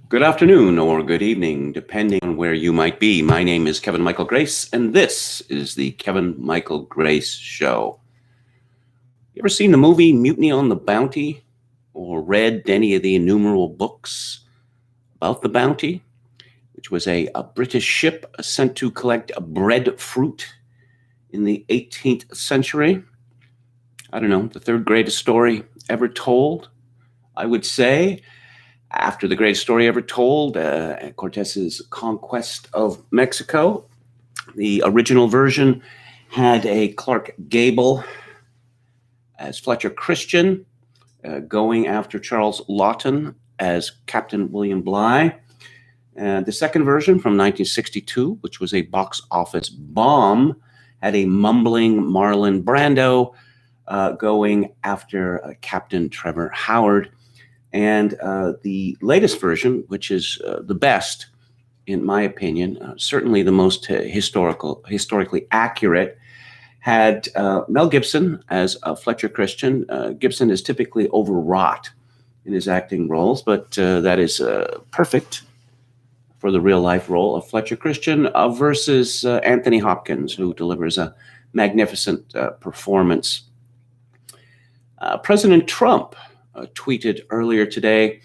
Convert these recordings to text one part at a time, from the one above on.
Good afternoon or good evening, depending on where you might be. My name is Kevin Michael Grace, and this is the Kevin Michael Grace Show. You ever seen the movie Mutiny on the Bounty or read any of the innumerable books about the Bounty, which was a British ship sent to collect breadfruit in the 18th century? I don't know, the third greatest story ever told, I would say. After the greatest story ever told, Cortez's conquest of Mexico. The original version had a Clark Gable as Fletcher Christian, going after Charles Lawton as Captain William Bligh. The second version from 1962, which was a box office bomb, had a mumbling Marlon Brando going after Captain Trevor Howard. And the latest version, which is the best, in my opinion, certainly the most historically accurate, had Mel Gibson as Fletcher Christian. Gibson is typically overwrought in his acting roles, but that is perfect for the real-life role of Fletcher Christian versus Anthony Hopkins, who delivers a magnificent performance. President Trump tweeted earlier today,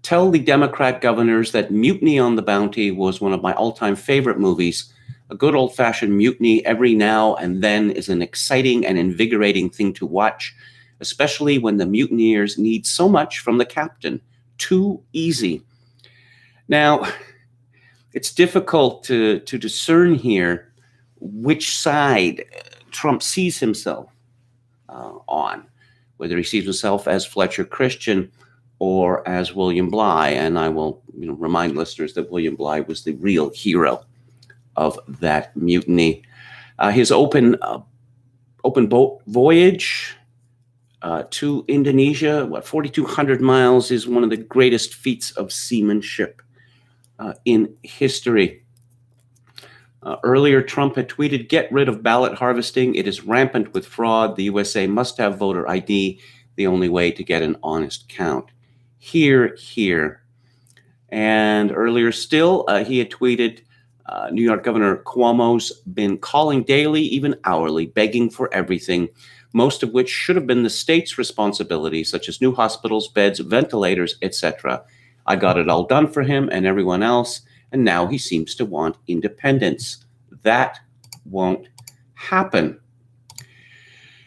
"Tell the Democrat governors that Mutiny on the Bounty was one of my all-time favorite movies. A good old-fashioned mutiny every now and then is an exciting and invigorating thing to watch, especially when the mutineers need so much from the captain. Too easy." Now, it's difficult to discern here which side Trump sees himself on, whether he sees himself as Fletcher Christian or as William Bligh. And I will remind listeners that William Bligh was the real hero of that mutiny. His open boat voyage to Indonesia, 4,200 miles, is one of the greatest feats of seamanship in history. Earlier, Trump had tweeted, "Get rid of ballot harvesting. It is rampant with fraud. The USA must have voter ID, the only way to get an honest count." Hear, hear. And earlier still, he had tweeted, New York Governor Cuomo's been calling daily, even hourly, begging for everything, most of which should have been the state's responsibility, such as new hospitals, beds, ventilators, etc. I got it all done for him and everyone else, and now he seems to want independence. That won't happen.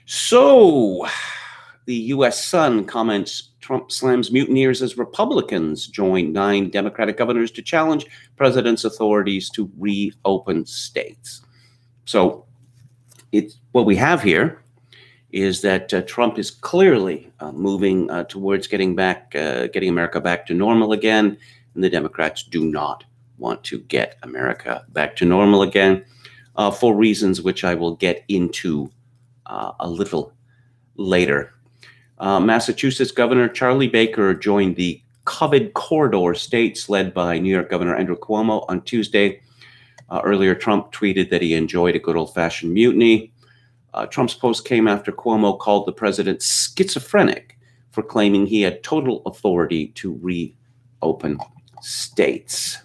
So, the U.S. Sun comments, Trump slams mutineers as Republicans join 9 Democratic governors to challenge president's authorities to reopen states. So, what we have here is that Trump is clearly moving towards getting America back to normal again, and the Democrats do not want to get America back to normal again for reasons which I will get into a little later. Massachusetts Governor Charlie Baker joined the COVID corridor states led by New York Governor Andrew Cuomo on Tuesday. Earlier, Trump tweeted that he enjoyed a good old-fashioned mutiny. Trump's post came after Cuomo called the president schizophrenic for claiming he had total authority to reopen states.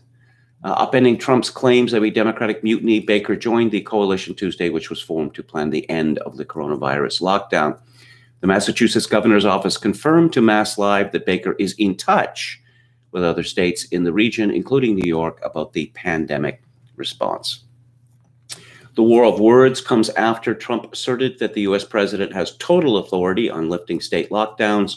Upending Trump's claims of a Democratic mutiny, Baker joined the coalition Tuesday, which was formed to plan the end of the coronavirus lockdown. The Massachusetts governor's office confirmed to Mass Live that Baker is in touch with other states in the region, including New York, about the pandemic response. The war of words comes after Trump asserted that the U.S. president has total authority on lifting state lockdowns.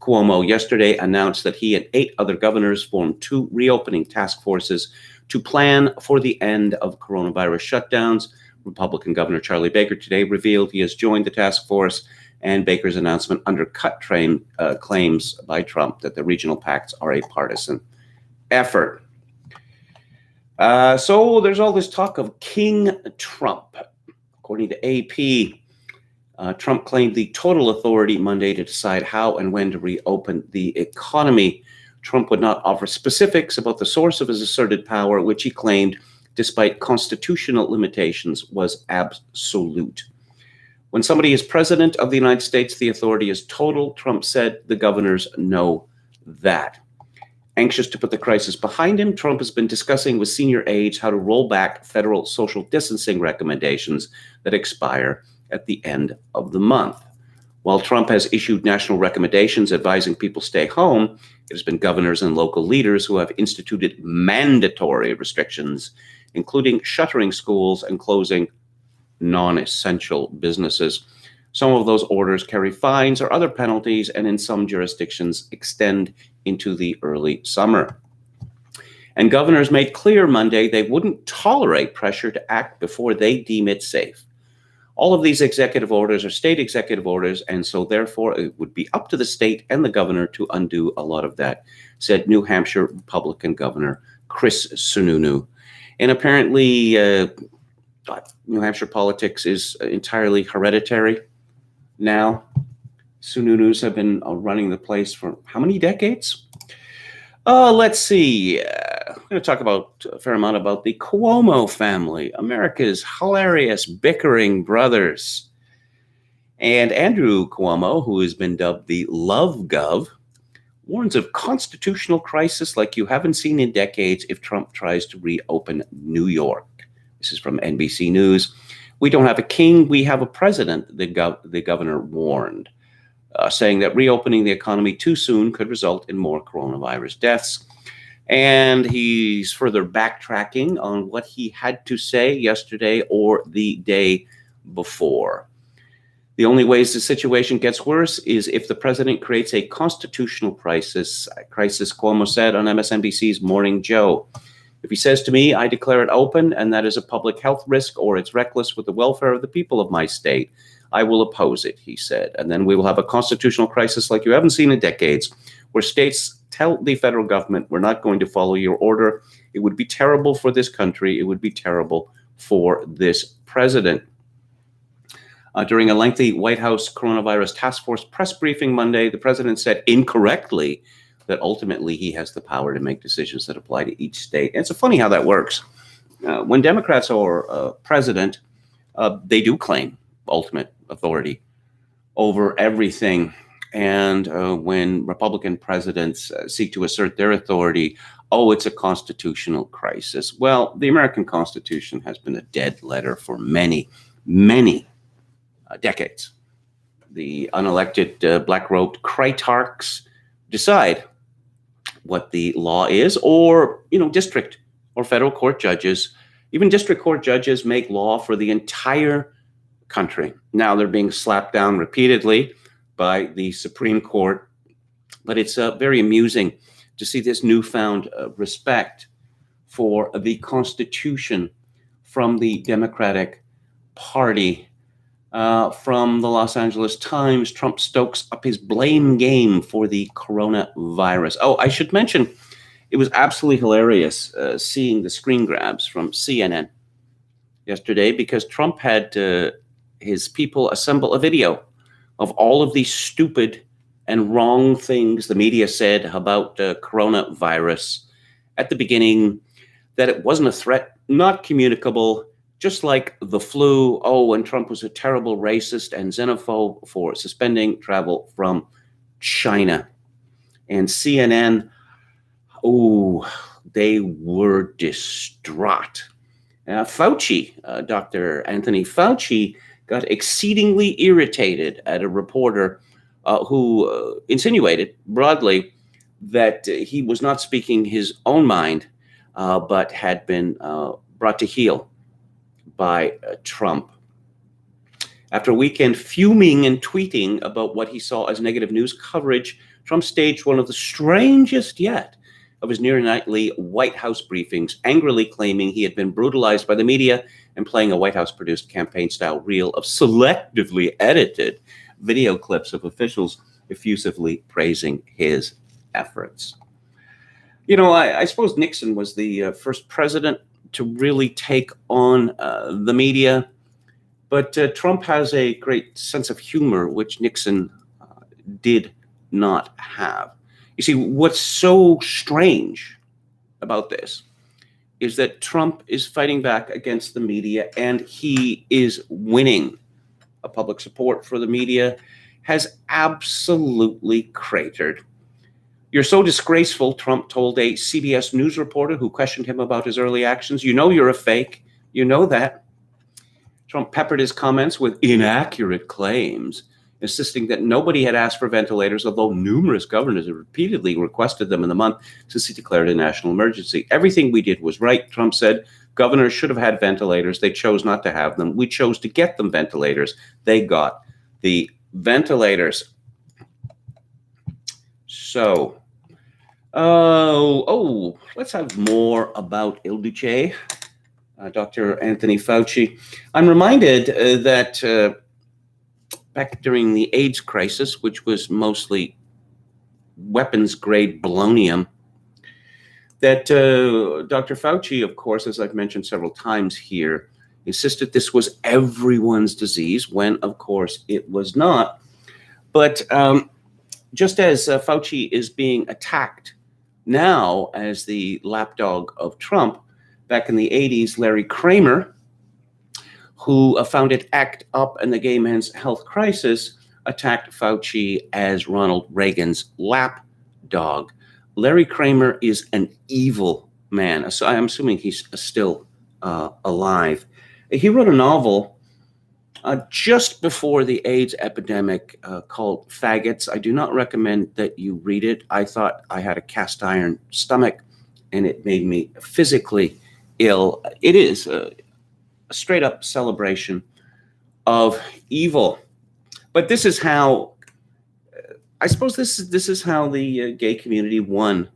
Cuomo yesterday announced that he and 8 other governors formed 2 reopening task forces to plan for the end of coronavirus shutdowns. Republican Governor Charlie Baker today revealed he has joined the task force, and Baker's announcement undercut claims by Trump that the regional pacts are a partisan effort. So there's all this talk of King Trump. According to AP, Trump claimed the total authority Monday to decide how and when to reopen the economy. Trump would not offer specifics about the source of his asserted power, which he claimed, despite constitutional limitations, was absolute. When somebody is president of the United States, the authority is total, Trump said. The governors know that. Anxious to put the crisis behind him, Trump has been discussing with senior aides how to roll back federal social distancing recommendations that expire at the end of the month. While Trump has issued national recommendations advising people stay home, it has been governors and local leaders who have instituted mandatory restrictions, including shuttering schools and closing non-essential businesses. Some of those orders carry fines or other penalties, and in some jurisdictions extend into the early summer. And governors made clear Monday they wouldn't tolerate pressure to act before they deem it safe. All of these executive orders are state executive orders, and so therefore it would be up to the state and the governor to undo a lot of that, said New Hampshire Republican Governor Chris Sununu. And apparently, New Hampshire politics is entirely hereditary now. Sununus have been running the place for how many decades? Let's see. I'm going to talk about a fair amount about the Cuomo family, America's hilarious bickering brothers. And Andrew Cuomo, who has been dubbed the Love Gov, warns of constitutional crisis like you haven't seen in decades if Trump tries to reopen New York. This is from NBC News. We don't have a king, we have a president, the governor warned, saying that reopening the economy too soon could result in more coronavirus deaths. And he's further backtracking on what he had to say yesterday or the day before. The only ways the situation gets worse is if the president creates a constitutional crisis, Cuomo said on MSNBC's Morning Joe. If he says to me, I declare it open and that is a public health risk or it's reckless with the welfare of the people of my state, I will oppose it, he said. And then we will have a constitutional crisis like you haven't seen in decades, where states tell the federal government, we're not going to follow your order. It would be terrible for this country. It would be terrible for this president. During a lengthy White House coronavirus task force press briefing Monday, the president said incorrectly that ultimately he has the power to make decisions that apply to each state. And it's funny how that works. When Democrats are president, they do claim ultimate authority over everything. And when Republican presidents seek to assert their authority, oh, it's a constitutional crisis. Well, the American Constitution has been a dead letter for many, many decades. The unelected black-robed critarchs decide what the law is, or, district or federal court judges, even district court judges make law for the entire country. Now they're being slapped down repeatedly by the Supreme Court, but it's very amusing to see this newfound respect for the Constitution from the Democratic Party. From the Los Angeles Times, Trump stokes up his blame game for the coronavirus. Oh, I should mention, it was absolutely hilarious seeing the screen grabs from CNN yesterday, because Trump had his people assemble a video of all of these stupid and wrong things the media said about coronavirus at the beginning, that it wasn't a threat, not communicable, just like the flu. Oh, and Trump was a terrible racist and xenophobe for suspending travel from China. And CNN, they were distraught. Fauci, Dr. Anthony Fauci, got exceedingly irritated at a reporter who insinuated broadly that he was not speaking his own mind, but had been brought to heel by Trump. After a weekend fuming and tweeting about what he saw as negative news coverage, Trump staged one of the strangest yet of his near-nightly White House briefings, angrily claiming he had been brutalized by the media and playing a White House-produced campaign-style reel of selectively edited video clips of officials effusively praising his efforts. I suppose Nixon was the first president to really take on the media, but Trump has a great sense of humor, which Nixon did not have. You see, what's so strange about this is that Trump is fighting back against the media, and he is winning. Public support for the media has absolutely cratered. You're so disgraceful, Trump told a CBS News reporter who questioned him about his early actions. You know you're a fake. You know that. Trump peppered his comments with inaccurate claims, insisting that nobody had asked for ventilators, although numerous governors had repeatedly requested them in the month since he declared a national emergency. Everything we did was right, Trump said. Governors should have had ventilators. They chose not to have them. We chose to get them ventilators. They got the ventilators. So, let's have more about Il Duce. Dr. Anthony Fauci. I'm reminded that back during the AIDS crisis, which was mostly weapons-grade polonium, that Dr. Fauci, of course, as I've mentioned several times here, insisted this was everyone's disease, when, of course, it was not. But just as Fauci is being attacked now as the lapdog of Trump, back in the 80s, Larry Kramer, who founded ACT UP and the Gay Men's Health Crisis, attacked Fauci as Ronald Reagan's lapdog. Larry Kramer is an evil man. So I'm assuming he's still alive. He wrote a novel just before the AIDS epidemic called Faggots. I do not recommend that you read it. I thought I had a cast iron stomach, and it made me physically ill. It is a straight up celebration of evil. But this is how, I suppose this is how the gay community won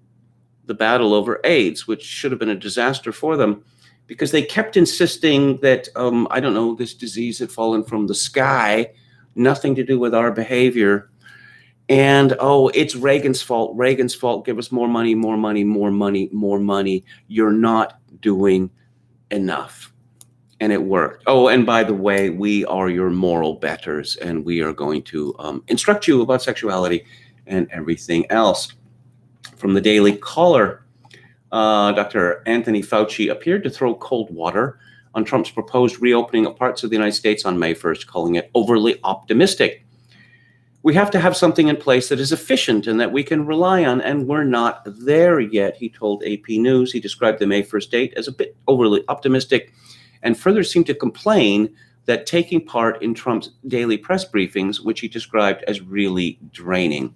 the battle over AIDS, which should have been a disaster for them, because they kept insisting that, this disease had fallen from the sky, nothing to do with our behavior. And, it's Reagan's fault. Reagan's fault. Give us more money, more money, more money, more money. You're not doing enough. And it worked. Oh, and by the way, we are your moral betters, and we are going to instruct you about sexuality and everything else. From the Daily Caller, Dr. Anthony Fauci appeared to throw cold water on Trump's proposed reopening of parts of the United States on May 1st, calling it overly optimistic. We have to have something in place that is efficient and that we can rely on, and we're not there yet, he told AP News. He described the May 1st date as a bit overly optimistic, and further seemed to complain that taking part in Trump's daily press briefings, which he described as really draining.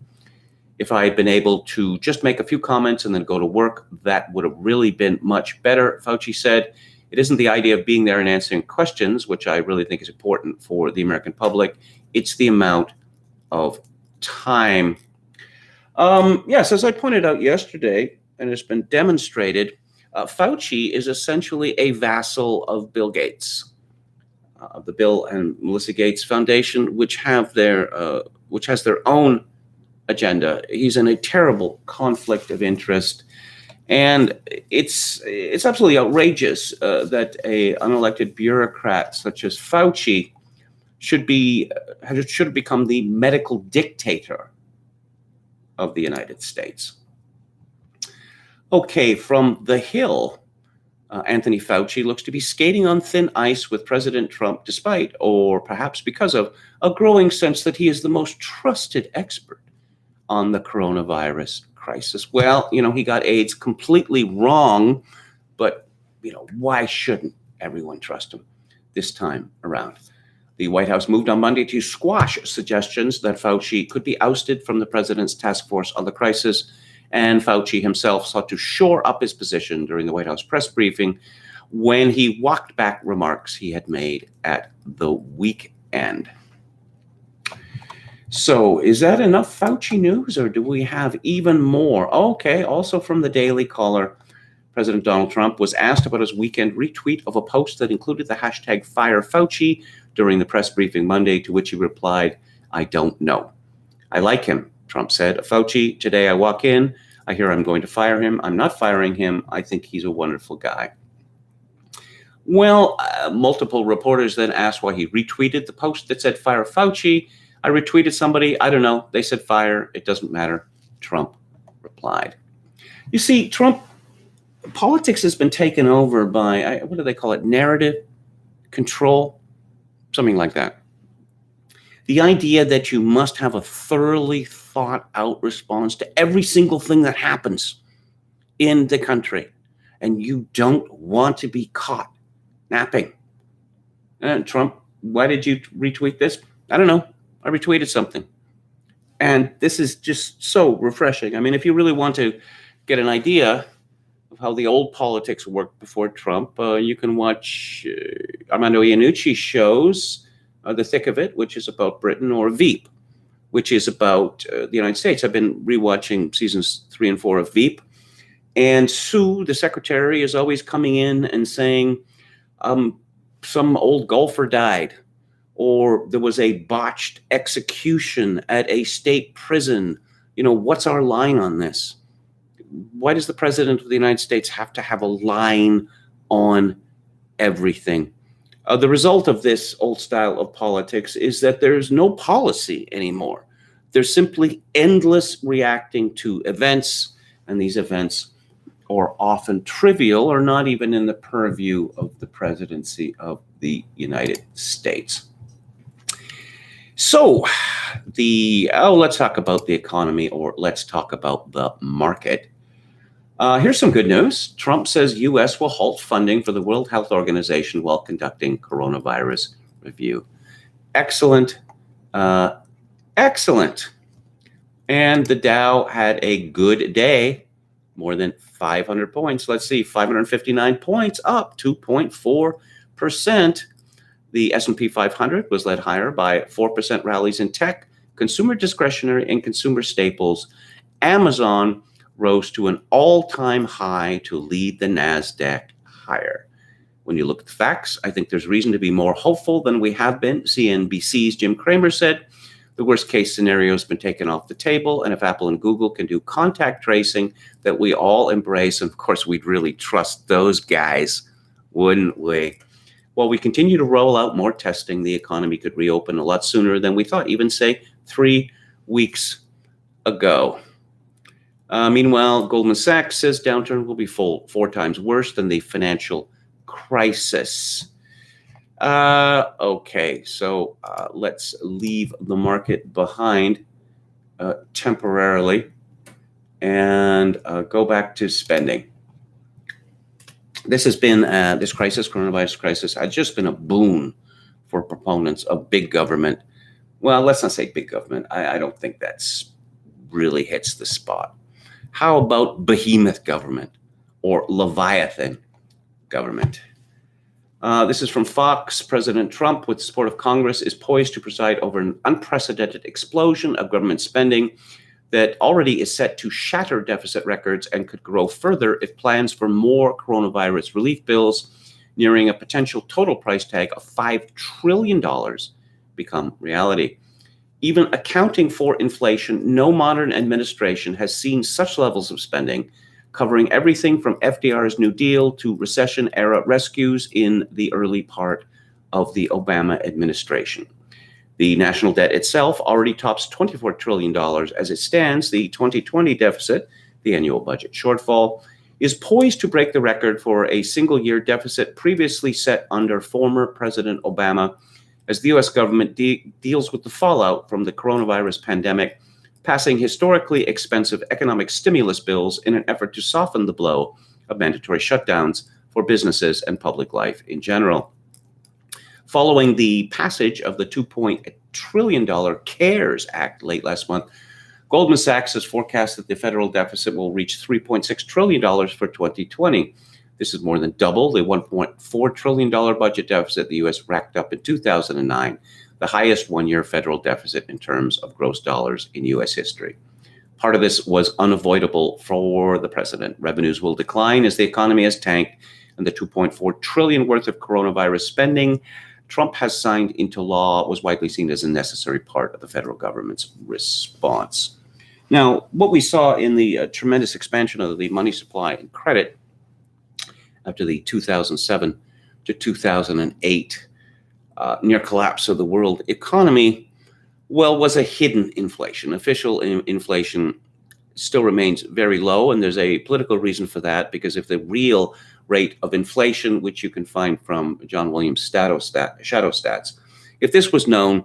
If I had been able to just make a few comments and then go to work, that would have really been much better, Fauci said. It isn't the idea of being there and answering questions, which I really think is important for the American public. It's the amount of time. Yes, as I pointed out yesterday, and it's been demonstrated, Fauci is essentially a vassal of Bill Gates, of the Bill and Melinda Gates Foundation, which has their own agenda. He's in a terrible conflict of interest, and it's absolutely outrageous that a unelected bureaucrat such as Fauci should become the medical dictator of the United States. Okay, from The Hill, Anthony Fauci looks to be skating on thin ice with President Trump, despite, or perhaps because of, a growing sense that he is the most trusted expert on the coronavirus crisis. Well, he got AIDS completely wrong, but, why shouldn't everyone trust him this time around? The White House moved on Monday to squash suggestions that Fauci could be ousted from the president's task force on the crisis, and Fauci himself sought to shore up his position during the White House press briefing when he walked back remarks he had made at the weekend. So is that enough Fauci news, or do we have even more? Okay, also from the Daily Caller, President Donald Trump was asked about his weekend retweet of a post that included the hashtag #FireFauci during the press briefing Monday, to which he replied, "I don't know. I like him," Trump said. "Fauci, today I walk in, I hear I'm going to fire him. I'm not firing him. I think he's a wonderful guy." Well, multiple reporters then asked why he retweeted the post that said "Fire Fauci." "I retweeted somebody. I don't know. They said fire. It doesn't matter," Trump replied. You see, politics has been taken over by, what do they call it? Narrative control, something like that. The idea that you must have a thoroughly thought out response to every single thing that happens in the country, and you don't want to be caught napping. Trump, why did you retweet this? I don't know. I retweeted something. And this is just so refreshing. I mean, if you really want to get an idea of how the old politics worked before Trump, you can watch Armando Iannucci's shows, The Thick of It, which is about Britain, or Veep, which is about the United States. I've been rewatching seasons 3 and 4 of Veep. And Sue, the secretary, is always coming in and saying, some old golfer died, or there was a botched execution at a state prison. What's our line on this? Why does the president of the United States have to have a line on everything? The result of this old style of politics is that there's no policy anymore. There's simply endless reacting to events, and these events are often trivial or not even in the purview of the presidency of the United States. So let's talk about the economy, or let's talk about the market. Here's some good news. Trump says U.S. will halt funding for the World Health Organization while conducting coronavirus review. Excellent. Excellent. And the Dow had a good day, more than 500 points. Let's see, 559 points, up 2.4%. The S&P 500 was led higher by 4% rallies in tech, consumer discretionary, and consumer staples. Amazon rose to an all-time high to lead the NASDAQ higher. When you look at the facts, I think there's reason to be more hopeful than we have been. CNBC's Jim Cramer said, the worst-case scenario has been taken off the table, and if Apple and Google can do contact tracing that we all embrace, and of course we'd really trust those guys, wouldn't we? While we continue to roll out more testing, the economy could reopen a lot sooner than we thought, even, say, 3 weeks ago. Meanwhile, Goldman Sachs says downturn will be 4 times worse than the financial crisis. Okay, so let's leave the market behind temporarily and go back to spending. This has been, this crisis, coronavirus crisis, has just been a boon for proponents of big government. Well, let's not say big government. I don't think that's really hits the spot. How about behemoth government or Leviathan government? This is from Fox. President Trump, with support of Congress, is poised to preside over an unprecedented explosion of government spending that already is set to shatter deficit records and could grow further if plans for more coronavirus relief bills nearing a potential total price tag of $5 trillion become reality. Even accounting for inflation, no modern administration has seen such levels of spending, covering everything from FDR's New Deal to recession-era rescues in the early part of the Obama administration. The national debt itself already tops $24 trillion as it stands. The 2020 deficit, the annual budget shortfall, is poised to break the record for a single-year deficit previously set under former President Obama, as the U.S. government deals with the fallout from the coronavirus pandemic, passing historically expensive economic stimulus bills in an effort to soften the blow of mandatory shutdowns for businesses and public life in general. Following the passage of the $2.8 trillion CARES Act late last month, Goldman Sachs has forecast that the federal deficit will reach $3.6 trillion for 2020. This is more than double the $1.4 trillion budget deficit the U.S. racked up in 2009, the highest one-year federal deficit in terms of gross dollars in U.S. history. Part of this was unavoidable for the president. Revenues will decline as the economy has tanked, and the $2.4 trillion worth of coronavirus spending Trump has signed into law was widely seen as a necessary part of the federal government's response. Now, what we saw in the tremendous expansion of the money supply and credit after the 2007 to 2008 near collapse of the world economy, well, was a hidden inflation. Official inflation still remains very low, and there's a political reason for that, because if the real rate of inflation, which you can find from John Williams' shadow stats, if this was known,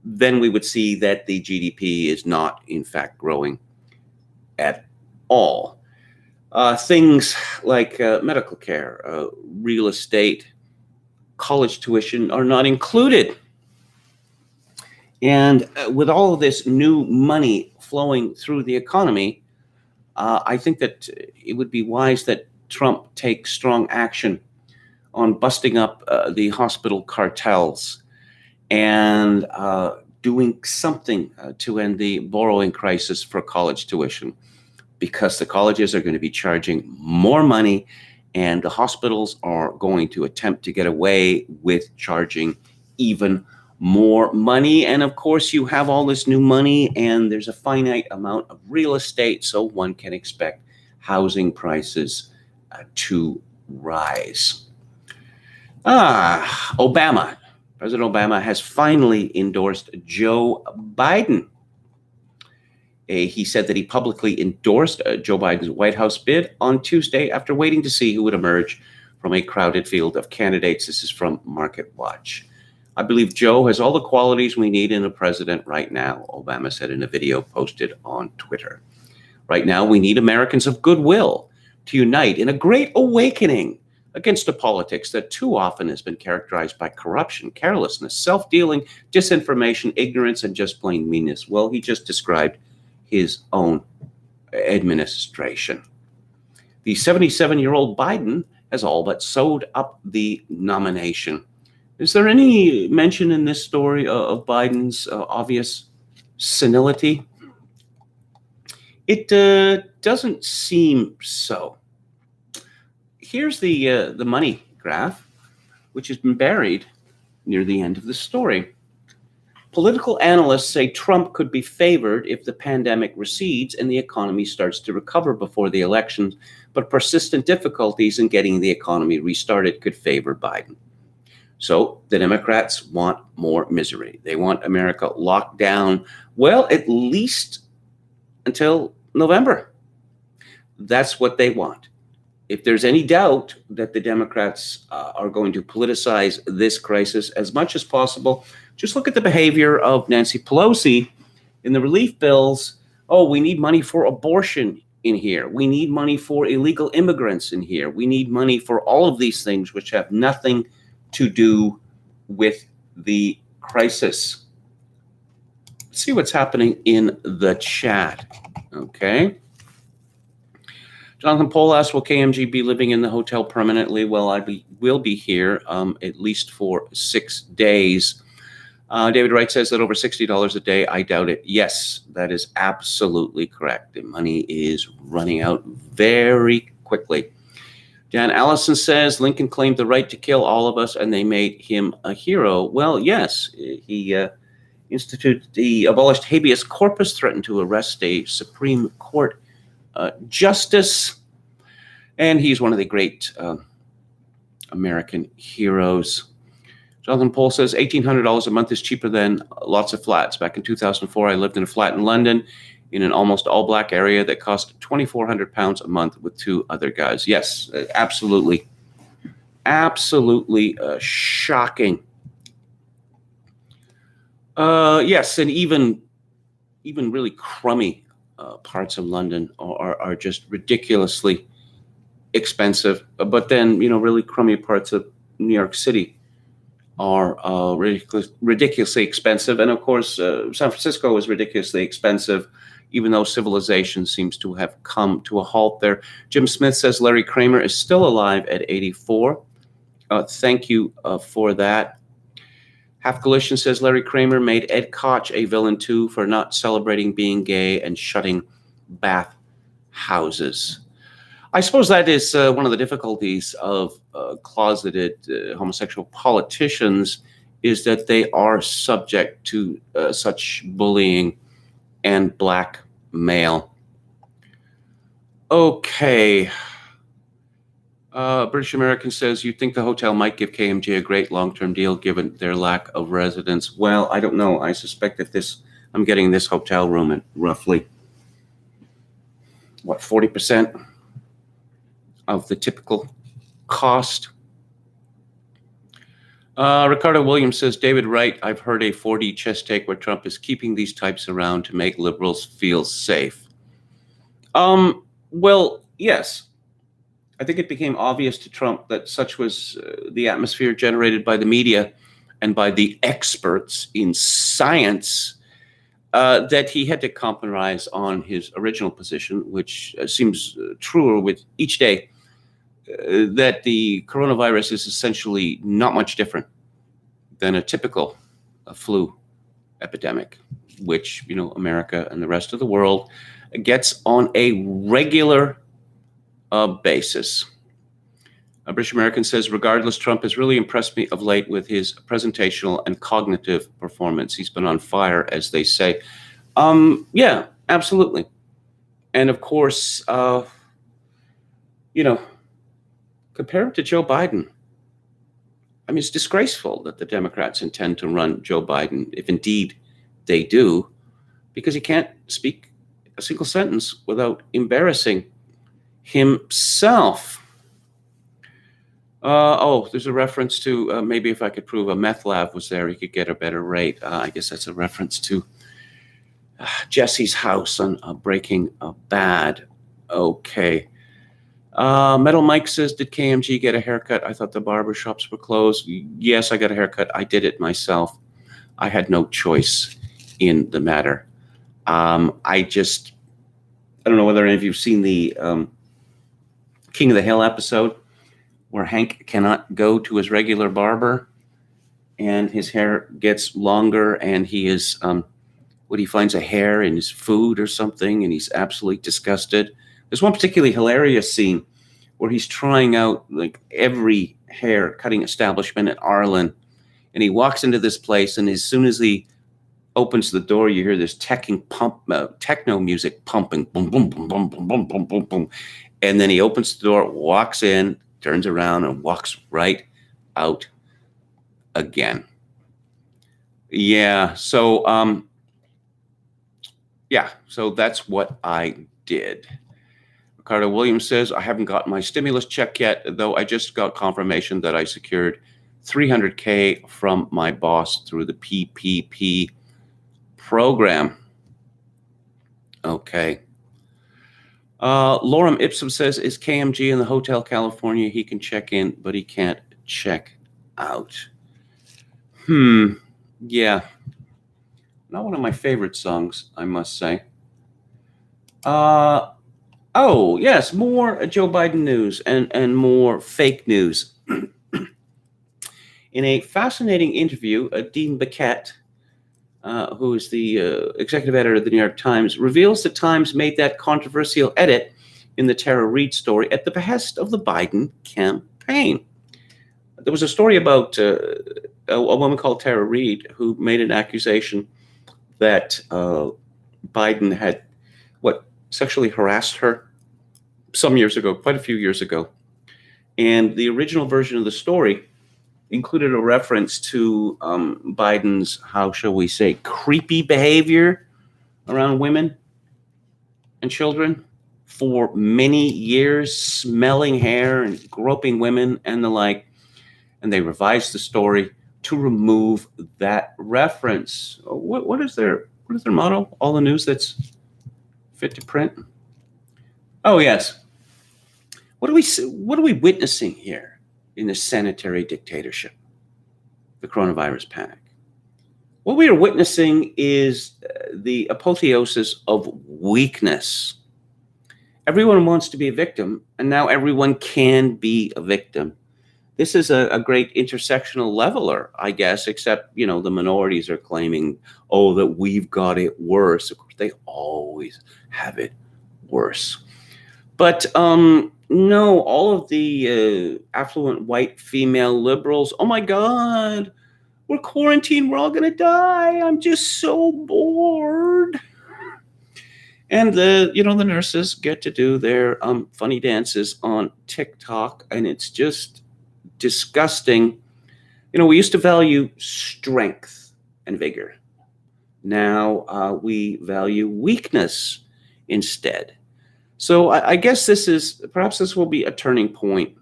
then we would see that the GDP is not, in fact, growing at all. Things like medical care, real estate, college tuition are not included. And with all of this new money flowing through the economy, I think that it would be wise that Trump take strong action on busting up the hospital cartels and doing something to end the borrowing crisis for college tuition, because the colleges are going to be charging more money and the hospitals are going to attempt to get away with charging even more money. And of course, you have all this new money and there's a finite amount of real estate, so one can expect housing prices to rise. Obama. President Obama has finally endorsed Joe Biden. He said that he publicly endorsed Joe Biden's White House bid on Tuesday after waiting to see who would emerge from a crowded field of candidates. This is from Market Watch. I believe Joe has all the qualities we need in a president right now, Obama said in a video posted on Twitter. Right now, we need Americans of goodwill to unite in a great awakening against a politics that too often has been characterized by corruption, carelessness, self-dealing, disinformation, ignorance, and just plain meanness. Well, he just described his own administration. The 77-year-old Biden has all but sewed up the nomination. Is there any mention in this story of Biden's obvious senility? It doesn't seem so. Here's the money graph, which has been buried near the end of the story. Political analysts say Trump could be favored if the pandemic recedes and the economy starts to recover before the elections, but persistent difficulties in getting the economy restarted could favor Biden. So the Democrats want more misery. They want America locked down, well, at least until November. That's what they want. If there's any doubt that the Democrats are going to politicize this crisis as much as possible, just look at the behavior of Nancy Pelosi in the relief bills. Oh, we need money for abortion in here. We need money for illegal immigrants in here. We need money for all of these things which have nothing to do with the crisis. Let's see what's happening in the chat. Okay. Jonathan Pohl asks, will KMG be living in the hotel permanently? Well, will be here at least for 6 days. David Wright says that over $60 a day. I doubt it. Yes, that is absolutely correct. The money is running out very quickly. Dan Allison says Lincoln claimed the right to kill all of us and they made him a hero. Well, yes, he abolished habeas corpus, threatened to arrest a Supreme Court justice, and he's one of the great American heroes. Jonathan Pohl says $1,800 a month is cheaper than lots of flats. Back in 2004, I lived in a flat in London in an almost all-black area that cost £2,400 a month with 2 other guys. Yes, absolutely. Absolutely shocking. Yes, and even really crummy parts of London are just ridiculously expensive. But then, really crummy parts of New York City are ridiculously expensive. And of course, San Francisco is ridiculously expensive, even though civilization seems to have come to a halt there. Jim Smith says Larry Kramer is still alive at 84. Thank you for that. Half Galician says Larry Kramer made Ed Koch a villain too for not celebrating being gay and shutting bath houses. I suppose that is one of the difficulties of closeted homosexual politicians, is that they are subject to such bullying and blackmail. Okay. British American says, you think the hotel might give KMG a great long-term deal given their lack of residents? Well, I don't know. I suspect that I'm getting this hotel room at roughly, 40% of the typical cost. Ricardo Williams says, David Wright, I've heard a 4D chess take where Trump is keeping these types around to make liberals feel safe. Well, yes. I think it became obvious to Trump that such was the atmosphere generated by the media and by the experts in science that he had to compromise on his original position, which seems truer with each day, that the coronavirus is essentially not much different than a typical flu epidemic, which, America and the rest of the world gets on a regular basis. A British American says, regardless, Trump has really impressed me of late with his presentational and cognitive performance. He's been on fire, as they say. Yeah, absolutely. And of course, compare him to Joe Biden. I mean, it's disgraceful that the Democrats intend to run Joe Biden, if indeed they do, because he can't speak a single sentence without embarrassing himself. There's a reference to maybe if I could prove a meth lab was there, he could get a better rate. I guess that's a reference to Jesse's house on Breaking Bad. Okay. Metal Mike says, did KMG get a haircut? I thought the barber shops were closed. Yes, I got a haircut. I did it myself. I had no choice in the matter. I don't know whether any of you have seen the King of the Hill episode where Hank cannot go to his regular barber and his hair gets longer and he is, he finds a hair in his food or something and he's absolutely disgusted. There's one particularly hilarious scene where he's trying out like every hair cutting establishment at Arlen, and he walks into this place, and as soon as he opens the door, you hear this techno music pumping, boom, boom, boom, boom, boom, boom, boom, boom, boom, and then he opens the door, walks in, turns around, and walks right out again. Yeah, so that's what I did. Ricardo Williams says, I haven't got my stimulus check yet, though I just got confirmation that I secured $300K from my boss through the PPP program. Okay. Lorem Ipsum says, is KMG in the Hotel California? He can check in, but he can't check out. Yeah. Not one of my favorite songs, I must say. Oh, yes, more Joe Biden news and more fake news. In a fascinating interview, Dean Baquet, who is the executive editor of the New York Times, reveals the Times made that controversial edit in the Tara Reade story at the behest of the Biden campaign. There was a story about a woman called Tara Reade who made an accusation that Biden had, sexually harassed her some years ago, quite a few years ago. And the original version of the story included a reference to Biden's, how shall we say, creepy behavior around women and children for many years, smelling hair and groping women and the like. And they revised the story to remove that reference. What is their motto? All the news that's fit to print. Oh yes. What are we witnessing here in the sanitary dictatorship, the coronavirus panic? What we are witnessing is the apotheosis of weakness. Everyone wants to be a victim, and now everyone can be a victim. This is a great intersectional leveler, I guess, except, the minorities are claiming, that we've got it worse. Of course, they always have it worse. But no, all of the affluent white female liberals, oh my God, we're quarantined, we're all going to die. I'm just so bored. And the nurses get to do their funny dances on TikTok, and it's just disgusting. We used to value strength and vigor. Now we value weakness instead. So I guess perhaps this will be a turning point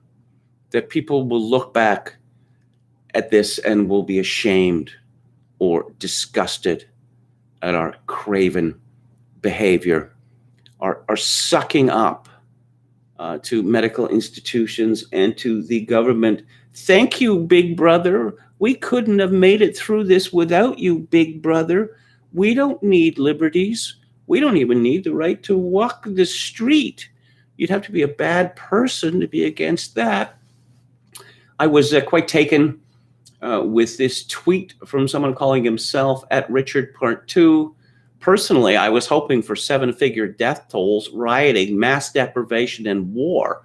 that people will look back at this and will be ashamed or disgusted at our craven behavior, are sucking up to medical institutions and to the government. Thank you, Big Brother. We couldn't have made it through this without you, Big Brother. We don't need liberties. We don't even need the right to walk the street. You'd have to be a bad person to be against that. I was quite taken with this tweet from someone calling himself at Richard Part 2. Personally, I was hoping for 7-figure death tolls, rioting, mass deprivation, and war.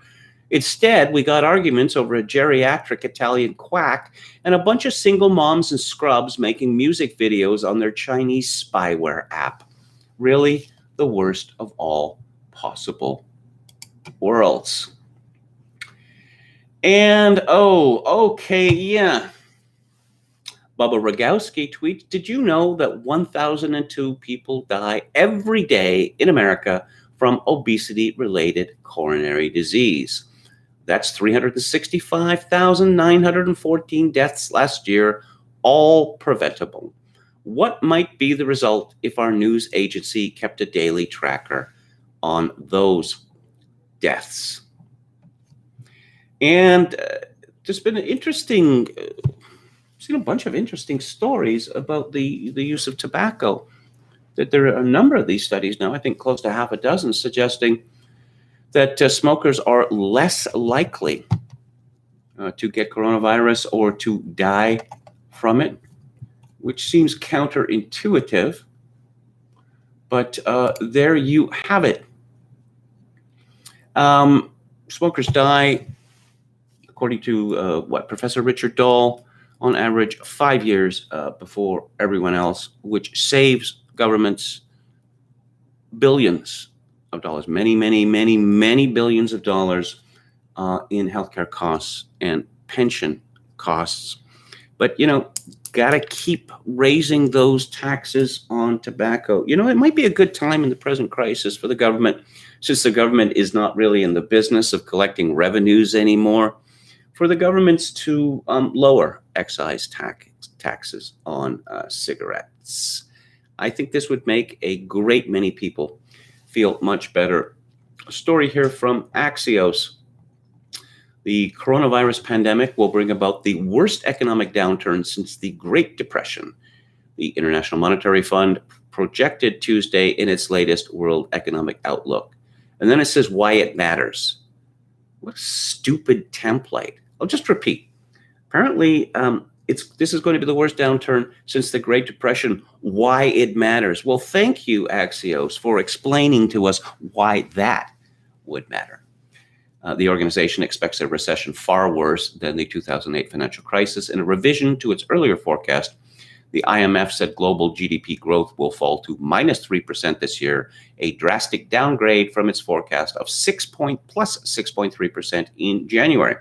Instead, we got arguments over a geriatric Italian quack and a bunch of single moms and scrubs making music videos on their Chinese spyware app. Really, the worst of all possible worlds. And, yeah. Bubba Rogowski tweets, did you know that 1,002 people die every day in America from obesity-related coronary disease? That's 365,914 deaths last year, all preventable. What might be the result if our news agency kept a daily tracker on those deaths? And there's been an interesting... seen a bunch of interesting stories about the use of tobacco. That there are a number of these studies now, I think close to half a dozen, suggesting that smokers are less likely to get coronavirus or to die from it, which seems counterintuitive. But there you have it. Smokers die, according to Professor Richard Dahl, on average 5 years before everyone else, which saves governments billions of dollars, many billions of dollars in healthcare costs and pension costs. But, gotta keep raising those taxes on tobacco. It might be a good time in the present crisis for the government, since the government is not really in the business of collecting revenues anymore, for the governments to lower excise taxes on cigarettes. I think this would make a great many people feel much better. A story here from Axios. The coronavirus pandemic will bring about the worst economic downturn since the Great Depression, the International Monetary Fund projected Tuesday in its latest World Economic Outlook. And then it says why it matters. What a stupid template. I'll just repeat. Apparently, this is going to be the worst downturn since the Great Depression. Why it matters. Well, thank you, Axios, for explaining to us why that would matter. The organization expects a recession far worse than the 2008 financial crisis. In a revision to its earlier forecast, the IMF said global GDP growth will fall to -3% this year, a drastic downgrade from its forecast of plus 6.3% in January.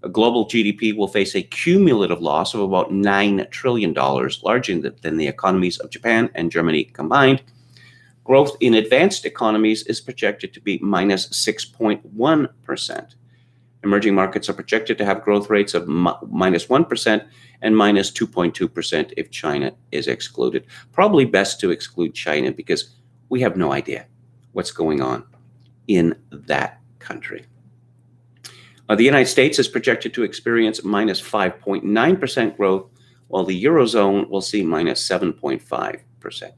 A global GDP will face a cumulative loss of about $9 trillion, larger than the economies of Japan and Germany combined. Growth in advanced economies is projected to be -6.1%. Emerging markets are projected to have growth rates of -1% and -2.2% if China is excluded. Probably best to exclude China because we have no idea what's going on in that country. The United States is projected to experience -5.9% growth, while the Eurozone will see -7.5%.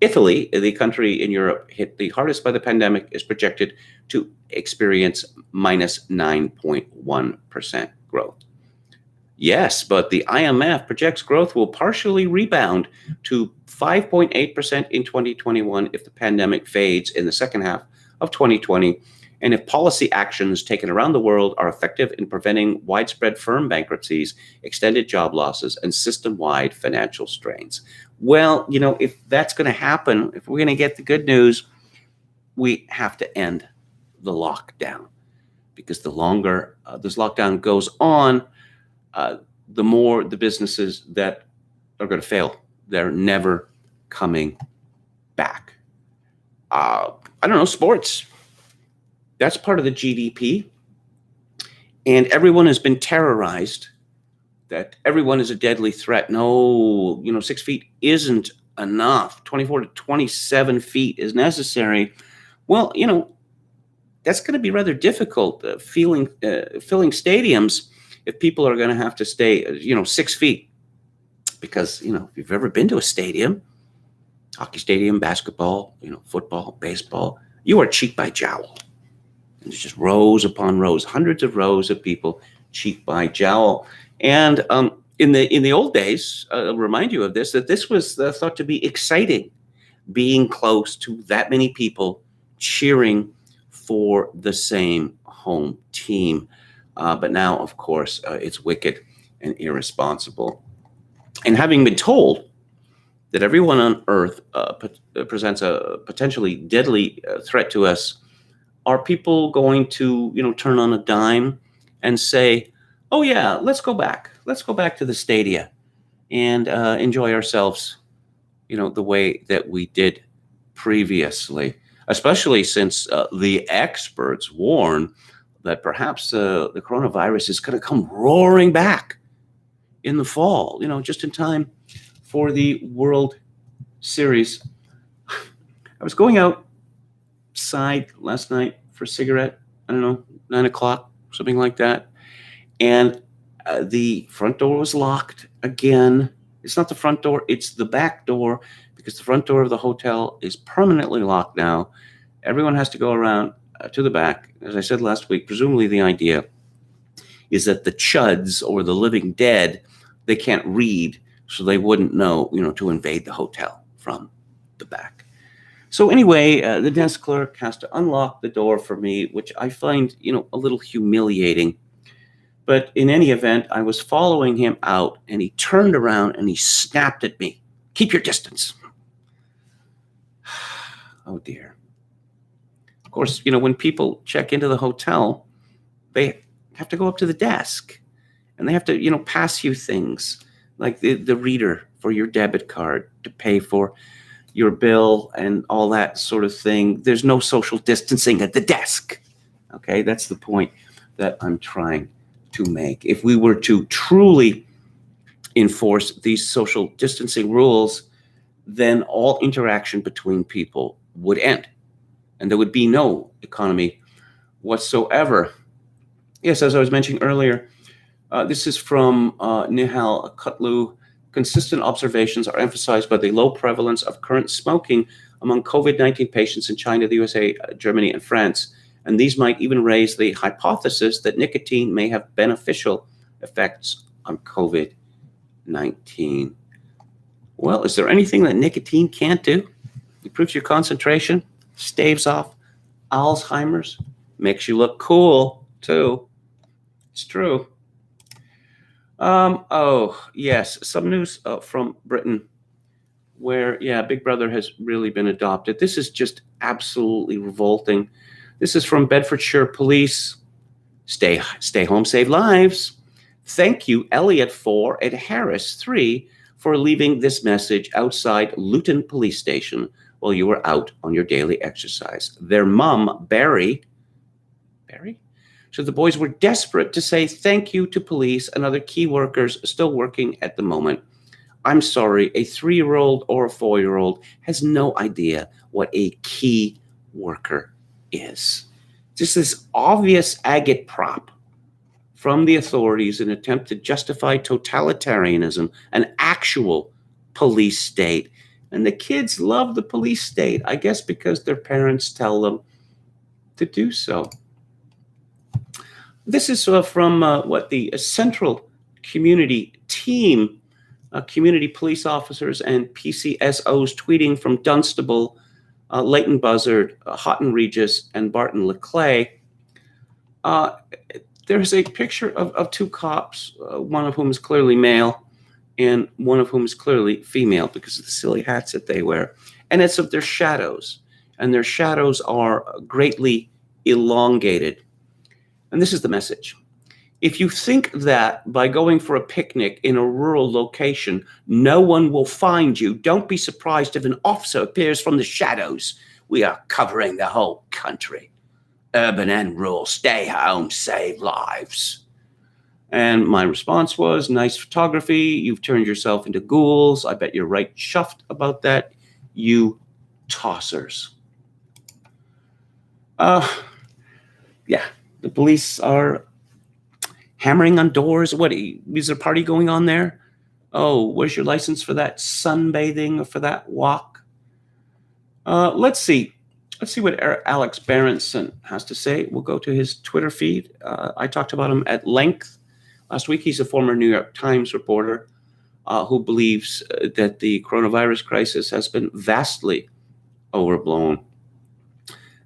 Italy, the country in Europe hit the hardest by the pandemic, is projected to experience -9.1% growth. Yes, but the IMF projects growth will partially rebound to 5.8% in 2021 if the pandemic fades in the second half of 2020, and if policy actions taken around the world are effective in preventing widespread firm bankruptcies, extended job losses, and system-wide financial strains. Well, if that's going to happen, if we're going to get the good news, we have to end the lockdown, because the longer this lockdown goes on, the more the businesses that are going to fail. They're never coming back. I don't know, sports. That's part of the GDP. And everyone has been terrorized that everyone is a deadly threat. No, 6 feet isn't enough. 24 to 27 feet is necessary. Well, that's going to be rather difficult filling stadiums if people are going to have to stay, 6 feet. Because, if you've ever been to a stadium, hockey stadium, basketball, football, baseball, you are cheek by jowl. And there's just rows upon rows, hundreds of rows of people cheek by jowl. And in the old days, I'll remind you of this, that this was thought to be exciting, being close to that many people cheering for the same home team. But now, of course, it's wicked and irresponsible. And having been told that everyone on Earth presents a potentially deadly threat to us, are people going to, turn on a dime and say, oh yeah, let's go back to the stadia and enjoy ourselves, the way that we did previously, especially since the experts warn that perhaps the coronavirus is going to come roaring back in the fall, just in time for the World Series. I was going outside last night for a cigarette, 9 o'clock, something like that. And the front door was locked again. It's not the front door, it's the back door, because the front door of the hotel is permanently locked now. Everyone has to go around to the back. As I said last week, presumably the idea is that the Chuds, or the living dead, they can't read, so they wouldn't know, to invade the hotel from the back. So anyway, the desk clerk has to unlock the door for me, which I find, a little humiliating. But in any event, I was following him out, and he turned around and he snapped at me. Keep your distance. Oh, dear. Of course, when people check into the hotel, they have to go up to the desk, and they have to, pass you things like the reader for your debit card to pay for your bill and all that sort of thing. There's no social distancing at the desk. Okay, that's the point that I'm trying to make. If we were to truly enforce these social distancing rules, then all interaction between people would end, and there would be no economy whatsoever. Yes, as I was mentioning earlier, this is from Nihal Kutlu. Consistent observations are emphasized by the low prevalence of current smoking among COVID-19 patients in China, the USA, Germany, and France. And these might even raise the hypothesis that nicotine may have beneficial effects on COVID-19. Well, is there anything that nicotine can't do? It improves your concentration, staves off Alzheimer's, makes you look cool, too. It's true. Oh, yes, some news from Britain where, Big Brother has really been adopted. This is just absolutely revolting. This is from Bedfordshire Police. Stay home, save lives. Thank you, Elliot 4 and Harris 3, for leaving this message outside Luton Police Station while you were out on your daily exercise. Their mum, Barry? So the boys were desperate to say thank you to police and other key workers still working at the moment. I'm sorry, a 3-year-old or a 4-year-old has no idea what a key worker is. Just this obvious agitprop from the authorities in an attempt to justify totalitarianism, an actual police state. And the kids love the police state, I guess because their parents tell them to do so. This is from the Central Community Team, community police officers and PCSOs tweeting from Dunstable, Leighton Buzzard, Houghton Regis, and Barton Leclay. There's a picture of 2 cops, one of whom is clearly male and one of whom is clearly female because of the silly hats that they wear. And it's of their shadows, and their shadows are greatly elongated. And this is the message. If you think that by going for a picnic in a rural location, no one will find you, don't be surprised if an officer appears from the shadows. We are covering the whole country. Urban and rural, stay home, save lives. And my response was, nice photography. You've turned yourself into ghouls. I bet you're right chuffed about that, you tossers. Yeah, the police are hammering on doors. What, is there a party going on there? Oh, where's your license for that sunbathing or for that walk? Let's see. Let's see what Alex Berenson has to say. We'll go to his Twitter feed. I talked about him at length last week. He's a former New York Times reporter who believes that the coronavirus crisis has been vastly overblown.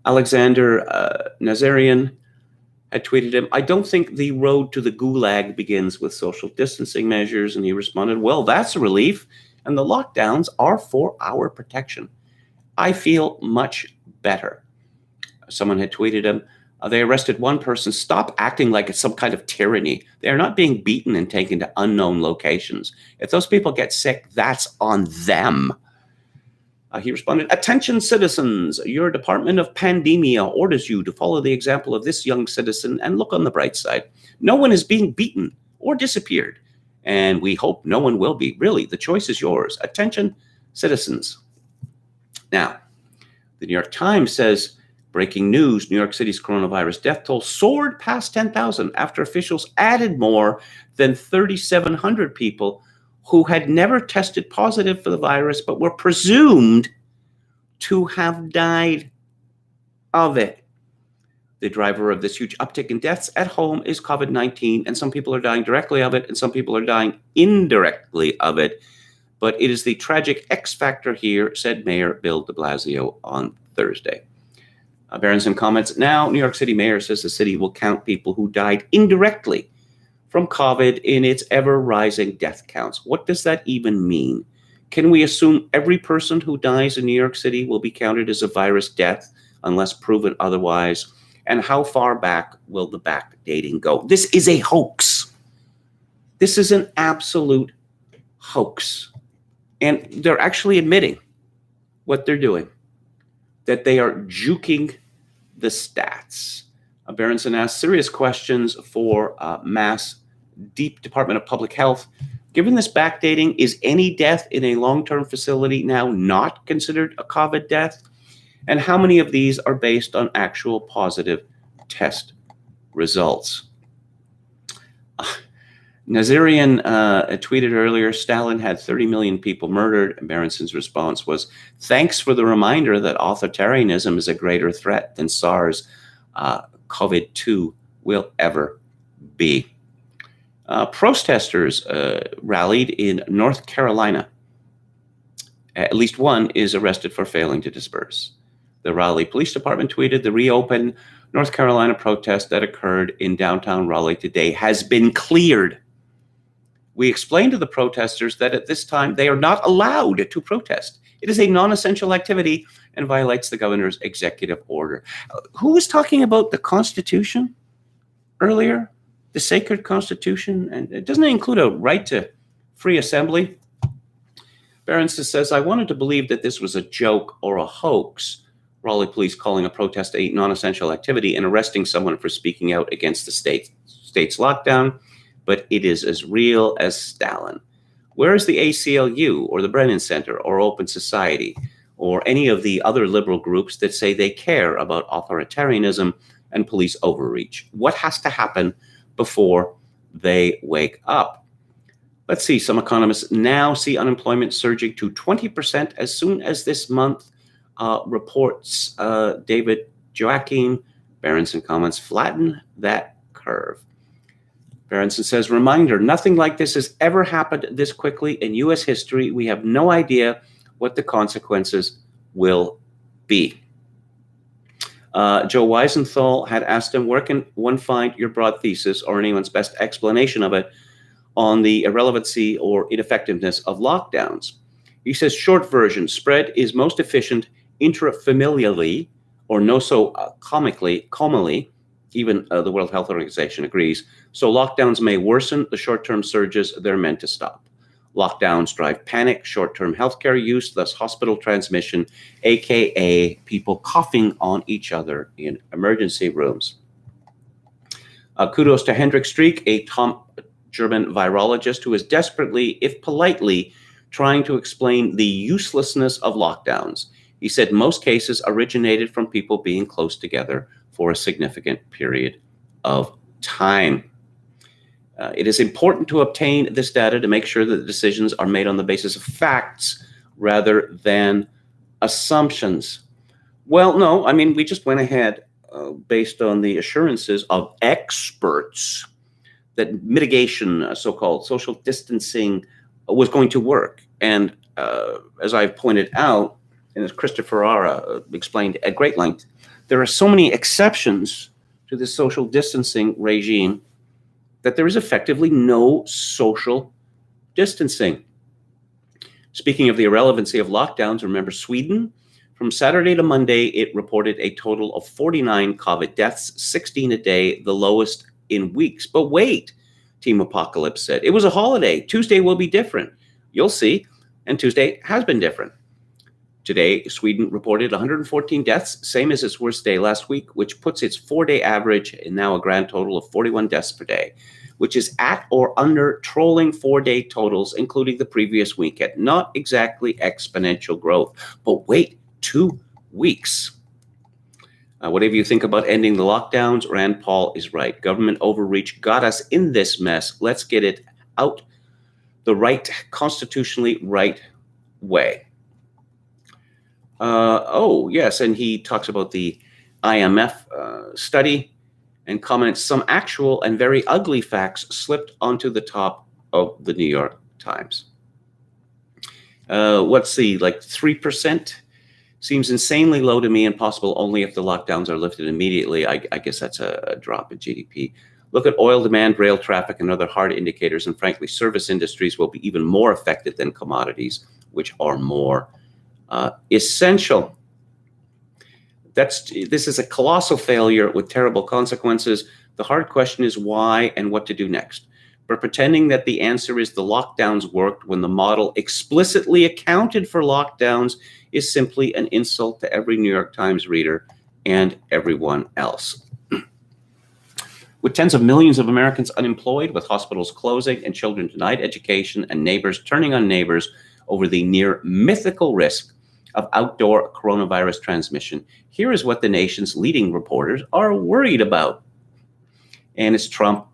Alexander Nazarian had tweeted him, I don't think the road to the gulag begins with social distancing measures. And he responded, well, that's a relief. And the lockdowns are for our protection. I feel much better. Someone had tweeted him, they arrested one person. Stop acting like it's some kind of tyranny. They are not being beaten and taken to unknown locations. If those people get sick, that's on them. He responded, attention citizens, your Department of Pandemia orders you to follow the example of this young citizen and look on the bright side. No one is being beaten or disappeared, and we hope no one will be. Really, the choice is yours. Attention citizens. Now, the New York Times says, breaking news, New York City's coronavirus death toll soared past 10,000 after officials added more than 3,700 people who had never tested positive for the virus but were presumed to have died of it. The driver of this huge uptick in deaths at home is COVID-19, and some people are dying directly of it, and some people are dying indirectly of it. But it is the tragic X factor here, said Mayor Bill de Blasio on Thursday. Berenson comments, now New York City mayor says the city will count people who died indirectly from COVID in its ever-rising death counts. What does that even mean? Can we assume every person who dies in New York City will be counted as a virus death unless proven otherwise? And how far back will the backdating go? This is a hoax. This is an absolute hoax. And they're actually admitting what they're doing, that they are juking the stats. Berenson asked serious questions for mass deep Department of Public Health. Given this backdating, is any death in a long-term facility now not considered a COVID death? And how many of these are based on actual positive test results? Nazarian tweeted earlier, Stalin had 30 million people murdered. And Berenson's response was, thanks for the reminder that authoritarianism is a greater threat than SARS COVID-2 will ever be. Protesters rallied in North Carolina. At least one is arrested for failing to disperse. The Raleigh Police Department tweeted the reopened North Carolina protest that occurred in downtown Raleigh today has been cleared. We explained to the protesters that at this time they are not allowed to protest. It is a non-essential activity and violates the governor's executive order. Who was talking about the Constitution earlier? The sacred Constitution? And it doesn't include a right to free assembly. Berenson says, I wanted to believe that this was a joke or a hoax. Raleigh police calling a protest a non-essential activity and arresting someone for speaking out against the state's lockdown. But it is as real as Stalin. Where is the ACLU or the Brennan Center or Open Society or any of the other liberal groups that say they care about authoritarianism and police overreach? What has to happen before they wake up? Let's see, some economists now see unemployment surging to 20% as soon as this month, reports David Joachim. Berenson comments, flatten that curve. Berenson says, reminder, nothing like this has ever happened this quickly in U.S. history. We have no idea what the consequences will be. Joe Weisenthal had asked him, where can one find your broad thesis or anyone's best explanation of it on the irrelevancy or ineffectiveness of lockdowns? He says, short version, spread is most efficient intrafamilially or comically, even the World Health Organization agrees. So lockdowns may worsen the short-term surges they're meant to stop. Lockdowns drive panic, short-term healthcare use, thus hospital transmission, aka people coughing on each other in emergency rooms. Kudos to Hendrik Streeck, a top German virologist who is desperately, if politely, trying to explain the uselessness of lockdowns. He said most cases originated from people being close together for a significant period of time. It is important to obtain this data to make sure that the decisions are made on the basis of facts rather than assumptions. Well, no, I mean, we just went ahead based on the assurances of experts that mitigation, so-called social distancing, was going to work. And as I've pointed out, and as Christopher Ara explained at great length, there are so many exceptions to this social distancing regime that there is effectively no social distancing. Speaking of the irrelevancy of lockdowns, remember Sweden? From Saturday to Monday, it reported a total of 49 COVID deaths, 16 a day, the lowest in weeks. But wait, Team Apocalypse said, it was a holiday. Tuesday will be different. You'll see. And Tuesday has been different. Today, Sweden reported 114 deaths, same as its worst day last week, which puts its 4-day average in now a grand total of 41 deaths per day, which is at or under trolling 4-day totals, including the previous weekend. Not exactly exponential growth. But wait, 2 weeks. Whatever you think about ending the lockdowns, Rand Paul is right. Government overreach got us in this mess. Let's get it out the right, constitutionally right way. Oh, yes, and he talks about the IMF study and comments some actual and very ugly facts slipped onto the top of the New York Times. Let's see, like 3%? Seems insanely low to me and possible only if the lockdowns are lifted immediately. I guess that's a drop in GDP. Look at oil demand, rail traffic, and other hard indicators, and frankly, service industries will be even more affected than commodities, which are more essential. This is a colossal failure with terrible consequences. The hard question is why and what to do next. But pretending that the answer is the lockdowns worked when the model explicitly accounted for lockdowns is simply an insult to every New York Times reader and everyone else. With tens of millions of Americans unemployed, with hospitals closing and children denied education and neighbors turning on neighbors over the near mythical risk of outdoor coronavirus transmission, here is what the nation's leading reporters are worried about. And it's Trump.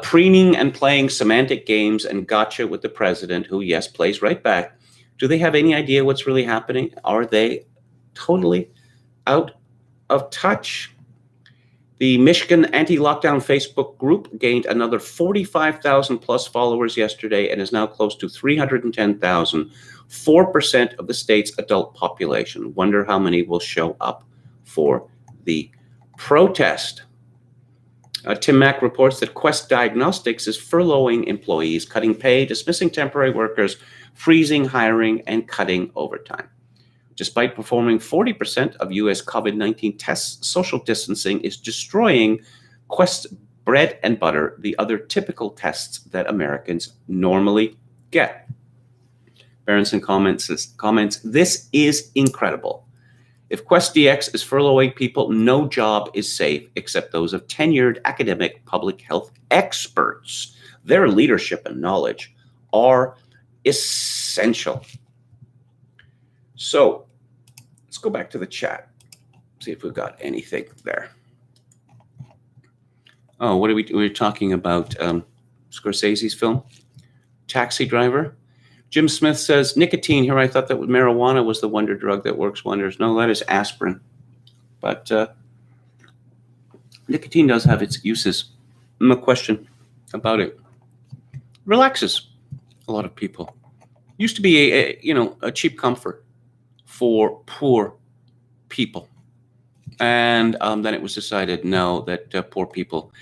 Preening and playing semantic games and gotcha with the president, who, yes, plays right back. Do they have any idea what's really happening? Are they totally out of touch? The Michigan anti-lockdown Facebook group gained another 45,000 plus followers yesterday and is now close to 310,000, 4% of the state's adult population. Wonder how many will show up for the protest. Tim Mack reports that Quest Diagnostics is furloughing employees, cutting pay, dismissing temporary workers, freezing hiring, and cutting overtime. Despite performing 40% of U.S. COVID-19 tests, social distancing is destroying Quest's bread and butter, the other typical tests that Americans normally get. Berenson comments, this is incredible. If Quest DX is furloughing people, no job is safe except those of tenured academic public health experts. Their leadership and knowledge are essential. So let's go back to the chat, see if we've got anything there. Oh, what are we're talking about Scorsese's film, Taxi Driver. Jim Smith says, nicotine here. I thought that marijuana was the wonder drug that works wonders. No, that is aspirin. But nicotine does have its uses. No question about it. Relaxes a lot of people. Used to be a cheap comfort for poor people. And then it was decided, no, that poor people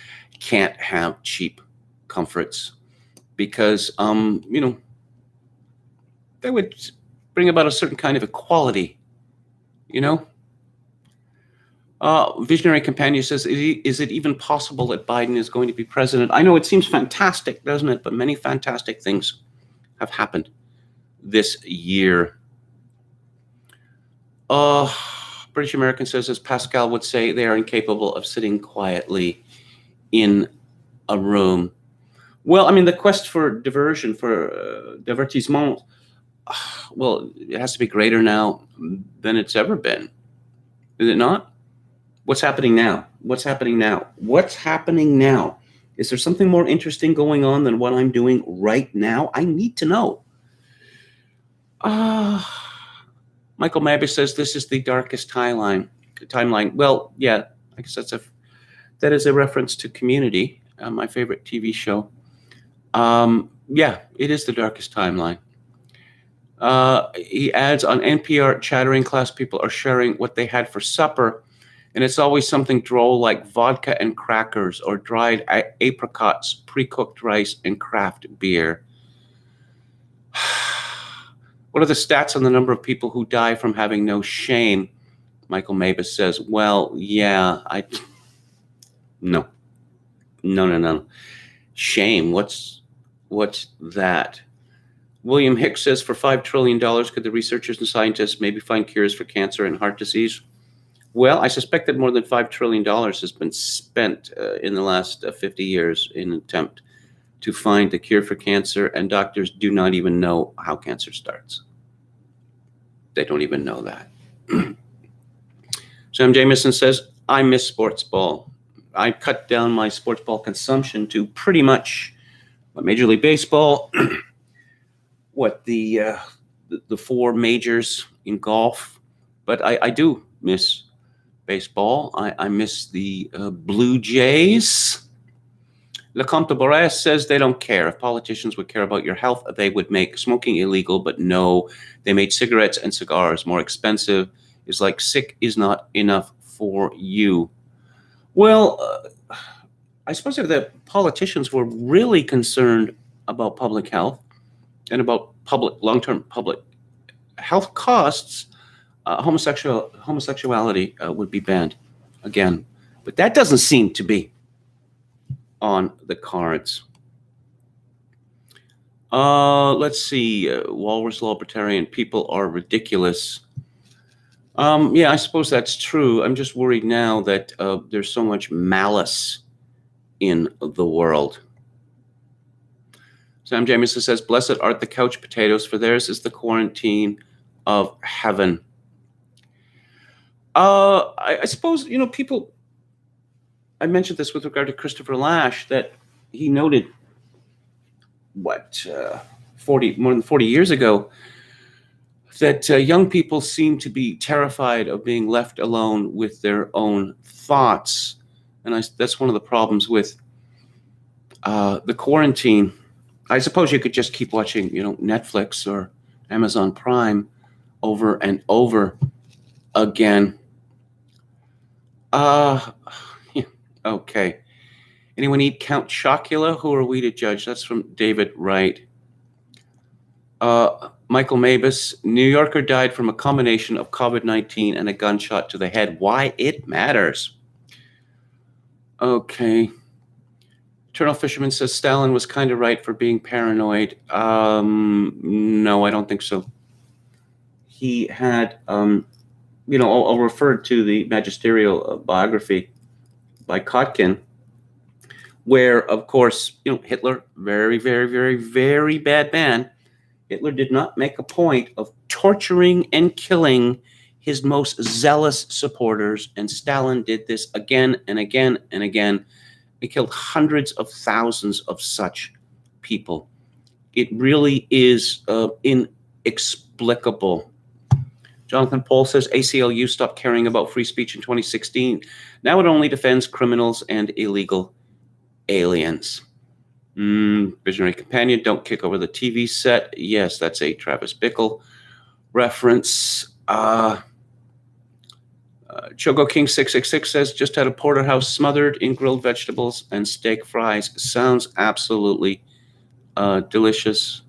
can't have cheap comforts because, that would bring about a certain kind of equality, Visionary Companion says, is it even possible that Biden is going to be president? I know it seems fantastic, doesn't it? But many fantastic things have happened this year. Bernard British American says, as Pascal would say, they are incapable of sitting quietly in a room. Well, I mean, the quest for diversion, for divertissement, well, it has to be greater now than it's ever been. Is it not? What's happening now? What's happening now? What's happening now? Is there something more interesting going on than what I'm doing right now? I need to know. Michael Mabus says this is the darkest timeline. Well, yeah, I guess that is a reference to Community, my favorite TV show. Yeah, it is the darkest timeline. He adds, on NPR, chattering class people are sharing what they had for supper, and it's always something droll like vodka and crackers or dried apricots, pre-cooked rice, and craft beer. What are the stats on the number of people who die from having no shame? Michael Mabus says, well, yeah, no. Shame, what's that? William Hicks says, for $5 trillion, could the researchers and scientists maybe find cures for cancer and heart disease? Well, I suspect that more than $5 trillion has been spent in the last 50 years in an attempt to find the cure for cancer, and doctors do not even know how cancer starts. They don't even know that. Sam Jameson says, I miss sports ball. I cut down my sports ball consumption to pretty much Major League Baseball, the 4 majors in golf, but I do miss baseball. I miss the Blue Jays. Lecomte de Borès says they don't care. If politicians would care about your health, they would make smoking illegal, but no, they made cigarettes and cigars more expensive. It's like sick is not enough for you. Well, I suppose if the politicians were really concerned about public health and about long-term public health costs, homosexuality would be banned again. But that doesn't seem to be on the cards. Let's see. Walrus Libertarian, people are ridiculous. Yeah, I suppose that's true. I'm just worried now that there's so much malice in the world. Sam Jameson says, blessed art the couch potatoes, for theirs is the quarantine of heaven. I suppose, people, I mentioned this with regard to Christopher Lash, that he noted, more than 40 years ago, that young people seem to be terrified of being left alone with their own thoughts. And that's one of the problems with the quarantine. I suppose you could just keep watching, Netflix or Amazon Prime over and over again. Okay. Anyone eat Count Chocula? Who are we to judge? That's from David Wright. Michael Mabus, New Yorker died from a combination of COVID-19 and a gunshot to the head. Why it matters. Okay. Eternal Fisherman says Stalin was kind of right for being paranoid. No, I don't think so. He had, I'll refer to the magisterial biography by Kotkin, where, of course, Hitler, very, very, very, very bad man. Hitler did not make a point of torturing and killing his most zealous supporters, and Stalin did this again and again and again. He killed hundreds of thousands of such people. It really is inexplicable. Jonathan Paul says ACLU stopped caring about free speech in 2016. Now it only defends criminals and illegal aliens. Visionary Companion, don't kick over the TV set. Yes, that's a Travis Bickle reference. Chogo King 666 says, just had a porterhouse smothered in grilled vegetables and steak fries. Sounds absolutely delicious.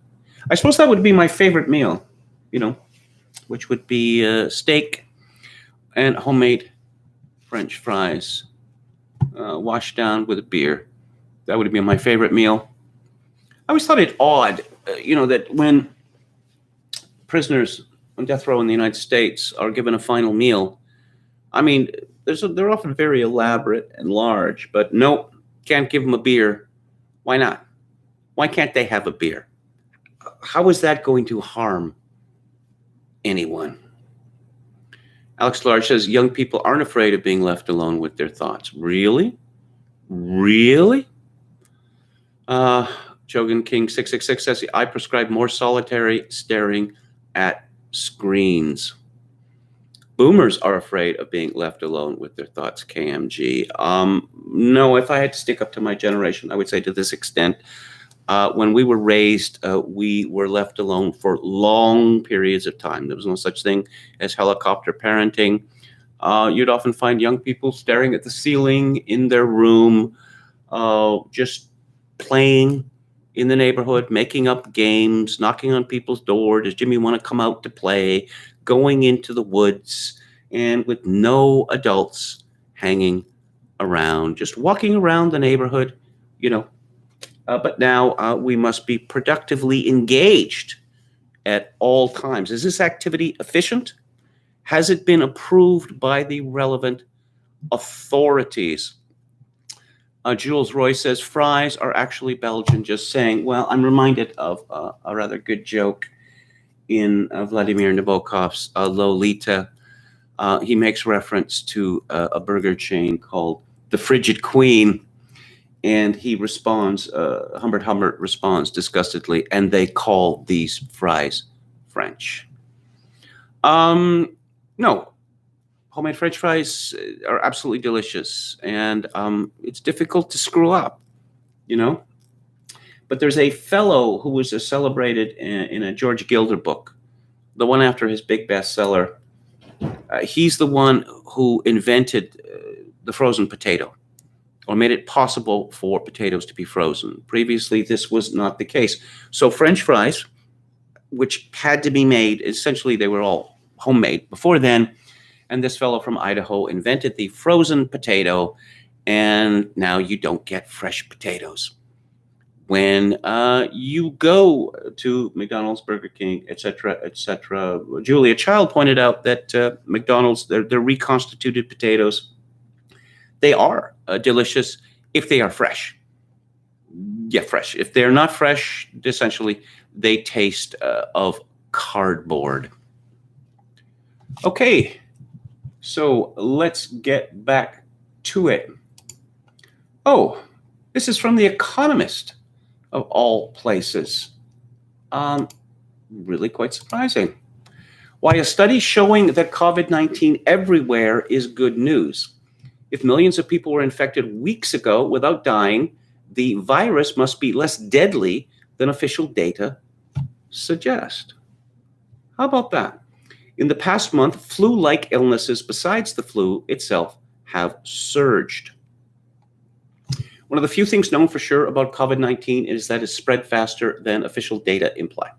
I suppose that would be my favorite meal, which would be steak and homemade French fries washed down with a beer. That would be my favorite meal. I always thought it odd, that when prisoners on death row in the United States are given a final meal, I mean, they're often very elaborate and large, but no, can't give them a beer. Why not? Why can't they have a beer? How is that going to harm anyone? Alex Large says young people aren't afraid of being left alone with their thoughts. Really? Really? Jogan King 666 says I prescribe more solitary staring at screens. Boomers are afraid of being left alone with their thoughts, KMG. No, if I had to stick up to my generation, I would say to this extent. When we were raised, we were left alone for long periods of time. There was no such thing as helicopter parenting. You'd often find young people staring at the ceiling in their room, just playing in the neighborhood, making up games, knocking on people's door. Does Jimmy want to come out to play? Going into the woods, and with no adults hanging around, just walking around the neighborhood, but now we must be productively engaged at all times. Is this activity efficient? Has it been approved by the relevant authorities? Jules Roy says fries are actually Belgian, just saying. Well, I'm reminded of a rather good joke in Vladimir Nabokov's Lolita. He makes reference to a burger chain called the Frigid Queen, and he responds, Humbert Humbert responds disgustedly, and they call these fries French. No, homemade French fries are absolutely delicious, and it's difficult to screw up, But there's a fellow who was celebrated in a George Gilder book, the one after his big bestseller. He's the one who invented the frozen potato, or made it possible for potatoes to be frozen. Previously, this was not the case. So French fries, which had to be made, essentially they were all homemade before then, and this fellow from Idaho invented the frozen potato, and now you don't get fresh potatoes. When you go to McDonald's, Burger King, etc., Julia Child pointed out that McDonald's, they're reconstituted potatoes. They are delicious if they are fresh. Yeah, fresh. If they're not fresh, essentially, they taste of cardboard. Okay, so let's get back to it. Oh, this is from The Economist, of all places. Really quite surprising. Why a study showing that COVID-19 everywhere is good news. If millions of people were infected weeks ago without dying, the virus must be less deadly than official data suggest. How about that? In the past month, flu-like illnesses besides the flu itself have surged. One of the few things known for sure about COVID-19 is that it's spread faster than official data imply.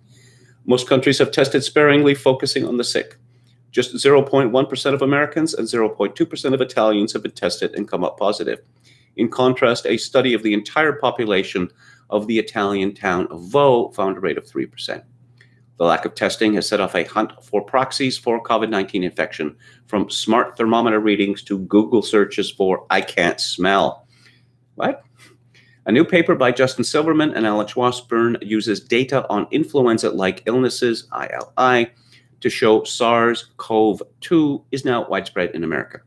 Most countries have tested sparingly, focusing on the sick. Just 0.1% of Americans and 0.2% of Italians have been tested and come up positive. In contrast, a study of the entire population of the Italian town of Vo found a rate of 3%. The lack of testing has set off a hunt for proxies for COVID-19 infection, from smart thermometer readings to Google searches for "I can't smell." What? A new paper by Justin Silverman and Alex Washburn uses data on influenza-like illnesses, ILI, to show SARS-CoV-2 is now widespread in America.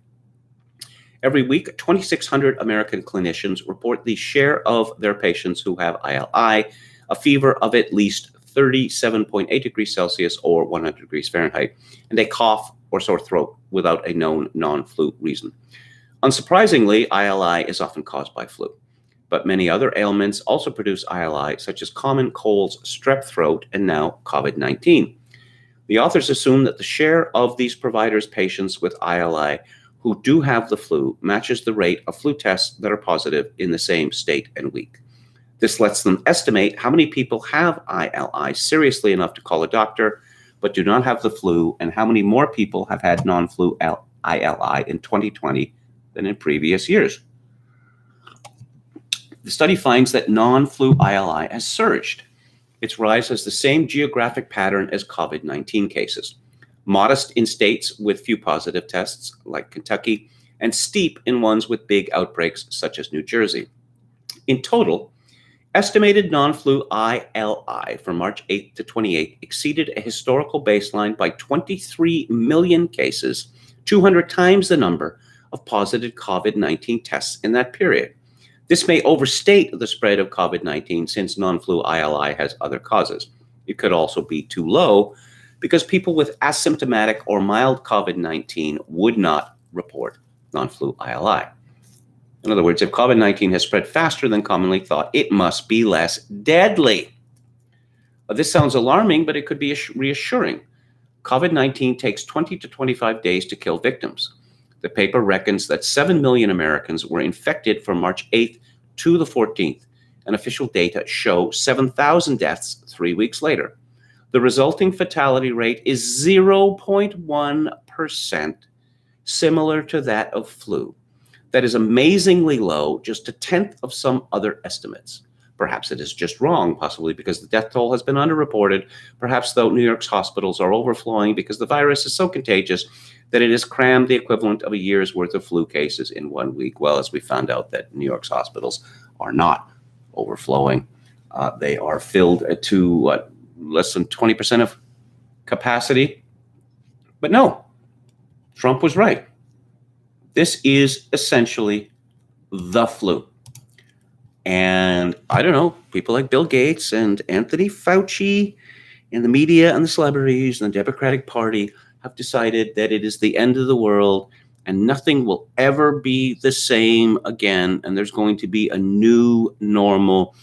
Every week, 2,600 American clinicians report the share of their patients who have ILI, a fever of at least 37.8 degrees Celsius or 100 degrees Fahrenheit, and a cough or sore throat without a known non-flu reason. Unsurprisingly, ILI is often caused by flu, but many other ailments also produce ILI, such as common colds, strep throat, and now COVID-19. The authors assume that the share of these providers' patients with ILI who do have the flu matches the rate of flu tests that are positive in the same state and week. This lets them estimate how many people have ILI seriously enough to call a doctor, but do not have the flu, and how many more people have had non-flu ILI in 2020 than in previous years. The study finds that non-flu ILI has surged. Its rise has the same geographic pattern as COVID-19 cases. modest in states with few positive tests, like Kentucky, and steep in ones with big outbreaks, such as New Jersey. In total, estimated non-flu ILI from March 8th to 28th exceeded a historical baseline by 23 million cases, 200 times the number of positive COVID-19 tests in that period. This may overstate the spread of COVID-19 since non-flu ILI has other causes. It could also be too low because people with asymptomatic or mild COVID-19 would not report non-flu ILI. In other words, if COVID-19 has spread faster than commonly thought, it must be less deadly. This sounds alarming, but it could be reassuring. COVID-19 takes 20 to 25 days to kill victims. The paper reckons that 7 million Americans were infected from March 8th to the 14th, and official data show 7,000 deaths 3 weeks later. The resulting fatality rate is 0.1%, similar to that of flu. That is amazingly low, just a tenth of some other estimates. Perhaps it is just wrong, possibly because the death toll has been underreported. Perhaps, though, New York's hospitals are overflowing because the virus is so contagious that it has crammed the equivalent of a year's worth of flu cases in 1 week. Well, as we found out that New York's hospitals are not overflowing. They are filled to less than 20% of capacity. But no, Trump was right. This is essentially the flu. And I don't know, people like Bill Gates and Anthony Fauci and the media and the celebrities and the Democratic Party have decided that it is the end of the world and nothing will ever be the same again. And there's going to be a new normal.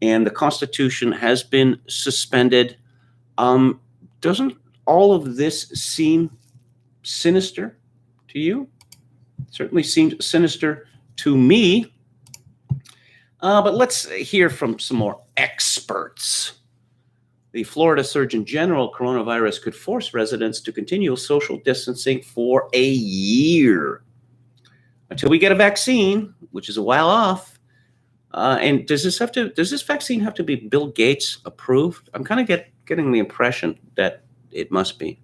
And the Constitution has been suspended. Doesn't all of this seem sinister to you? It certainly seemed sinister to me. But let's hear from some more experts. The Florida Surgeon General, coronavirus could force residents to continue social distancing for a year until we get a vaccine, which is a while off. And does this vaccine have to be Bill Gates approved? I'm kind of getting the impression that it must be.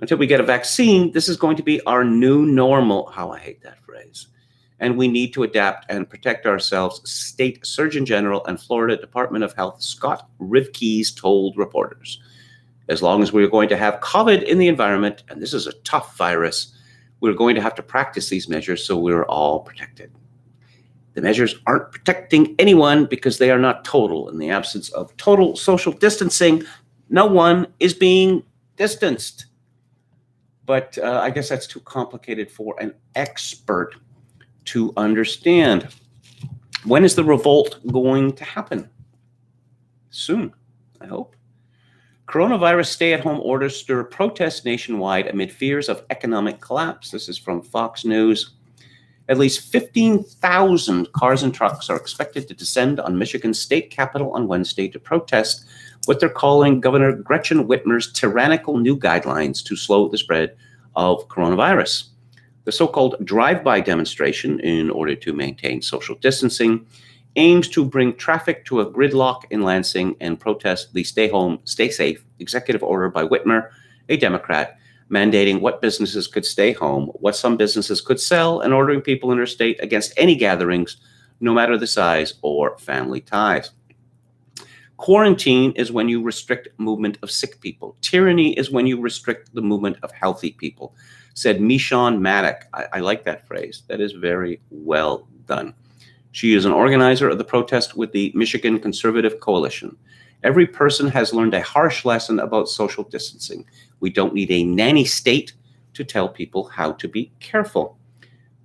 Until we get a vaccine, this is going to be our new normal. How I hate that phrase. And we need to adapt and protect ourselves, State Surgeon General and Florida Department of Health Scott Rivkees told reporters. As long as we're going to have COVID in the environment, and this is a tough virus, we're going to have to practice these measures so we're all protected. The measures aren't protecting anyone because they are not total. In the absence of total social distancing, no one is being distanced. But I guess that's too complicated for an expert to understand. When is the revolt going to happen? Soon, I hope. Coronavirus stay-at-home orders stir protests nationwide amid fears of economic collapse. This is from Fox News. At least 15,000 cars and trucks are expected to descend on Michigan's state capitol on Wednesday to protest what they're calling Governor Gretchen Whitmer's tyrannical new guidelines to slow the spread of coronavirus. The so-called drive-by demonstration, in order to maintain social distancing, aims to bring traffic to a gridlock in Lansing and protest the stay home, stay safe executive order by Whitmer, a Democrat, mandating what businesses could stay home, what some businesses could sell, and ordering people interstate against any gatherings, no matter the size or family ties. Quarantine is when you restrict movement of sick people. Tyranny is when you restrict the movement of healthy people, said Michonne Maddock. I like that phrase. That is very well done. She is an organizer of the protest with the Michigan Conservative Coalition. Every person has learned a harsh lesson about social distancing. We don't need a nanny state to tell people how to be careful.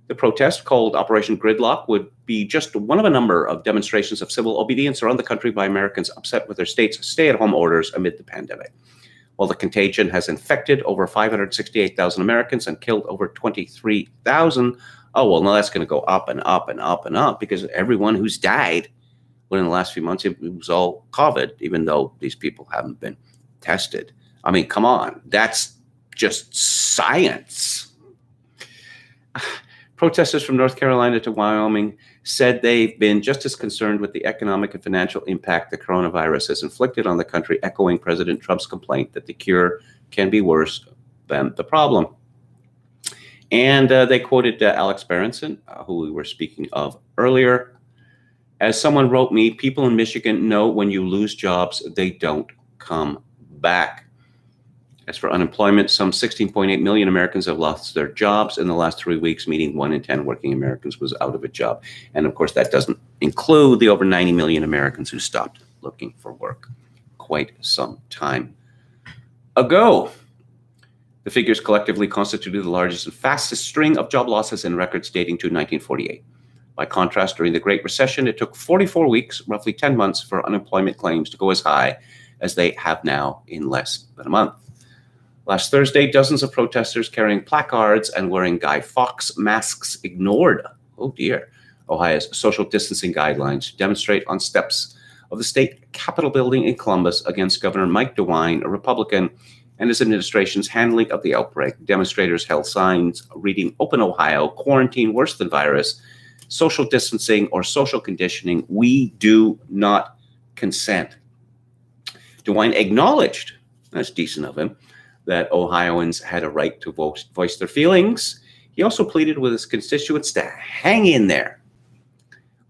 The protest, called Operation Gridlock, would be just one of a number of demonstrations of civil obedience around the country by Americans upset with their state's stay-at-home orders amid the pandemic. While the contagion has infected over 568,000 Americans and killed over 23,000, oh, well, now that's going to go up and up and up and up because everyone who's died within the last few months, it was all COVID, even though these people haven't been tested. I mean, come on, that's just science. Protesters from North Carolina to Wyoming said they've been just as concerned with the economic and financial impact the coronavirus has inflicted on the country, echoing President Trump's complaint that the cure can be worse than the problem. And they quoted Alex Berenson, who we were speaking of earlier. As someone wrote me, people in Michigan know when you lose jobs, they don't come back. As for unemployment, some 16.8 million Americans have lost their jobs in the last 3 weeks, meaning 1 in 10 working Americans was out of a job. And of course, that doesn't include the over 90 million Americans who stopped looking for work quite some time ago. The figures collectively constituted the largest and fastest string of job losses in records dating to 1948. By contrast, during the Great Recession, it took 44 weeks, roughly 10 months, for unemployment claims to go as high as they have now in less than a month. Last Thursday, dozens of protesters carrying placards and wearing Guy Fawkes masks ignored, oh dear, Ohio's social distancing guidelines to demonstrate on steps of the state Capitol building in Columbus against Governor Mike DeWine, a Republican, and his administration's handling of the outbreak. Demonstrators held signs reading "Open Ohio, quarantine worse than virus, social distancing or social conditioning, we do not consent." DeWine acknowledged, that's decent of him, that Ohioans had a right to voice their feelings. He also pleaded with his constituents to hang in there.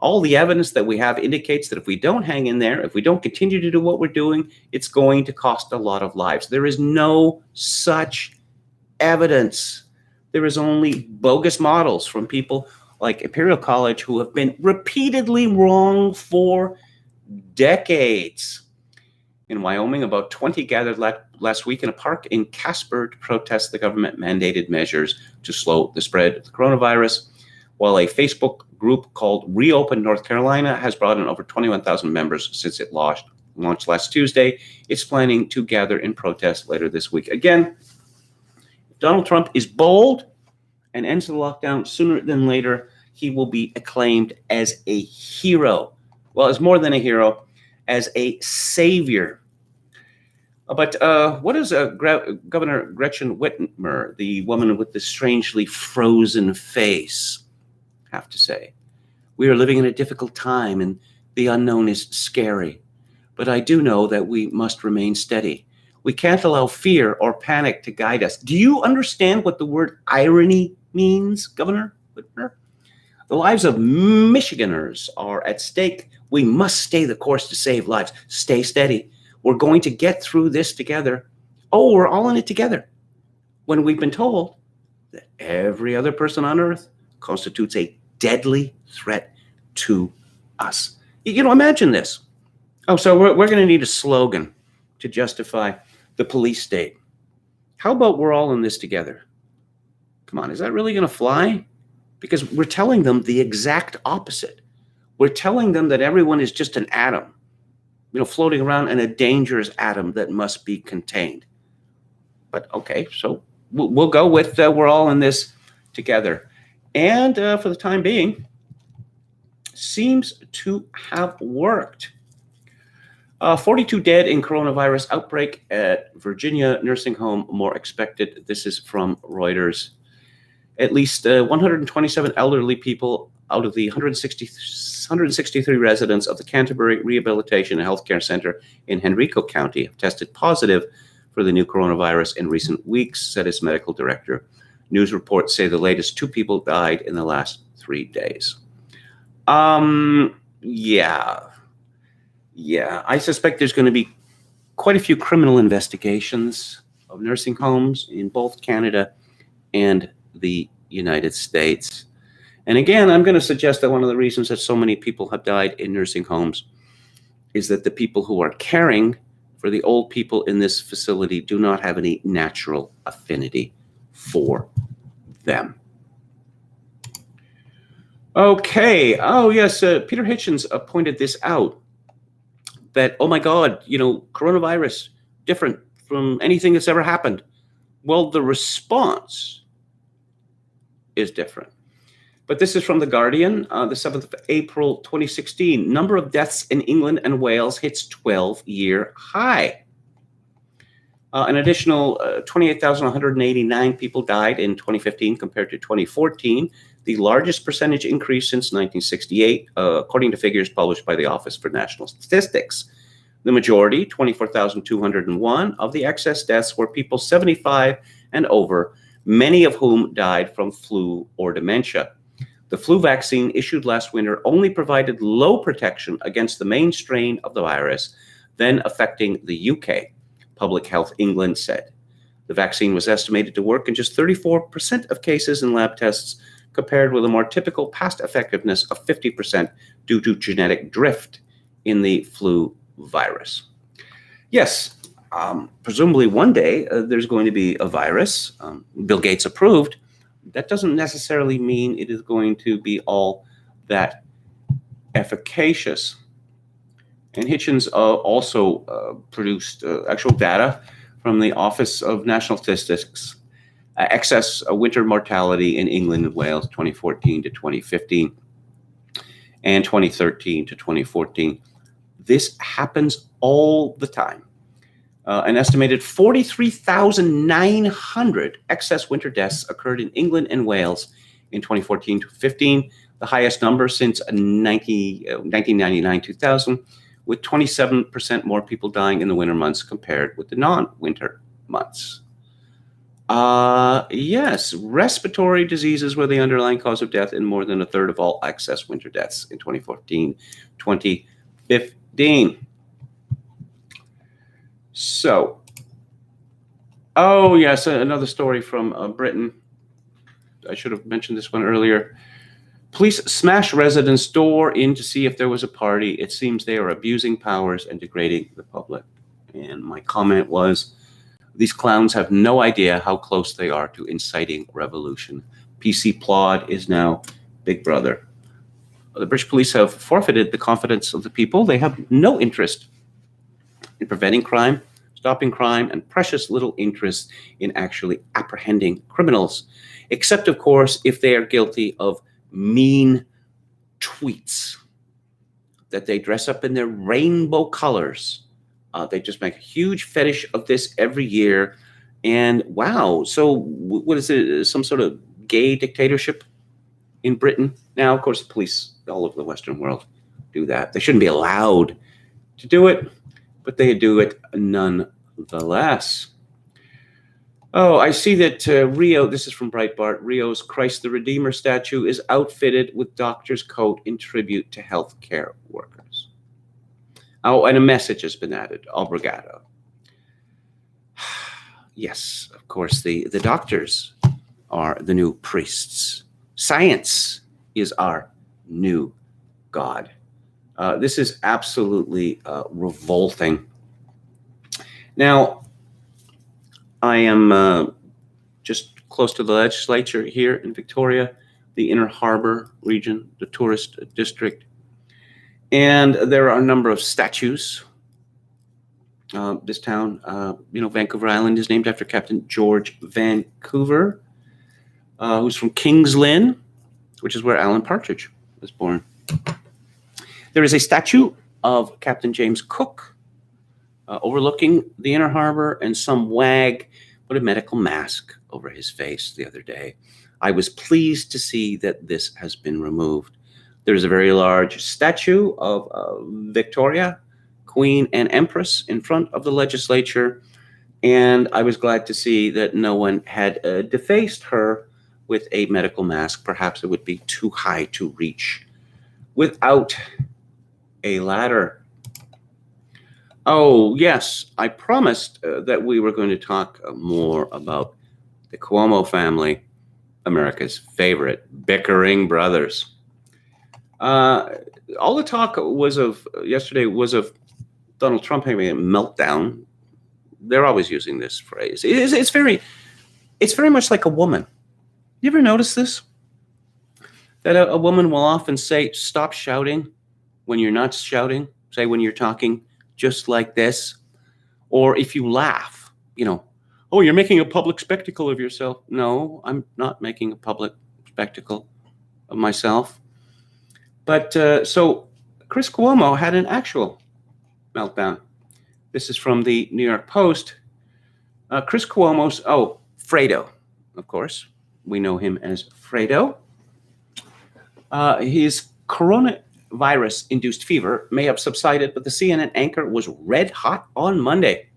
All the evidence that we have indicates that if we don't hang in there, if we don't continue to do what we're doing, it's going to cost a lot of lives. There is no such evidence. There is only bogus models from people like Imperial College who have been repeatedly wrong for decades. In Wyoming, about 20 gathered last week in a park in Casper to protest the government-mandated measures to slow the spread of the coronavirus, while a Facebook group called Reopen North Carolina has brought in over 21,000 members since it launched last Tuesday. It's planning to gather in protest later this week. Again, if Donald Trump is bold and ends the lockdown sooner than later, he will be acclaimed as a hero. Well, as more than a hero, as a savior. But what does Governor Gretchen Whitmer, the woman with the strangely frozen face, have to say? We are living in a difficult time, and the unknown is scary. But I do know that we must remain steady. We can't allow fear or panic to guide us. Do you understand what the word irony means, Governor Whitmer? The lives of Michiganders are at stake. We must stay the course to save lives. Stay steady. We're going to get through this together. Oh, we're all in it together. When we've been told that every other person on earth constitutes a deadly threat to us. You know, imagine this. Oh, so we're going to need a slogan to justify the police state. How about we're all in this together? Come on, is that really going to fly? Because we're telling them the exact opposite. We're telling them that everyone is just an atom, floating around in a dangerous atom that must be contained. But okay, so we'll go with we're all in this together. And for the time being, seems to have worked. 42 dead in coronavirus outbreak at Virginia nursing home, more expected. This is from Reuters. At least 127 elderly people out of the 163 residents of the Canterbury Rehabilitation and Healthcare Center in Henrico County have tested positive for the new coronavirus in recent weeks, said its medical director. News reports say the latest 2 people died in the last 3 days. Yeah. I suspect there's going to be quite a few criminal investigations of nursing homes in both Canada and the United States. And again, I'm going to suggest that one of the reasons that so many people have died in nursing homes is that the people who are caring for the old people in this facility do not have any natural affinity for them. Okay. Oh, yes. Peter Hitchens pointed this out, that, oh my God, coronavirus, different from anything that's ever happened. Well, the response is different. But this is from The Guardian, the 7th of April, 2016. Number of deaths in England and Wales hits 12-year high. An additional 28,189 people died in 2015 compared to 2014, the largest percentage increase since 1968, according to figures published by the Office for National Statistics. The majority, 24,201, of the excess deaths were people 75 and over, many of whom died from flu or dementia. The flu vaccine issued last winter only provided low protection against the main strain of the virus, then affecting the UK, Public Health England said. The vaccine was estimated to work in just 34% of cases in lab tests, compared with a more typical past effectiveness of 50% due to genetic drift in the flu virus. Yes, presumably one day there's going to be a virus, Bill Gates approved. That doesn't necessarily mean it is going to be all that efficacious. And Hitchens also produced actual data from the Office of National Statistics, excess winter mortality in England and Wales 2014 to 2015 and 2013 to 2014. This happens all the time. An estimated 43,900 excess winter deaths occurred in England and Wales in 2014 to 15, the highest number since 1999-2000, with 27% more people dying in the winter months compared with the non-winter months. Yes, respiratory diseases were the underlying cause of death in more than a third of all excess winter deaths in 2014-2015. So, oh yes, another story from Britain. I should have mentioned this one earlier. Police smash residents' door in to see if there was a party. It seems they are abusing powers and degrading the public. And my comment was, these clowns have no idea how close they are to inciting revolution. PC Plod is now Big Brother. The British police have forfeited the confidence of the people. They have no interest in preventing crime, stopping crime, and precious little interest in actually apprehending criminals, except, of course, if they are guilty of mean tweets, that they dress up in their rainbow colors. They just make a huge fetish of this every year. And wow, so what is it, some sort of gay dictatorship in Britain? Now, of course, the police all over the Western world do that. They shouldn't be allowed to do it, but they do it nonetheless. Oh, I see that Rio, this is from Breitbart, Rio's Christ the Redeemer statue is outfitted with doctor's coat in tribute to healthcare workers. Oh, and a message has been added, obrigado. Yes, of course, the doctors are the new priests. Science is our new God. This is absolutely revolting. Now, I am just close to the legislature here in Victoria, the Inner Harbor region, the tourist district. And there are a number of statues. This town, Vancouver Island is named after Captain George Vancouver, who's from Kings Lynn, which is where Alan Partridge was born. There is a statue of Captain James Cook overlooking the Inner Harbor, and some wag put a medical mask over his face the other day. I was pleased to see that this has been removed. There's a very large statue of Victoria, Queen and Empress, in front of the legislature, and I was glad to see that no one had defaced her with a medical mask. Perhaps it would be too high to reach without a ladder. Oh, yes, I promised that we were going to talk more about the Cuomo family, America's favorite bickering brothers. All the talk yesterday was of Donald Trump having a meltdown. They're always using this phrase. It's very much like a woman. You ever notice this? That a woman will often say, "Stop shouting," when you're not shouting. Say when you're talking, just like this. Or if you laugh, "Oh, you're making a public spectacle of yourself." No, I'm not making a public spectacle of myself. But so Chris Cuomo had an actual meltdown. This is from the New York Post. Chris Cuomo's, Fredo, of course. We know him as Fredo. His coronavirus-induced fever may have subsided, but the CNN anchor was red hot on Monday.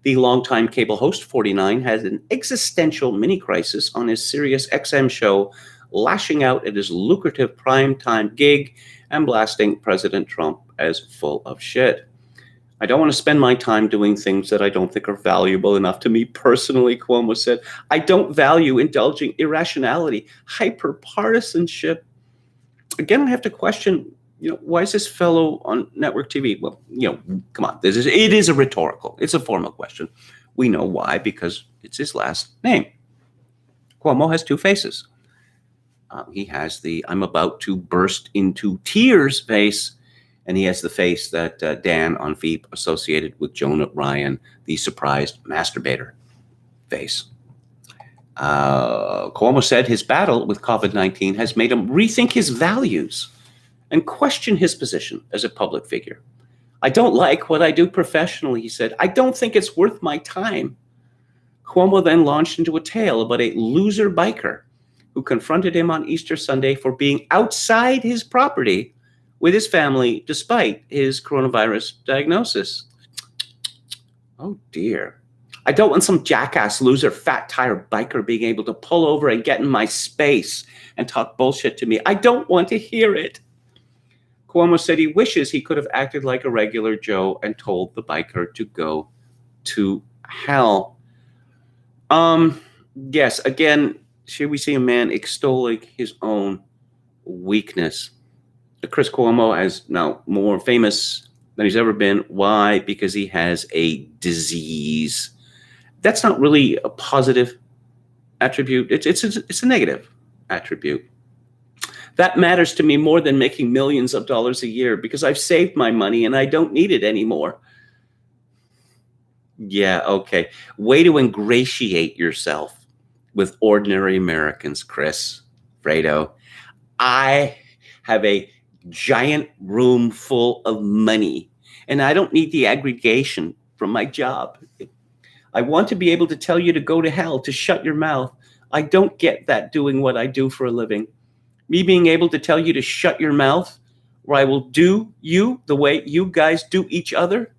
The longtime cable host, 49, has an existential mini-crisis on his Sirius XM show, lashing out at his lucrative primetime gig and blasting President Trump as full of shit. I don't want to spend my time doing things that I don't think are valuable enough to me personally, Cuomo said. I don't value indulging irrationality, hyper-partisanship. Again, I have to question, why is this fellow on network TV? Well, come on. It is a rhetorical. It's a formal question. We know why, because it's his last name. Cuomo has two faces. He has the I'm about to burst into tears face, and he has the face that Dan on Veep associated with Jonah Ryan, the surprised masturbator face. Cuomo said his battle with COVID-19 has made him rethink his values and question his position as a public figure. I don't like what I do professionally, he said. I don't think it's worth my time. Cuomo then launched into a tale about a loser biker who confronted him on Easter Sunday for being outside his property with his family despite his coronavirus diagnosis. Oh, dear. I don't want some jackass, loser, fat tire biker being able to pull over and get in my space and talk bullshit to me. I don't want to hear it. Cuomo said he wishes he could have acted like a regular Joe and told the biker to go to hell. Yes, again, here we see a man extolling his own weakness. Chris Cuomo is now more famous than he's ever been. Why? Because he has a disease. That's not really a positive attribute. It's a negative attribute. That matters to me more than making millions of dollars a year because I've saved my money and I don't need it anymore. Yeah, okay. Way to ingratiate yourself with ordinary Americans, Chris, Fredo. I have a giant room full of money, and I don't need the aggregation from my job. I want to be able to tell you to go to hell, to shut your mouth. I don't get that doing what I do for a living. Me being able to tell you to shut your mouth, or I will do you the way you guys do each other.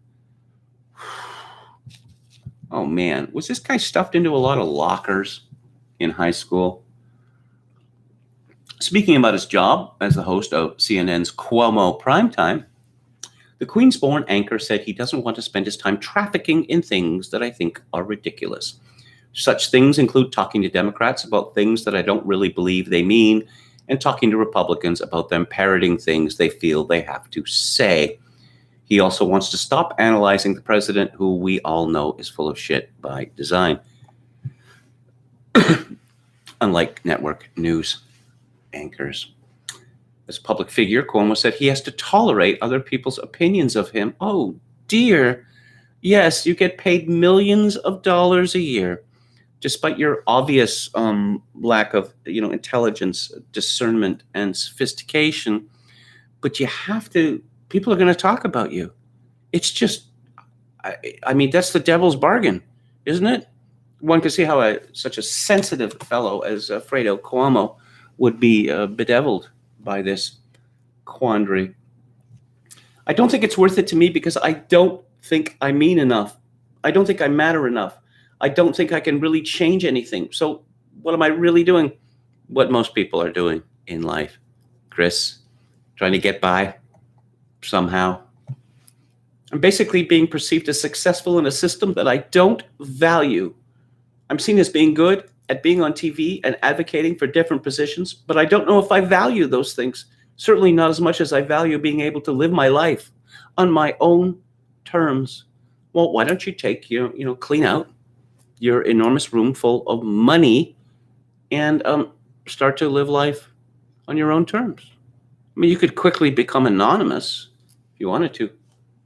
Oh, man. Was this guy stuffed into a lot of lockers in high school? Speaking about his job as the host of CNN's Cuomo Primetime, the Queens-born anchor said he doesn't want to spend his time trafficking in things that I think are ridiculous. Such things include talking to Democrats about things that I don't really believe they mean and talking to Republicans about them parroting things they feel they have to say. He also wants to stop analyzing the president, who we all know is full of shit by design. Unlike network news anchors. As a public figure, Cuomo said he has to tolerate other people's opinions of him. Oh, dear. Yes, you get paid millions of dollars a year, despite your obvious lack of, intelligence, discernment, and sophistication. But you have to. People are going to talk about you. It's just, I mean, that's the devil's bargain, isn't it? One can see how such a sensitive fellow as Fredo Cuomo would be bedeviled by this quandary. I don't think it's worth it to me because I don't think I mean enough. I don't think I matter enough. I don't think I can really change anything. So what am I really doing? What most people are doing in life, Chris, trying to get by somehow. I'm basically being perceived as successful in a system that I don't value. I'm seen as being good at being on TV and advocating for different positions, but I don't know if I value those things. Certainly not as much as I value being able to live my life on my own terms. Well, why don't you take clean out your enormous room full of money and start to live life on your own terms? I mean, you could quickly become anonymous if you wanted to,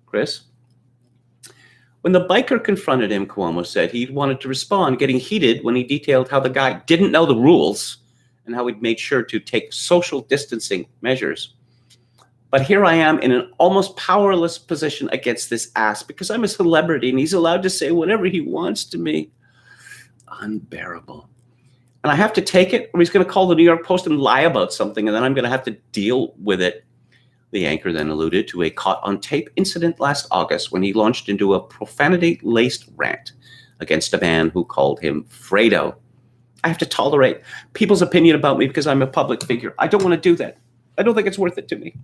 Chris. When the biker confronted him, Cuomo said he wanted to respond, getting heated when he detailed how the guy didn't know the rules and how he'd made sure to take social distancing measures. But here I am in an almost powerless position against this ass because I'm a celebrity and he's allowed to say whatever he wants to me. Unbearable. And I have to take it, or he's going to call the New York Post and lie about something, and then I'm going to have to deal with it. The anchor then alluded to a caught-on-tape incident last August when he launched into a profanity-laced rant against a man who called him Fredo. I have to tolerate people's opinion about me because I'm a public figure. I don't want to do that. I don't think it's worth it to me.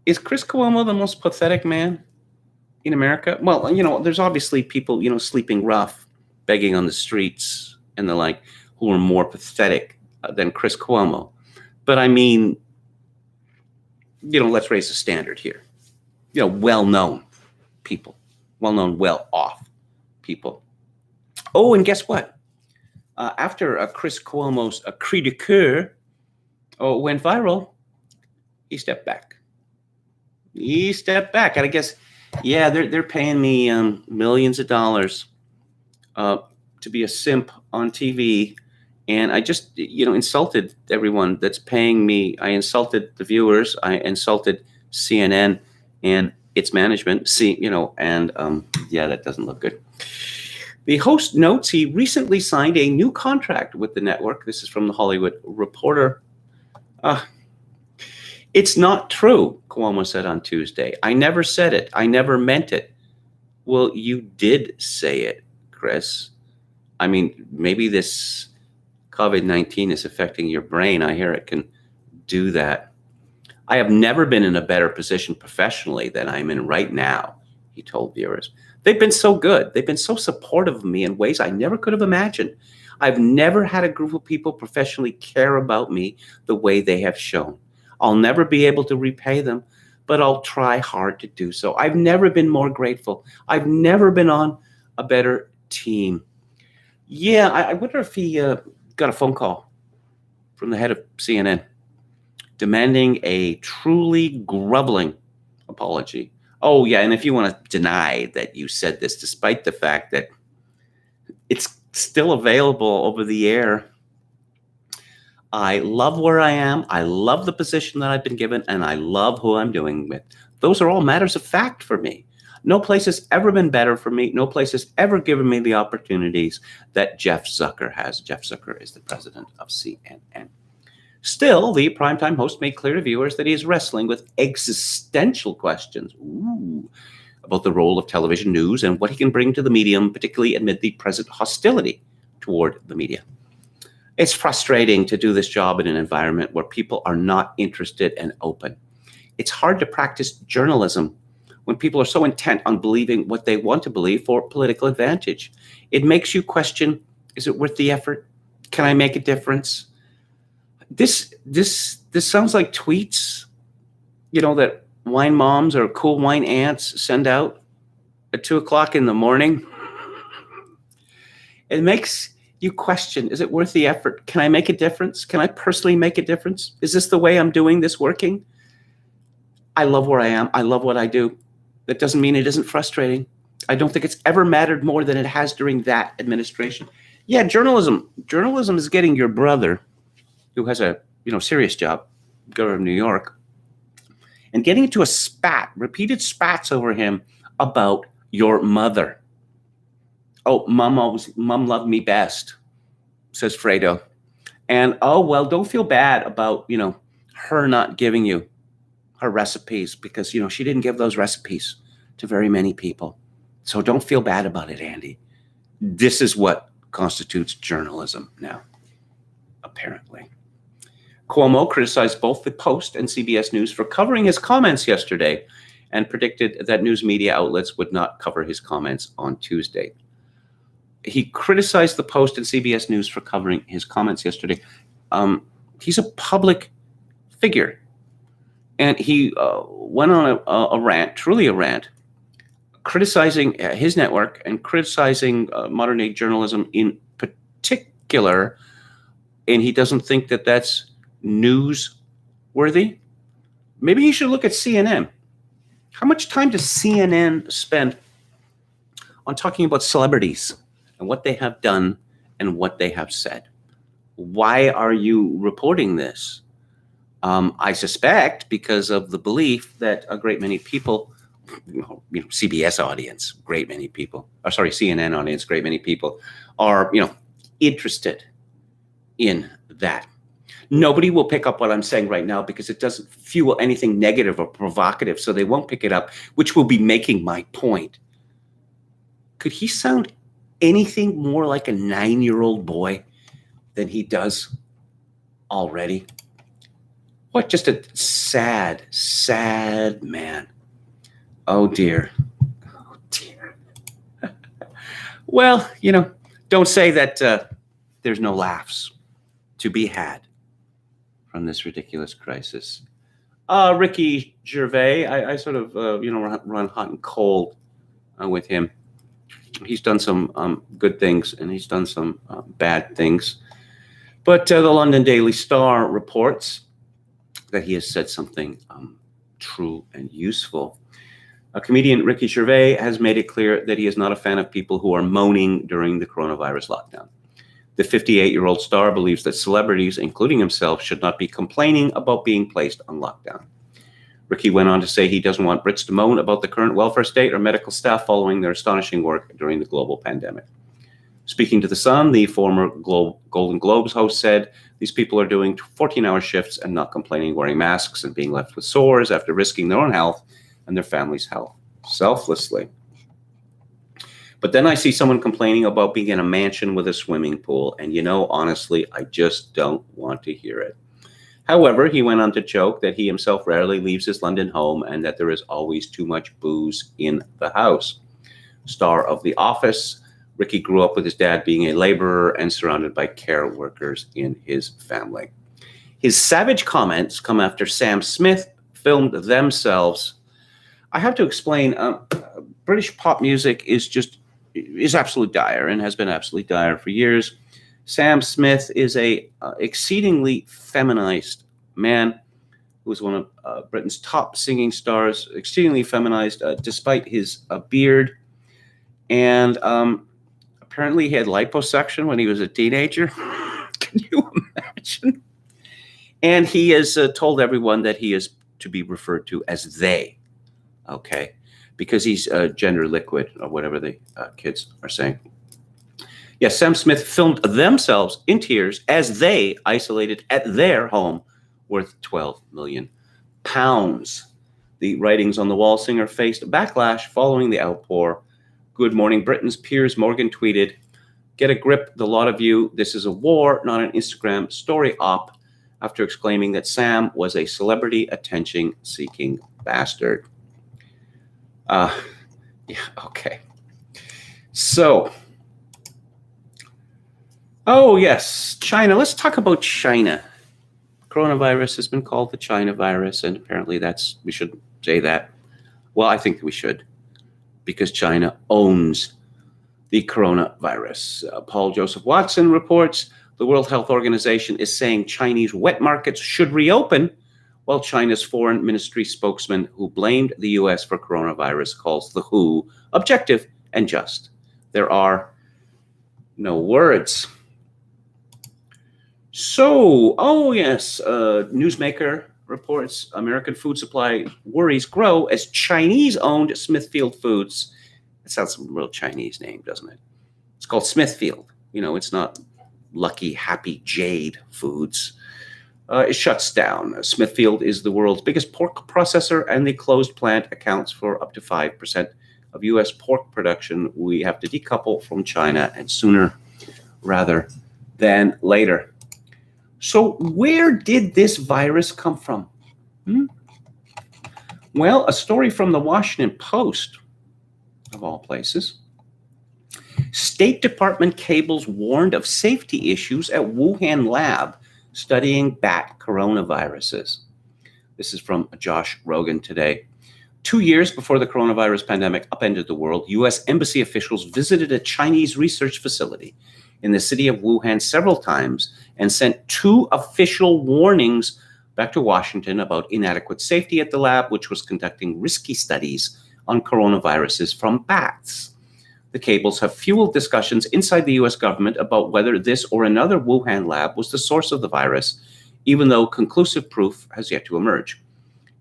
Is Chris Cuomo the most pathetic man in America? Well, there's obviously people, sleeping rough, begging on the streets and the like, who are more pathetic than Chris Cuomo. But I mean, let's raise the standard here. Well-known people, well-known, well-off people. Oh, and guess what? After Chris Cuomo's cri de coeur went viral, he stepped back. And I guess, yeah, they're paying me millions of dollars to be a simp on TV. And I just, insulted everyone that's paying me. I insulted the viewers. I insulted CNN and its management. Yeah, that doesn't look good. The host notes he recently signed a new contract with the network. This is from the Hollywood Reporter. It's not true, Cuomo said on Tuesday. I never said it. I never meant it. Well, you did say it, Chris. I mean, maybe this COVID-19 is affecting your brain. I hear it can do that. I have never been in a better position professionally than I'm in right now, he told viewers. They've been so good. They've been so supportive of me in ways I never could have imagined. I've never had a group of people professionally care about me the way they have shown. I'll never be able to repay them, but I'll try hard to do so. I've never been more grateful. I've never been on a better team. Yeah, I wonder if he got a phone call from the head of CNN demanding a truly groveling apology. Oh, yeah, and if you want to deny that you said this, despite the fact that it's still available over the air, I love where I am. I love the position that I've been given, and I love who I'm doing with. Those are all matters of fact for me. No place has ever been better for me. No place has ever given me the opportunities that Jeff Zucker has. Jeff Zucker is the president of CNN. Still, the primetime host made clear to viewers that he is wrestling with existential questions about the role of television news and what he can bring to the medium, particularly amid the present hostility toward the media. It's frustrating to do this job in an environment where people are not interested and open. It's hard to practice journalism when people are so intent on believing what they want to believe for political advantage. It makes you question, is it worth the effort? Can I make a difference? This sounds like tweets, that wine moms or cool wine aunts send out at 2:00 in the morning. It makes you question, is it worth the effort? Can I make a difference? Can I personally make a difference? Is this the way I'm doing this working? I love where I am. I love what I do. That doesn't mean it isn't frustrating. I don't think it's ever mattered more than it has during that administration. Yeah, journalism is getting your brother, who has a serious job, governor of New York, and getting into a repeated spats over him about your mother. Oh, mom loved me best, says Fredo. And don't feel bad about, her not giving you her recipes because, she didn't give those recipes to very many people. So don't feel bad about it, Andy. This is what constitutes journalism now, apparently. Cuomo criticized both the Post and CBS News for covering his comments yesterday and predicted that news media outlets would not cover his comments on Tuesday. He criticized the Post and CBS News for covering his comments yesterday. He's a public figure. And he went on a rant, truly a rant, criticizing his network and criticizing modern-day journalism in particular. And he doesn't think that that's newsworthy. Maybe he should look at CNN. How much time does CNN spend on talking about celebrities and what they have done and what they have said? Why are you reporting this? I suspect because of the belief that a great many people, CBS audience, great many people, CNN audience, great many people are, interested in that. Nobody will pick up what I'm saying right now because it doesn't fuel anything negative or provocative, so they won't pick it up, which will be making my point. Could he sound anything more like a 9-year-old boy than he does already? What just a sad, sad man. Oh, dear. Oh, dear. Well, don't say that there's no laughs to be had from this ridiculous crisis. Ricky Gervais, I sort of, run hot and cold with him. He's done some good things and he's done some bad things. But the London Daily Star reports that he has said something true and useful. Comedian Ricky Gervais has made it clear that he is not a fan of people who are moaning during the coronavirus lockdown. The 58-year-old star believes that celebrities, including himself, should not be complaining about being placed on lockdown. Ricky went on to say he doesn't want Brits to moan about the current welfare state or medical staff following their astonishing work during the global pandemic. Speaking to The Sun, the former Golden Globes host said these people are doing 14-hour shifts and not complaining, wearing masks and being left with sores after risking their own health and their family's health selflessly. But then I see someone complaining about being in a mansion with a swimming pool, and honestly, I just don't want to hear it. However, he went on to joke that he himself rarely leaves his London home and that there is always too much booze in the house. Star of The Office, Ricky grew up with his dad being a laborer and surrounded by care workers in his family. His savage comments come after Sam Smith filmed themselves. I have to explain, British pop music is absolutely dire and has been absolutely dire for years. Sam Smith is a exceedingly feminized man who is one of Britain's top singing stars, exceedingly feminized despite his beard. And apparently he had liposuction when he was a teenager. Can you imagine? And he has told everyone that he is to be referred to as they, okay? Because he's gender liquid or whatever the kids are saying. Yes, Sam Smith filmed themselves in tears as they isolated at their home worth £12 million. The writings on the wall singer faced backlash following the outpour. Good Morning Britain's Piers Morgan tweeted, "Get a grip, the lot of you. This is a war, not an Instagram story op," after exclaiming that Sam was a celebrity attention-seeking bastard. Okay. So, yes, China. Let's talk about China. Coronavirus has been called the China virus, and apparently we should say that. Well, I think we should, because China owns the coronavirus. Paul Joseph Watson reports the World Health Organization is saying Chinese wet markets should reopen, while China's foreign ministry spokesman, who blamed the U.S. for coronavirus, calls the WHO objective and just. There are no words. So, Newsmaker reports American food supply worries grow as Chinese-owned Smithfield Foods. That sounds like a real Chinese name, doesn't it? It's called Smithfield. It's not Lucky Happy Jade Foods. It shuts down. Smithfield is the world's biggest pork processor, and the closed plant accounts for up to 5% of U.S. pork production. We have to decouple from China, and sooner rather than later. So where did this virus come from? Well, a story from the Washington Post, of all places. State Department cables warned of safety issues at Wuhan lab studying bat coronaviruses. This is from Josh Rogan today. 2 years before the coronavirus pandemic upended the world, U.S. embassy officials visited a Chinese research facility in the city of Wuhan several times and sent 2 official warnings back to Washington about inadequate safety at the lab, which was conducting risky studies on coronaviruses from bats. The cables have fueled discussions inside the U.S. government about whether this or another Wuhan lab was the source of the virus, even though conclusive proof has yet to emerge.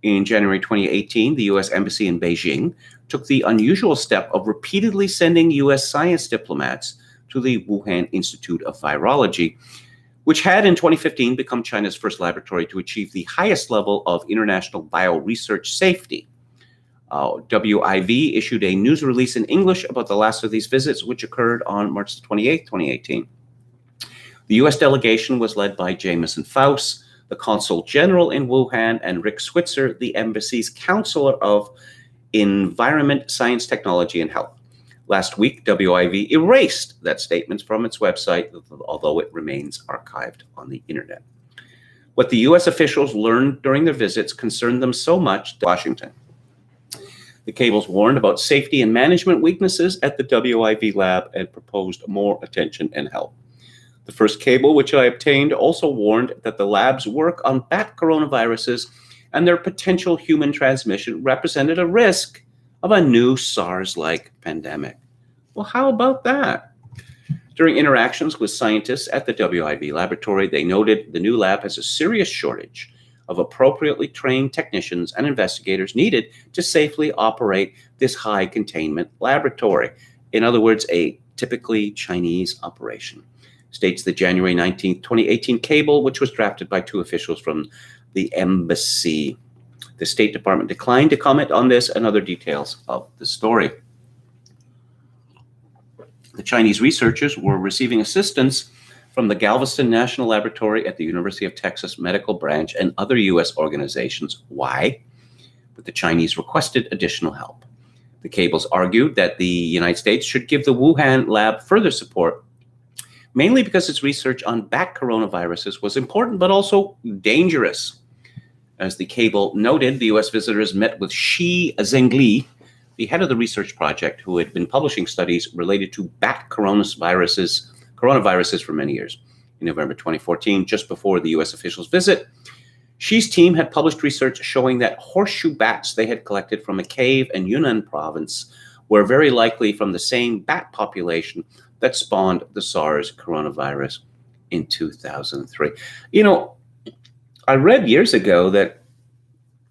In January 2018, the U.S. Embassy in Beijing took the unusual step of repeatedly sending U.S. science diplomats to the Wuhan Institute of Virology, which had in 2015 become China's first laboratory to achieve the highest level of international bioresearch safety. WIV issued a news release in English about the last of these visits, which occurred on March 28, 2018. The U.S. delegation was led by Jameson Faust, the Consul General in Wuhan, and Rick Switzer, the embassy's Counselor of Environment, Science, Technology, and Health. Last week, WIV erased that statement from its website, although it remains archived on the internet. What the U.S. officials learned during their visits concerned them so much that Washington. The cables warned about safety and management weaknesses at the WIV lab and proposed more attention and help. The first cable, which I obtained, also warned that the lab's work on bat coronaviruses and their potential human transmission represented a risk of a new SARS-like pandemic. Well, how about that? During interactions with scientists at the WIV laboratory, they noted the new lab has a serious shortage of appropriately trained technicians and investigators needed to safely operate this high containment laboratory. In other words, a typically Chinese operation, states the January 19, 2018 cable, which was drafted by two officials from the embassy. The State Department declined to comment on this and other details of the story. The Chinese researchers were receiving assistance from the Galveston National Laboratory at the University of Texas Medical Branch and other U.S. organizations. Why? But the Chinese requested additional help. The cables argued that the United States should give the Wuhan lab further support, mainly because its research on bat coronaviruses was important but also dangerous. As the cable noted, the U.S. visitors met with Shi Zhengli, the head of the research project, who had been publishing studies related to bat coronaviruses for many years. In November 2014, just before the U.S. officials' visit, Xi's team had published research showing that horseshoe bats they had collected from a cave in Yunnan province were very likely from the same bat population that spawned the SARS coronavirus in 2003. You know, I read years ago that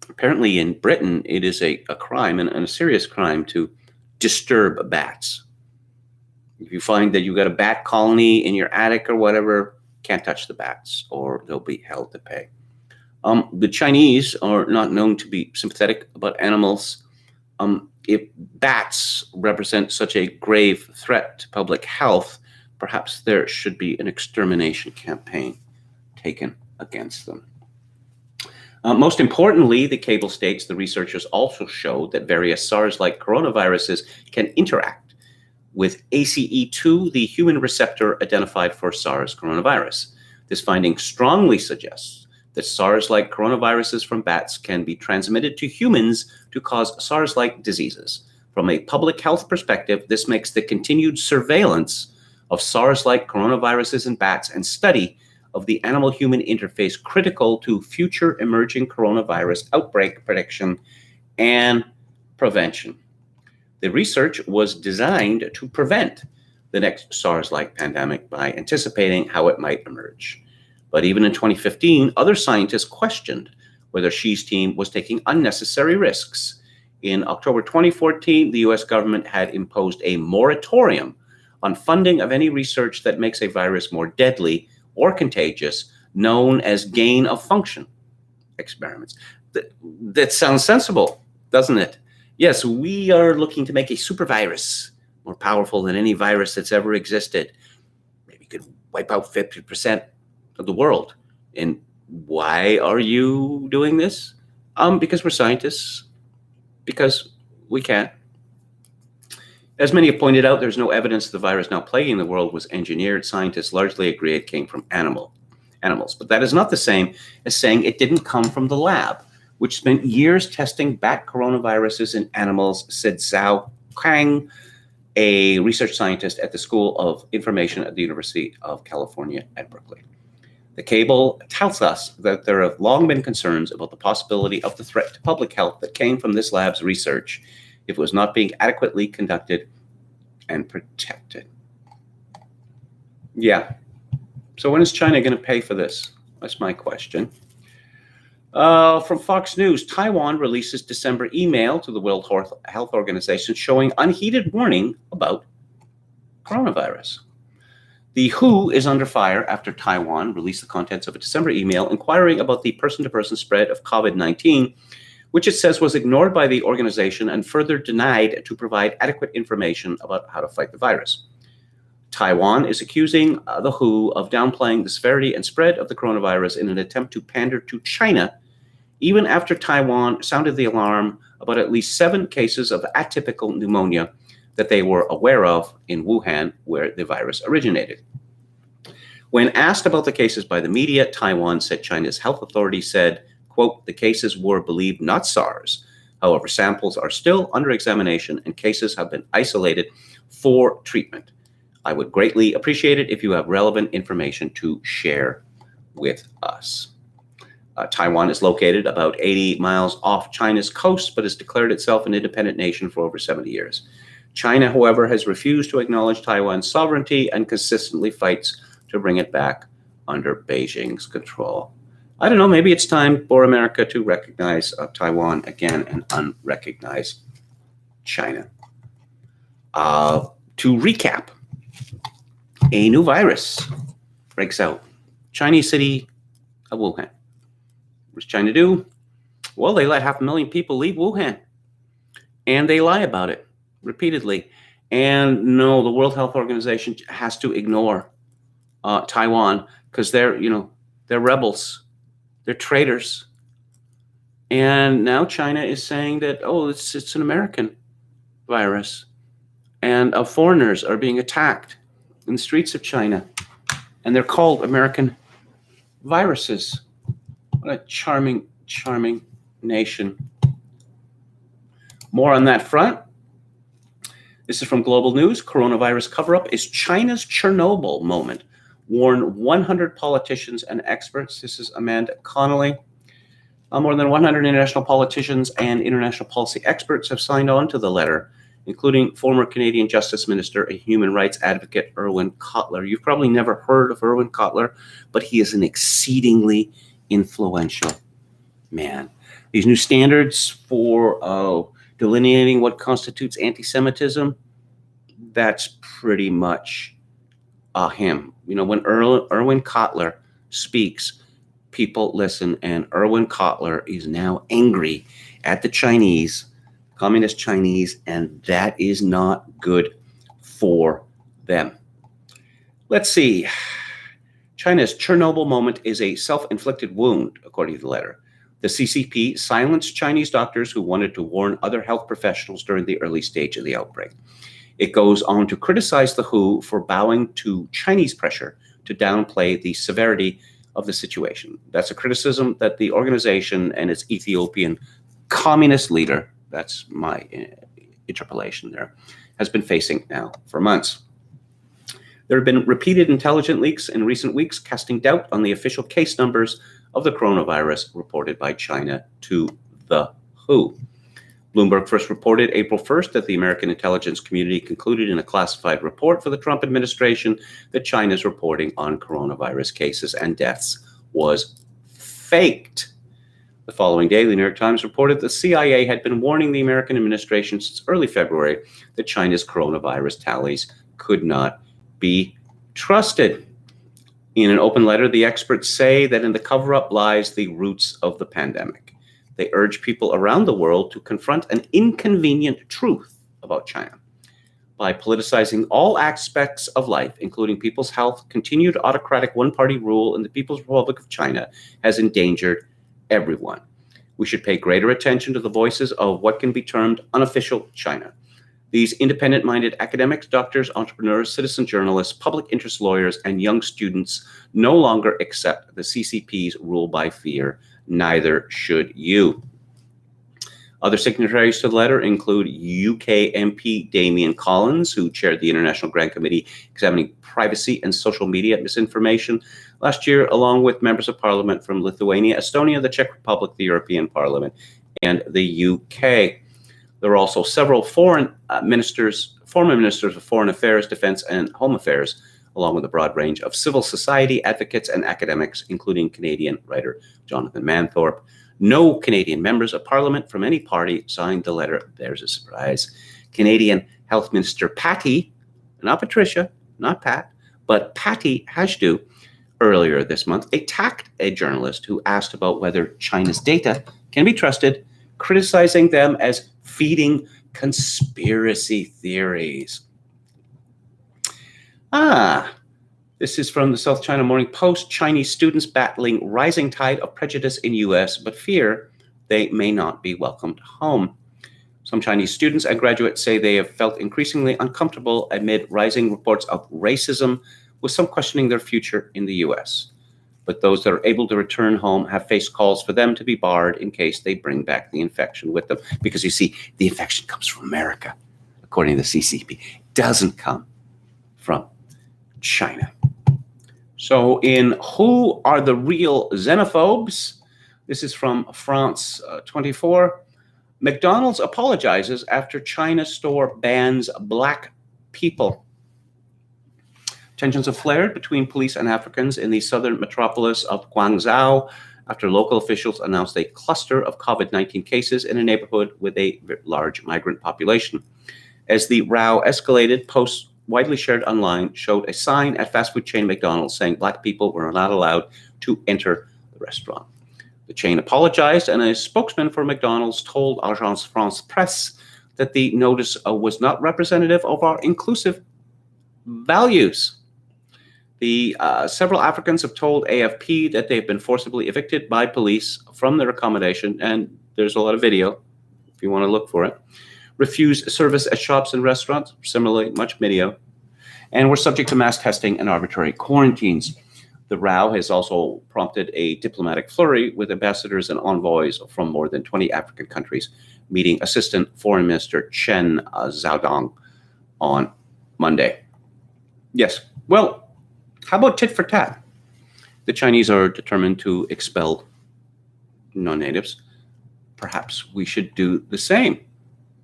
apparently in Britain it is a crime and a serious crime to disturb bats. If you find that you've got a bat colony in your attic or whatever, can't touch the bats or they'll be held to pay. The Chinese are not known to be sympathetic about animals. If bats represent such a grave threat to public health, perhaps there should be an extermination campaign taken against them. Most importantly, the cable states the researchers also showed that various SARS-like coronaviruses can interact with ACE2, the human receptor identified for SARS coronavirus. This finding strongly suggests that SARS-like coronaviruses from bats can be transmitted to humans to cause SARS-like diseases. From a public health perspective, this makes the continued surveillance of SARS-like coronaviruses in bats and study of the animal-human interface critical to future emerging coronavirus outbreak prediction and prevention. The research was designed to prevent the next SARS-like pandemic by anticipating how it might emerge. But even in 2015, other scientists questioned whether Xi's team was taking unnecessary risks. In October 2014, the US government had imposed a moratorium on funding of any research that makes a virus more deadly or contagious, known as gain-of-function experiments. That sounds sensible, doesn't it? Yes, we are looking to make a super virus more powerful than any virus that's ever existed. Maybe could wipe out 50% of the world. And why are you doing this? Because we're scientists. Because we can. As many have pointed out, there's no evidence the virus now plaguing the world was engineered. Scientists largely agree it came from animals. But that is not the same as saying it didn't come from the lab, which spent years testing bat coronaviruses in animals, said Zhao Kang, a research scientist at the School of Information at the University of California at Berkeley. The cable tells us that there have long been concerns about the possibility of the threat to public health that came from this lab's research if it was not being adequately conducted and protected. Yeah. So when is China going to pay for this? That's my question. From Fox News, Taiwan releases December email to the World Health Organization showing unheeded warning about coronavirus. The WHO is under fire after Taiwan released the contents of a December email inquiring about the person-to-person spread of COVID-19, which it says was ignored by the organization and further denied to provide adequate information about how to fight the virus. Taiwan is accusing the WHO of downplaying the severity and spread of the coronavirus in an attempt to pander to China, even after Taiwan sounded the alarm about at least 7 cases of atypical pneumonia that they were aware of in Wuhan, where the virus originated. When asked about the cases by the media, Taiwan said China's health authorities said, quote, the cases were believed not SARS. However, samples are still under examination and cases have been isolated for treatment. I would greatly appreciate it if you have relevant information to share with us. Taiwan is located about 80 miles off China's coast, but has declared itself an independent nation for over 70 years. China, however, has refused to acknowledge Taiwan's sovereignty and consistently fights to bring it back under Beijing's control. I don't know, maybe it's time for America to recognize Taiwan again and unrecognize China. To recap, a new virus breaks out. Chinese city of Wuhan. What's China do? Well, they let 500,000 people leave Wuhan. And they lie about it repeatedly. And no, the World Health Organization has to ignore Taiwan because they're rebels. They're traitors. And now China is saying that, oh, it's an American virus. And foreigners are being attacked in the streets of China. And they're called American viruses. What a charming, charming nation. More on that front. This is from Global News. Coronavirus cover-up is China's Chernobyl moment. Warn 100 politicians and experts. This is Amanda Connolly. More than 100 international politicians and international policy experts have signed on to the letter, including former Canadian Justice Minister and human rights advocate Irwin Cotler. You've probably never heard of Irwin Cotler, but he is an exceedingly influential man. These new standards for delineating what constitutes anti-Semitism, that's pretty much him. When Irwin Cotler speaks, people listen, and Irwin Cotler is now angry at the Chinese, communist Chinese, and that is not good for them. Let's see. China's Chernobyl moment is a self-inflicted wound, according to the letter. The CCP silenced Chinese doctors who wanted to warn other health professionals during the early stage of the outbreak. It goes on to criticize the WHO for bowing to Chinese pressure to downplay the severity of the situation. That's a criticism that the organization and its Ethiopian communist leader, that's my interpolation there, has been facing now for months. There have been repeated intelligence leaks in recent weeks casting doubt on the official case numbers of the coronavirus reported by China to the WHO. Bloomberg first reported April 1st that the American intelligence community concluded in a classified report for the Trump administration that China's reporting on coronavirus cases and deaths was faked. The following day, the New York Times reported the CIA had been warning the American administration since early February that China's coronavirus tallies could not be trusted. In an open letter, the experts say that in the cover-up lies the roots of the pandemic. They urge people around the world to confront an inconvenient truth about China. By politicizing all aspects of life, including people's health, continued autocratic one-party rule in the People's Republic of China has endangered everyone. We should pay greater attention to the voices of what can be termed unofficial China. These independent-minded academics, doctors, entrepreneurs, citizen journalists, public interest lawyers, and young students no longer accept the CCP's rule by fear. Neither should you. Other signatories to the letter include UK MP Damian Collins, who chaired the International Grand Committee examining privacy and social media misinformation last year, along with members of parliament from Lithuania, Estonia, the Czech Republic, the European Parliament, and the UK. There are also several former ministers of foreign affairs, defense, and home affairs, along with a broad range of civil society advocates and academics, including Canadian writer Jonathan Manthorpe. No Canadian members of parliament from any party signed the letter. There's a surprise. Canadian Health Minister Patty, not Patricia, not Pat, But Patty Hajdu, earlier this month, attacked a journalist who asked about whether China's data can be trusted, criticizing them as feeding conspiracy theories. This is from the South China Morning Post. Chinese students battling rising tide of prejudice in U.S., but fear they may not be welcomed home. Some Chinese students and graduates say they have felt increasingly uncomfortable amid rising reports of racism, with some questioning their future in the U.S. But those that are able to return home have faced calls for them to be barred in case they bring back the infection with them. Because you see, the infection comes from America, according to the CCP. It doesn't come from China. So in Who Are the Real Xenophobes? This is from France 24. McDonald's apologizes after China store bans black people. Tensions have flared between police and Africans in the southern metropolis of Guangzhou after local officials announced a cluster of COVID-19 cases in a neighborhood with a large migrant population. As the row escalated, posts widely shared online showed a sign at fast food chain McDonald's saying black people were not allowed to enter the restaurant. The chain apologized, and a spokesman for McDonald's told Agence France Presse that the notice was not representative of our inclusive values. The several Africans have told AFP that they've been forcibly evicted by police from their accommodation, and there's a lot of video if you want to look for it. Refused service at shops and restaurants, similarly much video, and were subject to mass testing and arbitrary quarantines. The row has also prompted a diplomatic flurry with ambassadors and envoys from more than 20 African countries meeting Assistant Foreign Minister Chen Zhaodong on Monday. Yes, well, how about tit for tat? The Chinese are determined to expel non-natives. Perhaps we should do the same.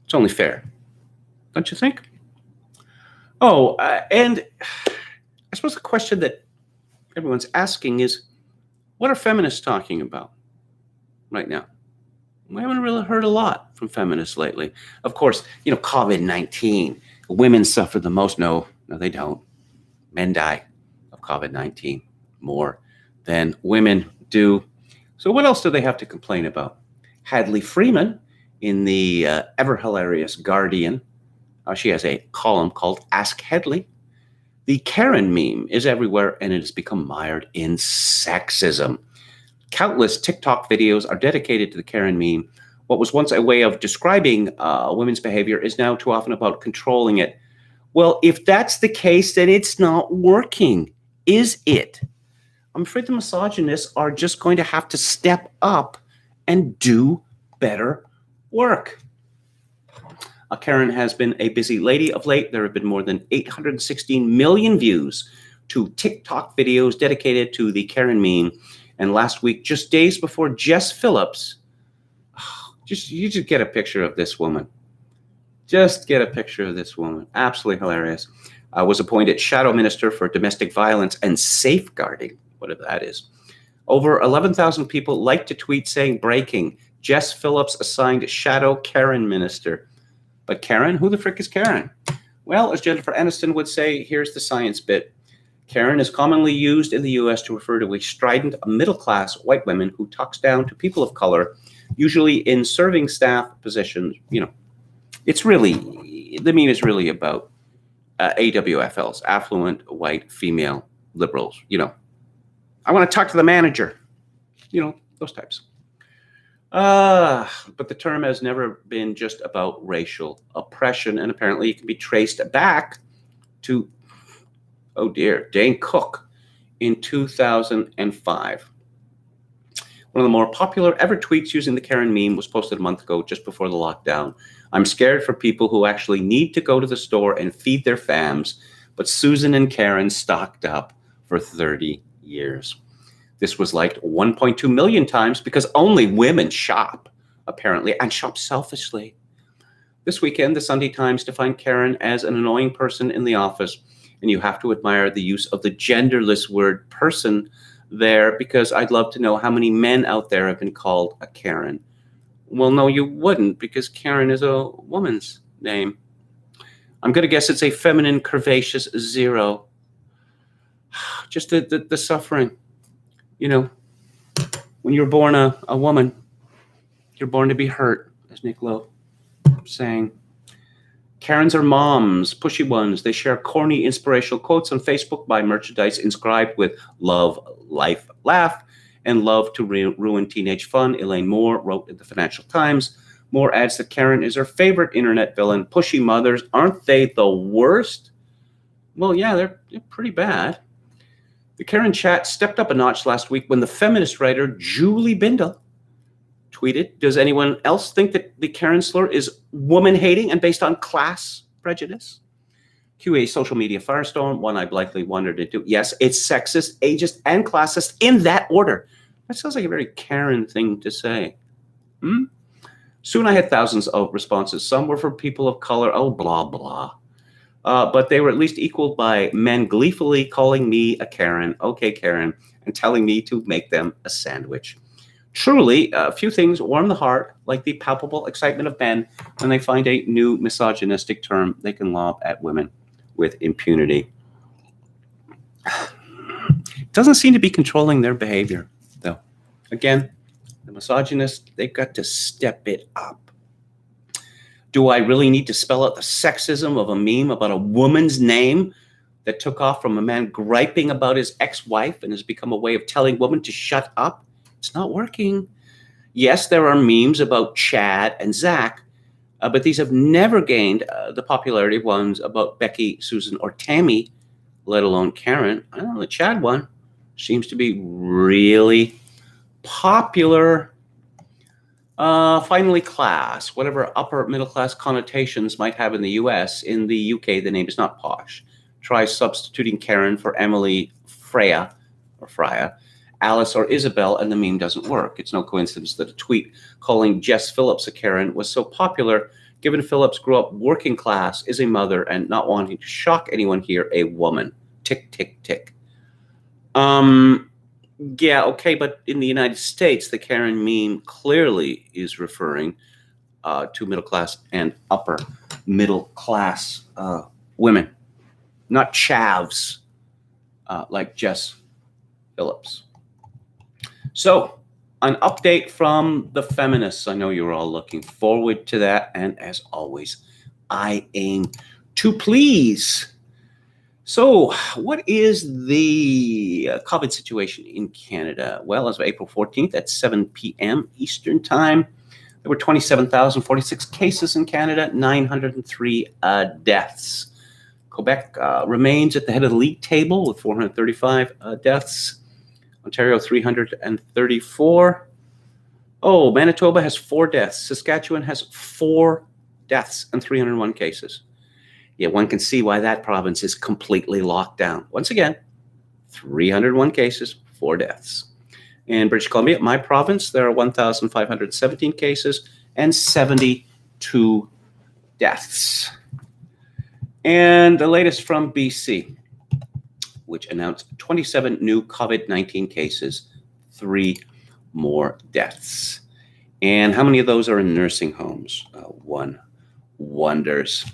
It's only fair, don't you think? And I suppose the question that everyone's asking is, what are feminists talking about right now? We haven't really heard a lot from feminists lately. Of course, COVID-19. Women suffer the most. No, they don't. Men die of COVID-19 more than women do. So what else do they have to complain about? Hadley Freeman in the ever hilarious Guardian. She has a column called Ask Hadley. The Karen meme is everywhere, and it has become mired in sexism. Countless TikTok videos are dedicated to the Karen meme. What was once a way of describing women's behavior is now too often about controlling it. Well, if that's the case, then it's not working, is it? I'm afraid the misogynists are just going to have to step up and do better work. Karen has been a busy lady of late. There have been more than 816 million views to TikTok videos dedicated to the Karen meme. And last week, just days before Jess Phillips, you just get a picture of this woman. Just get a picture of this woman. Absolutely hilarious. Was appointed Shadow Minister for Domestic Violence and Safeguarding, whatever that is. Over 11,000 people liked a tweet saying, breaking, Jess Phillips assigned Shadow Karen Minister. But Karen, who the frick is Karen? Well, as Jennifer Aniston would say, here's the science bit. Karen is commonly used in the U.S. to refer to a strident middle-class white woman who talks down to people of color, usually in serving staff positions. It's really, the meme is really about AWFLs, affluent white female liberals. I want to talk to the manager. Those types. But the term has never been just about racial oppression, and apparently it can be traced back to, Dane Cook in 2005. One of the more popular ever tweets using the Karen meme was posted a month ago, just before the lockdown. I'm scared for people who actually need to go to the store and feed their fams, but Susan and Karen stocked up for 30 years. This was liked 1.2 million times because only women shop, apparently, and shop selfishly. This weekend, the Sunday Times defined Karen as an annoying person in the office, and you have to admire the use of the genderless word person there, because I'd love to know how many men out there have been called a Karen. Well, no, you wouldn't, because Karen is a woman's name. I'm going to guess it's a feminine curvaceous zero. just the suffering. You know, when you're born a woman, you're born to be hurt, as Nick Lowe saying. Karens are moms, pushy ones. They share corny inspirational quotes on Facebook, buy merchandise inscribed with love, life, laugh, and love to ruin teenage fun. Elaine Moore wrote in the Financial Times. Moore adds that Karen is her favorite internet villain. Pushy mothers, aren't they the worst? Well, yeah, they're pretty bad. The Karen chat stepped up a notch last week when the feminist writer Julie Bindel tweeted, does anyone else think that the Karen slur is woman-hating and based on class prejudice? QA social media firestorm, one I blithely wandered into. Yes, it's sexist, ageist, and classist in that order. That sounds like a very Karen thing to say. Soon I had thousands of responses. Some were from people of color, oh, blah, blah. But they were at least equaled by men gleefully calling me a Karen, okay, Karen, and telling me to make them a sandwich. Truly, a few things warm the heart, like the palpable excitement of men when they find a new misogynistic term they can lob at women with impunity. It doesn't seem to be controlling their behavior, though. Again, the misogynists, they've got to step it up. Do I really need to spell out the sexism of a meme about a woman's name that took off from a man griping about his ex-wife and has become a way of telling women to shut up? It's not working. Yes, there are memes about Chad and Zach, but these have never gained the popularity of ones about Becky, Susan, or Tammy, let alone Karen. I don't know, the Chad one seems to be really popular. Finally, class. Whatever upper middle class connotations might have in the US, in the UK, the name is not posh. Try substituting Karen for Emily, Freya, Alice, or Isabel, and the meme doesn't work. It's no coincidence that a tweet calling Jess Phillips a Karen was so popular, given Phillips grew up working class, is a mother, and not wanting to shock anyone here, a woman. Tick, tick, tick. Yeah, okay, but in the United States, the Karen meme clearly is referring to middle class and upper middle class women, not chavs like Jess Phillips. So, an update from the feminists. I know you're all looking forward to that, and as always, I aim to please. So, what is the COVID situation in Canada? Well, as of April 14th at 7 p.m. Eastern Time, there were 27,046 cases in Canada, 903 deaths. Quebec remains at the head of the league table with 435 deaths. Ontario, 334. Oh, Manitoba has 4 deaths. Saskatchewan has 4 deaths and 301 cases. Yeah, one can see why that province is completely locked down. Once again, 301 cases, 4 deaths. In British Columbia, my province, there are 1,517 cases and 72 deaths. And the latest from BC, which announced 27 new COVID-19 cases, 3 more deaths. And how many of those are in nursing homes? One wonders.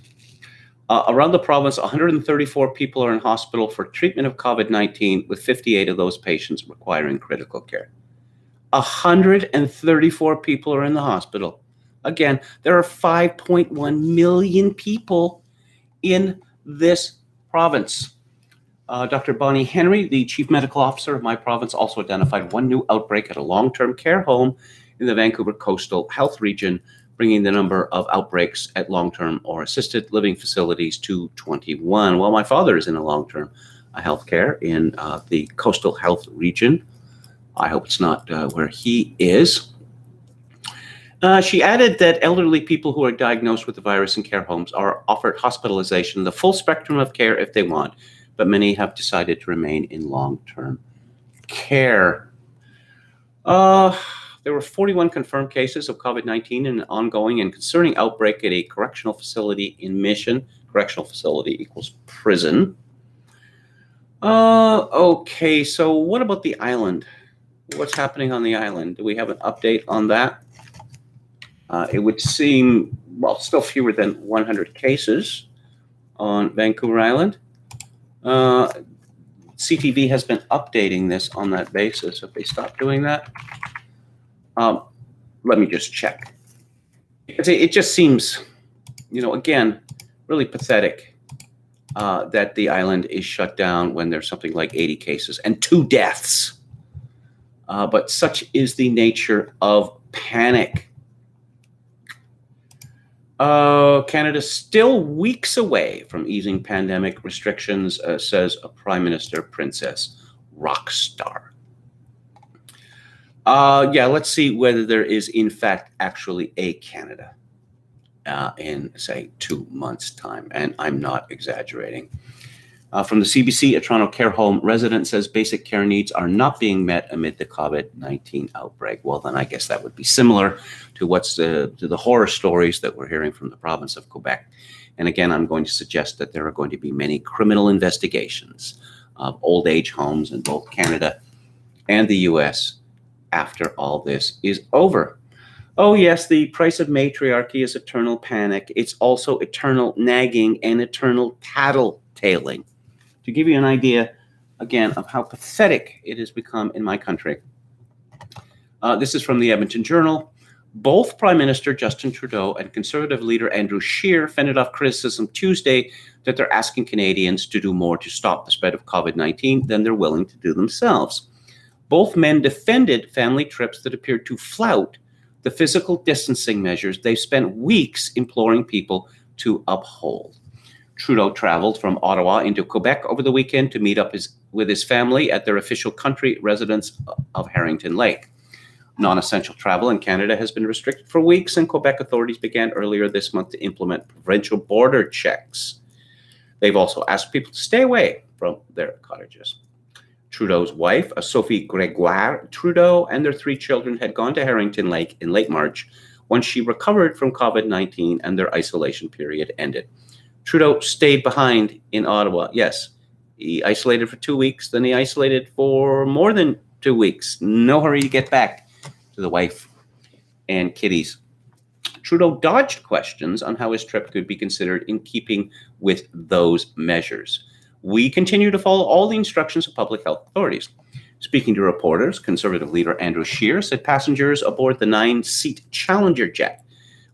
Around the province, 134 people are in hospital for treatment of COVID-19, with 58 of those patients requiring critical care. 134 people are in the hospital. Again, there are 5.1 million people in this province. Dr. Bonnie Henry, the chief medical officer of my province, also identified 1 new outbreak at a long-term care home in the Vancouver Coastal Health Region, bringing the number of outbreaks at long-term or assisted living facilities to 21. Well, my father is in a long-term health care in the Coastal Health Region. I hope it's not where he is. She added that elderly people who are diagnosed with the virus in care homes are offered hospitalization, the full spectrum of care if they want, but many have decided to remain in long-term care. There were 41 confirmed cases of COVID-19 in an ongoing and concerning outbreak at a correctional facility in Mission. Correctional facility equals prison. Okay, so what about the island? What's happening on the island? Do we have an update on that? It would seem, well, still fewer than 100 cases on Vancouver Island. CTV has been updating this on that basis. If they stop doing that, let me just check. It just seems, again, really pathetic that the island is shut down when there's something like 80 cases and 2 deaths. But such is the nature of panic. Canada's still weeks away from easing pandemic restrictions, says a Prime Minister Princess rock star. Let's see whether there is, in fact, actually a Canada in, say, 2 months' time. And I'm not exaggerating. From the CBC, a Toronto care home resident says basic care needs are not being met amid the COVID-19 outbreak. Well, then I guess that would be similar to the horror stories that we're hearing from the province of Quebec. And again, I'm going to suggest that there are going to be many criminal investigations of old age homes in both Canada and the U.S. after all this is over. Oh, yes, the price of matriarchy is eternal panic. It's also eternal nagging and eternal tattle-tailing. To give you an idea, again, of how pathetic it has become in my country. This is from the Edmonton Journal. Both Prime Minister Justin Trudeau and Conservative leader Andrew Scheer fended off criticism Tuesday that they're asking Canadians to do more to stop the spread of COVID-19 than they're willing to do themselves. Both men defended family trips that appeared to flout the physical distancing measures they've spent weeks imploring people to uphold. Trudeau traveled from Ottawa into Quebec over the weekend to meet up with his family at their official country residence of Harrington Lake. Non-essential travel in Canada has been restricted for weeks, and Quebec authorities began earlier this month to implement provincial border checks. They've also asked people to stay away from their cottages. Trudeau's wife, Sophie Gregoire Trudeau, and their 3 children had gone to Harrington Lake in late March when she recovered from COVID-19 and their isolation period ended. Trudeau stayed behind in Ottawa. Yes, he isolated for 2 weeks, then he isolated for more than 2 weeks. No hurry to get back to the wife and kiddies. Trudeau dodged questions on how his trip could be considered in keeping with those measures. We continue to follow all the instructions of public health authorities. Speaking to reporters, Conservative leader Andrew Scheer said passengers aboard the 9-seat Challenger jet,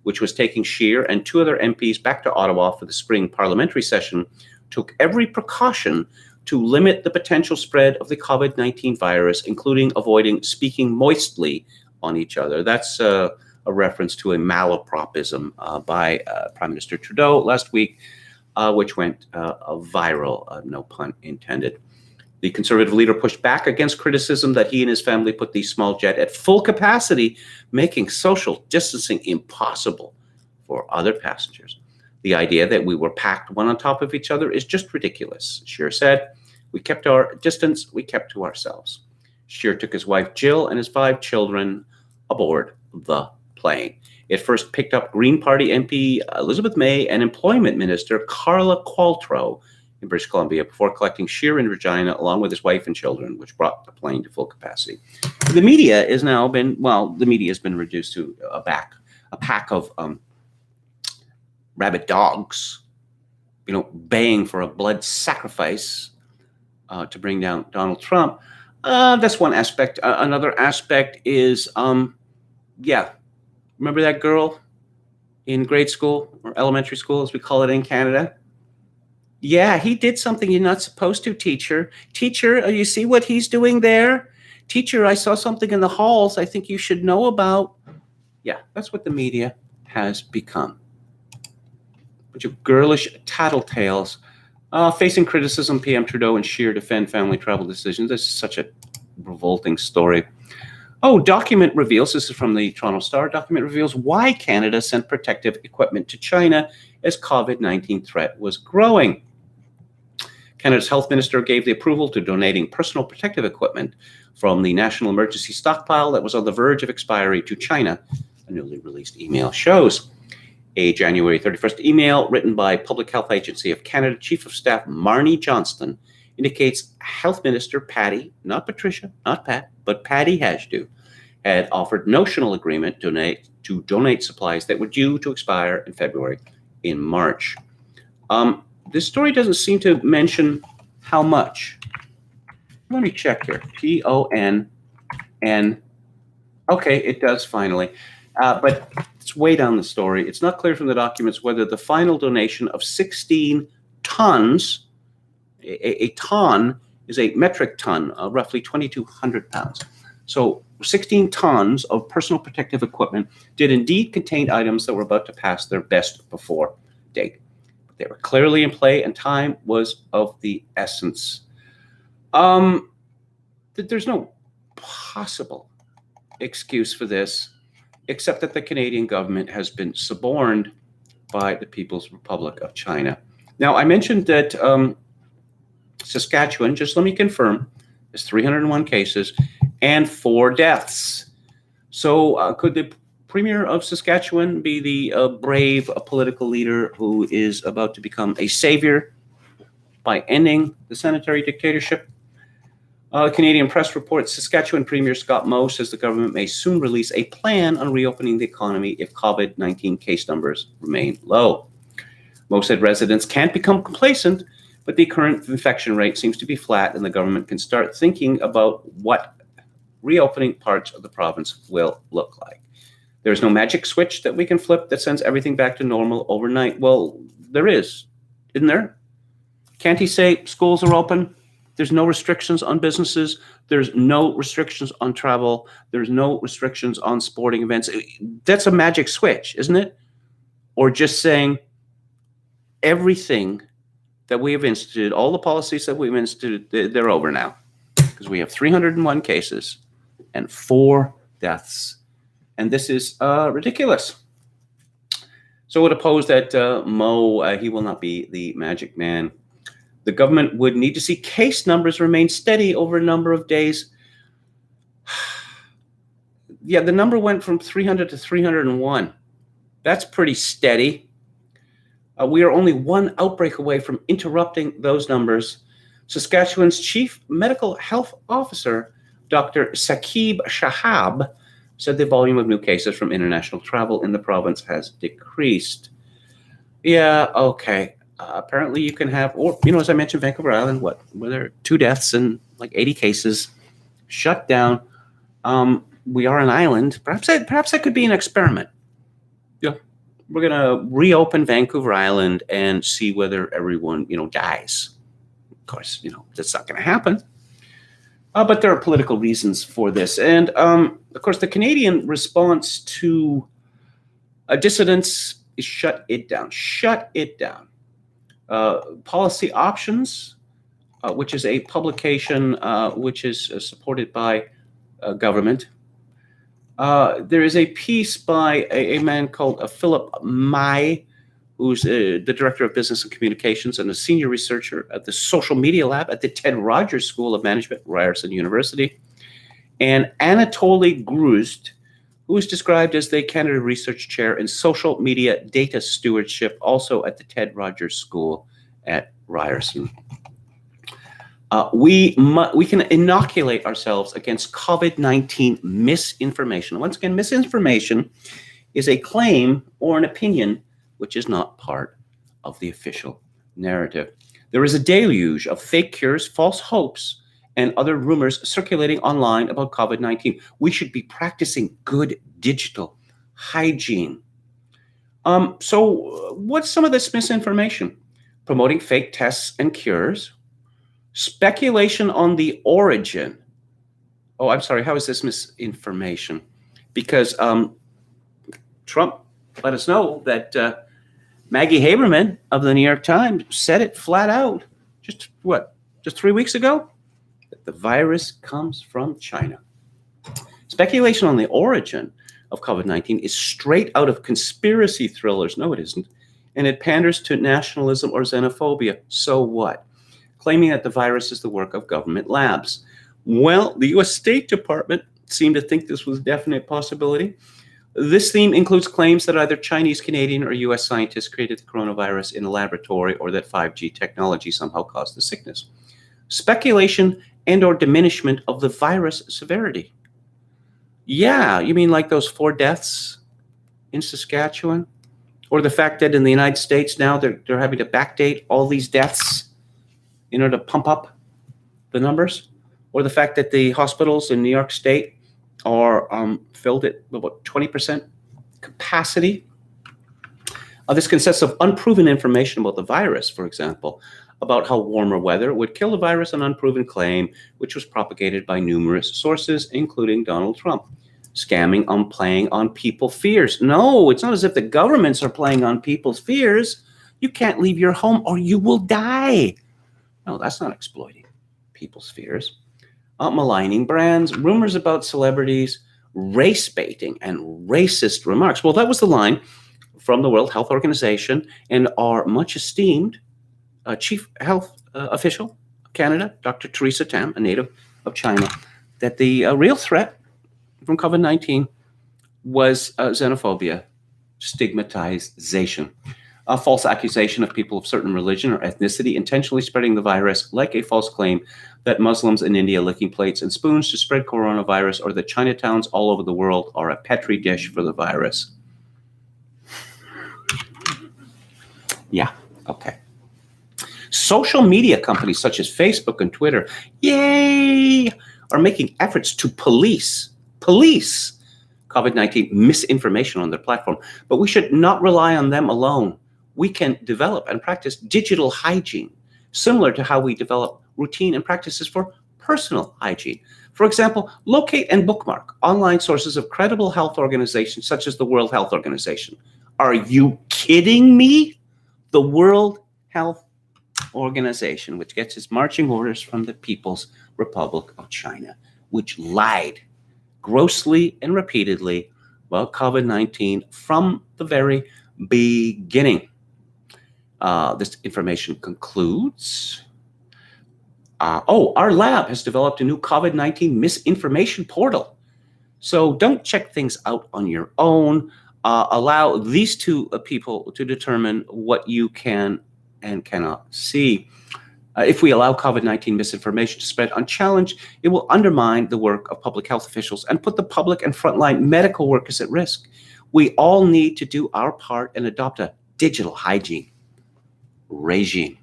which was taking Scheer and 2 other MPs back to Ottawa for the spring parliamentary session, took every precaution to limit the potential spread of the COVID-19 virus, including avoiding speaking moistly on each other. That's a reference to a malapropism by Prime Minister Trudeau last week, which went viral, no pun intended. The Conservative leader pushed back against criticism that he and his family put the small jet at full capacity, making social distancing impossible for other passengers. The idea that we were packed one on top of each other is just ridiculous, Scheer said. We kept our distance, we kept to ourselves. Scheer took his wife Jill and his 5 children aboard the plane. It first picked up Green Party MP Elizabeth May and Employment Minister Carla Qualtrough in British Columbia before collecting Scheer in Regina along with his wife and children, which brought the plane to full capacity. The media has now been, the media has been reduced to a pack of rabid dogs, baying for a blood sacrifice to bring down Donald Trump. That's one aspect. Another aspect is, remember that girl in grade school or elementary school, as we call it in Canada? Yeah, he did something you're not supposed to, teacher. Teacher, you see what he's doing there? Teacher, I saw something in the halls I think you should know about. Yeah, that's what the media has become. Bunch of girlish tattletales. Facing criticism, PM Trudeau and Scheer defend family travel decisions. This is such a revolting story. Document reveals, this is from the Toronto Star, document reveals why Canada sent protective equipment to China as COVID-19 threat was growing. Canada's health minister gave the approval to donating personal protective equipment from the National Emergency Stockpile that was on the verge of expiry to China, a newly released email shows. A January 31st email written by Public Health Agency of Canada Chief of Staff Marnie Johnston indicates Health Minister Patty, not Patricia, not Pat, but Patty Hajdu, had offered notional agreement to donate supplies that were due to expire in February in March. This story doesn't seem to mention how much Let me check here. PONN. Okay, it does finally. But it's way down the story. It's not clear from the documents whether the final donation of 16 tons, a ton is a metric ton, roughly 2,200 pounds. So 16 tons of personal protective equipment did indeed contain items that were about to pass their best before date. They were clearly in play, and time was of the essence. There's no possible excuse for this, except that the Canadian government has been suborned by the People's Republic of China. Now, I mentioned that Saskatchewan, just let me confirm, is 301 cases and 4 deaths. So could the Premier of Saskatchewan be the brave political leader who is about to become a savior by ending the sanitary dictatorship? Canadian press reports Saskatchewan Premier Scott Moe says the government may soon release a plan on reopening the economy if COVID-19 case numbers remain low. Moe said residents can't become complacent, but the current infection rate seems to be flat and the government can start thinking about what reopening parts of the province will look like. There's no magic switch that we can flip that sends everything back to normal overnight. Well, there is, isn't there? Can't he say schools are open? There's no restrictions on businesses. There's no restrictions on travel. There's no restrictions on sporting events. That's a magic switch, isn't it? Or just saying everything that we have instituted, all the policies that we've instituted, they're over now because we have 301 cases and 4 deaths. And this is ridiculous. So I would oppose that Moe, he will not be the magic man. The government would need to see case numbers remain steady over a number of days. Yeah, the number went from 300 to 301. That's pretty steady. We are only one outbreak away from interrupting those numbers. Saskatchewan's chief medical health officer, Dr. Saqib Shahab, said the volume of new cases from international travel in the province has decreased. Yeah, okay. Apparently you can have, or, as I mentioned, Vancouver Island, where there are 2 deaths and like 80 cases, shut down. We are an island. Perhaps that could be an experiment. Yeah, we're going to reopen Vancouver Island and see whether everyone, dies. Of course, that's not going to happen. But there are political reasons for this. And, of course, the Canadian response to dissidents is shut it down. Shut it down. Policy Options, which is a publication which is supported by government. There is a piece by a man called Philip Mai, who's the Director of Business and Communications and a senior researcher at the Social Media Lab at the Ted Rogers School of Management, Ryerson University, and Anatoly Gruzd, who is described as the Canada Research Chair in Social Media Data Stewardship, also at the Ted Rogers School at Ryerson. We can inoculate ourselves against COVID-19 misinformation. Once again, misinformation is a claim or an opinion which is not part of the official narrative. There is a deluge of fake cures, false hopes, and other rumors circulating online about COVID-19. We should be practicing good digital hygiene. So what's some of this misinformation? Promoting fake tests and cures, speculation on the origin. Oh, I'm sorry, how is this misinformation? Because Trump let us know that Maggie Haberman of the New York Times said it flat out just 3 weeks ago? The virus comes from China. Speculation on the origin of COVID-19 is straight out of conspiracy thrillers. No, it isn't. And it panders to nationalism or xenophobia. So what? Claiming that the virus is the work of government labs. Well, the U.S. State Department seemed to think this was a definite possibility. This theme includes claims that either Chinese, Canadian, or U.S. scientists created the coronavirus in a laboratory or that 5G technology somehow caused the sickness. Speculation and or diminishment of the virus severity. Yeah, you mean like those 4 deaths in Saskatchewan? Or the fact that in the United States now they're having to backdate all these deaths in order to pump up the numbers? or the fact that the hospitals in New York State are filled at about 20% capacity. This consists of unproven information about the virus, for example, about how warmer weather would kill the virus, an unproven claim, which was propagated by numerous sources, including Donald Trump. Scamming on playing on people's fears. No, it's not as if the governments are playing on people's fears. You can't leave your home or you will die. No, that's not exploiting people's fears. Maligning brands, rumors about celebrities, race baiting, and racist remarks. Well, that was the line from the World Health Organization and our much esteemed chief health official of Canada, Dr. Theresa Tam, a native of China, that the real threat from COVID-19 was xenophobia, stigmatization, a false accusation of people of certain religion or ethnicity intentionally spreading the virus, like a false claim that Muslims in India licking plates and spoons to spread coronavirus, or that Chinatowns all over the world are a petri dish for the virus. Yeah, okay. Social media companies such as Facebook and Twitter, yay, are making efforts to police COVID-19 misinformation on their platform. But we should not rely on them alone. We can develop and practice digital hygiene, similar to how we develop routine and practices for personal hygiene. For example, locate and bookmark online sources of credible health organizations such as the World Health Organization. Are you kidding me? The World Health Organization, which gets its marching orders from the People's Republic of China, which lied grossly and repeatedly about COVID-19 from the very beginning. This information concludes. Our lab has developed a new COVID-19 misinformation portal. So don't check things out on your own. Allow these two people to determine what you can and cannot see. If we allow COVID-19 misinformation to spread unchallenged, it will undermine the work of public health officials and put the public and frontline medical workers at risk. We all need to do our part and adopt a digital hygiene regime.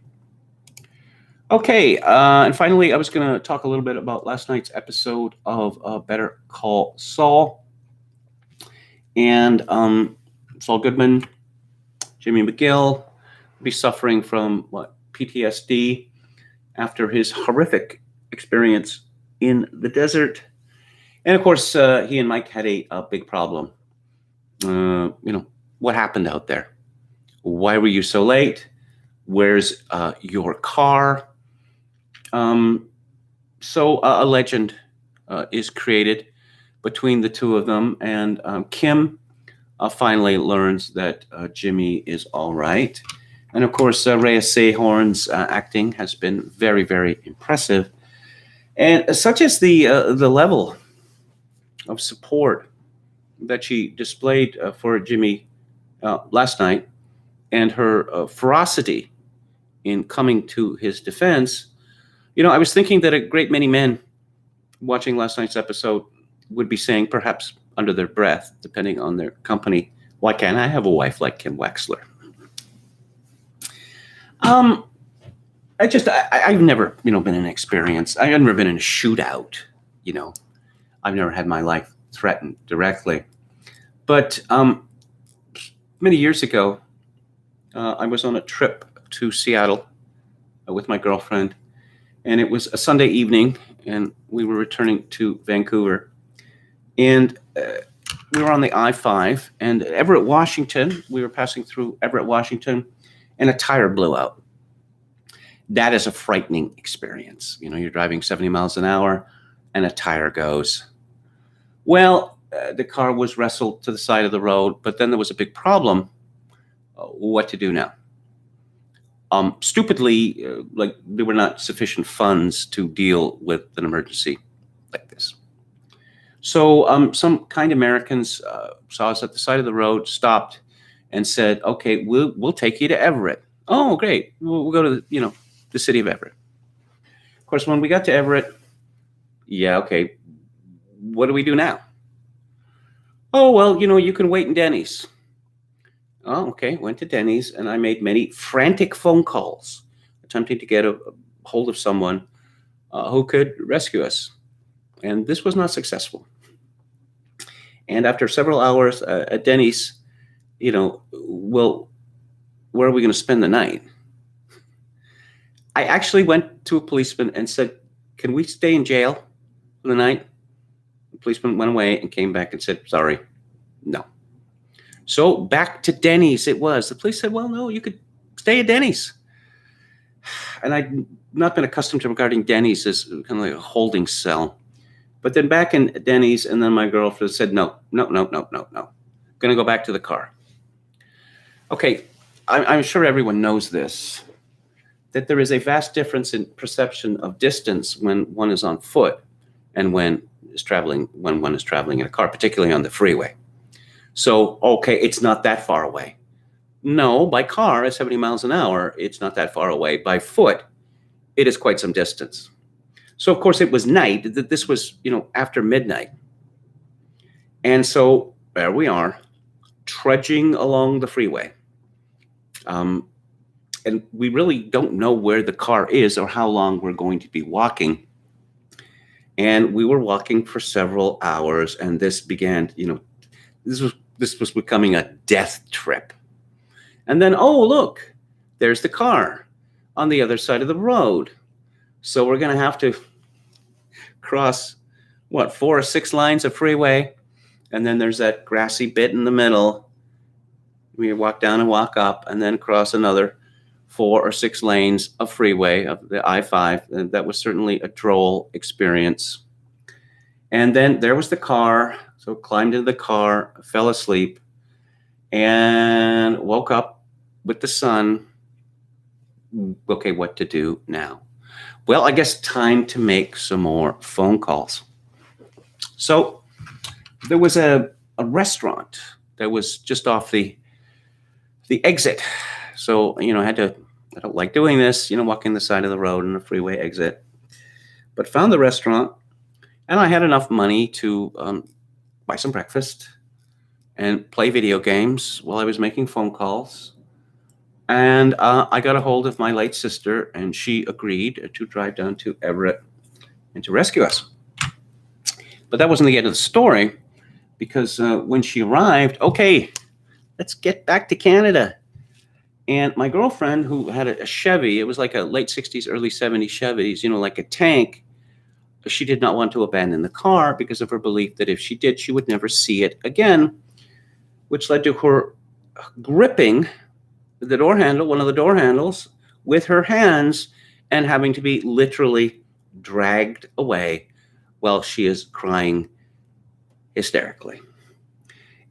Okay, and finally, I was going to talk a little bit about last night's episode of Better Call Saul. And Saul Goodman, Jimmy McGill, will be suffering from PTSD after his horrific experience in the desert. And of course, he and Mike had a big problem. What happened out there? Why were you so late? Where's your car? So a legend is created between the two of them, and Kim finally learns that Jimmy is all right. And of course, Rhea Seehorn's acting has been very, very impressive, and such as the level of support that she displayed for Jimmy last night, and her ferocity in coming to his defense. I was thinking that a great many men watching last night's episode would be saying, perhaps under their breath, depending on their company, why can't I have a wife like Kim Wexler? I've never, been in an experience. I've never been in a shootout, I've never had my life threatened directly. But many years ago, I was on a trip to Seattle with my girlfriend, and it was a Sunday evening, and we were returning to Vancouver. And we were on the I-5, and Everett, Washington, we were passing through Everett, Washington, and a tire blew out. That is a frightening experience. You're driving 70 miles an hour, and a tire goes. Well, the car was wrestled to the side of the road, but then there was a big problem. What to do now? Stupidly, there were not sufficient funds to deal with an emergency like this. So some kind Americans saw us at the side of the road, stopped, and said, "Okay, we'll take you to Everett." Oh, great! We'll go to the city of Everett. Of course, when we got to Everett, okay, what do we do now? Oh, well, you can wait in Denny's. Oh, okay, went to Denny's, and I made many frantic phone calls, attempting to get a hold of someone who could rescue us. And this was not successful. And after several hours at Denny's, well, where are we going to spend the night? I actually went to a policeman and said, can we stay in jail for the night? The policeman went away and came back and said, sorry, no. So back to Denny's it was. The police said, well, no, you could stay at Denny's. And I'd not been accustomed to regarding Denny's as kind of like a holding cell. But then back in Denny's, and then my girlfriend said, no. Going to go back to the car. Okay, I'm sure everyone knows this, that there is a vast difference in perception of distance when one is on foot and when one is traveling in a car, particularly on the freeway. So, okay, it's not that far away. No, by car at 70 miles an hour, it's not that far away. By foot, it is quite some distance. So, of course, it was night. This was, after midnight. And so there we are, trudging along the freeway. And we really don't know where the car is or how long we're going to be walking. And we were walking for several hours, and this began, this was becoming a death trip. And then, oh, look, there's the car on the other side of the road. So we're going to have to cross, 4 or 6 lines of freeway. And then there's that grassy bit in the middle. We walk down and walk up and then cross another 4 or 6 lanes of freeway of the I-5. And that was certainly a droll experience. And then there was the car. So climbed into the car, fell asleep, and woke up with the sun. Okay, what to do now? Well, I guess time to make some more phone calls. So there was a restaurant that was just off the exit. So, I don't like doing this, walking the side of the road and a freeway exit. But found the restaurant, and I had enough money to buy some breakfast and play video games while I was making phone calls. And I got a hold of my late sister, and she agreed to drive down to Everett and to rescue us. But that wasn't the end of the story, because when she arrived, okay, let's get back to Canada. And my girlfriend, who had a Chevy, it was like a late 60s, early 70s Chevy, like a tank. She did not want to abandon the car because of her belief that if she did, she would never see it again, which led to her gripping the door handle, one of the door handles, with her hands and having to be literally dragged away while she is crying hysterically.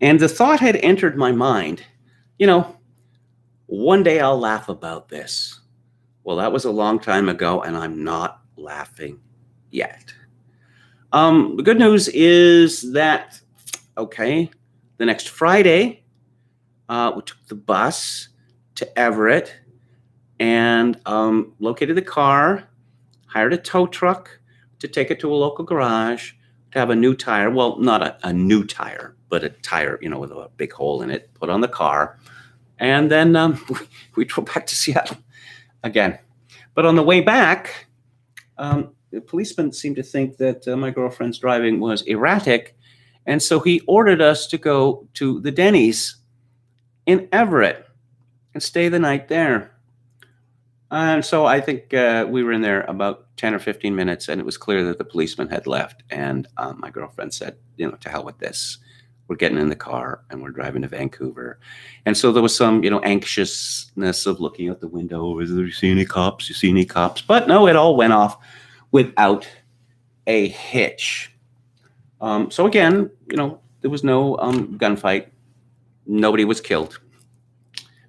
And the thought had entered my mind, one day I'll laugh about this. Well, that was a long time ago, and I'm not laughing yet. The good news is that, okay, the next Friday, we took the bus to Everett and located the car, hired a tow truck to take it to a local garage to have a new tire. Well, not a new tire, but a tire, with a big hole in it, put on the car. And then we drove back to Seattle again. But on the way back, the policeman seemed to think that my girlfriend's driving was erratic. And so he ordered us to go to the Denny's in Everett and stay the night there. And so I think we were in there about 10 or 15 minutes, and it was clear that the policeman had left. And my girlfriend said, to hell with this. We're getting in the car and we're driving to Vancouver. And so there was some, anxiousness of looking out the window. Is there, you see any cops? You see any cops? But no, it all went off without a hitch. So again, there was no gunfight. Nobody was killed.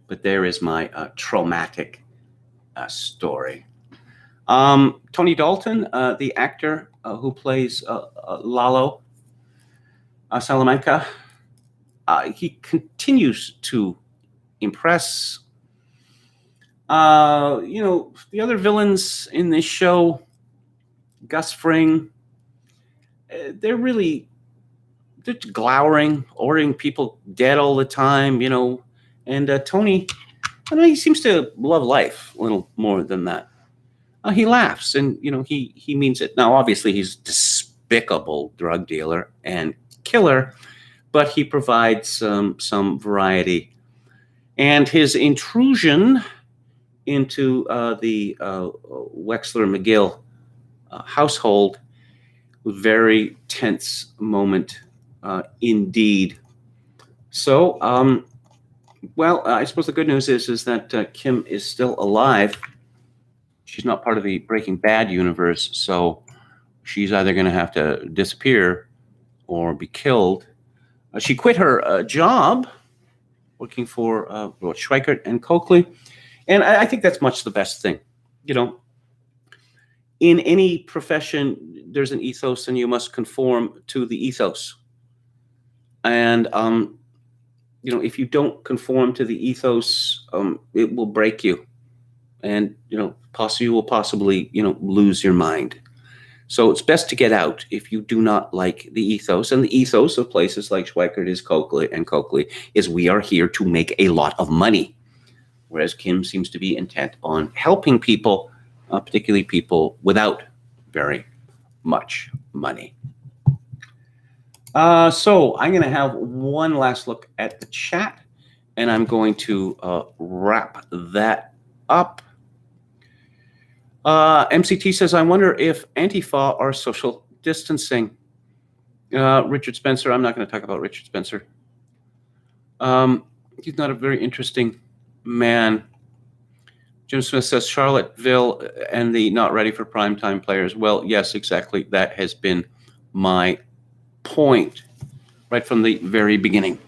But there is my traumatic story. Tony Dalton, the actor who plays Lalo Salamanca, he continues to impress. The other villains in this show, Gus Fring, they're glowering, ordering people dead all the time, and Tony, he seems to love life a little more than that. he laughs, and he means it. Now, obviously, he's a despicable drug dealer and killer, but he provides some variety. And his intrusion into the Wexler McGill household, very tense moment indeed. So, well, I suppose the good news is that Kim is still alive. She's not part of the Breaking Bad universe, so she's either going to have to disappear or be killed. She quit her job working for Schweikert and Coakley, and I think that's much the best thing. In any profession, there's an ethos, and you must conform to the ethos. And if you don't conform to the ethos, it will break you, and you will possibly lose your mind. So it's best to get out if you do not like the ethos. And the ethos of places like Schweikert is Coakley is we are here to make a lot of money, whereas Kim seems to be intent on helping people, particularly people without very much money. So I'm going to have one last look at the chat, and I'm going to wrap that up. MCT says, I wonder if Antifa are social distancing. Richard Spencer, I'm not going to talk about Richard Spencer. He's not a very interesting man. Jim Smith says, Charlottesville and the not ready for primetime players. Well, yes, exactly. That has been my point right from the very beginning.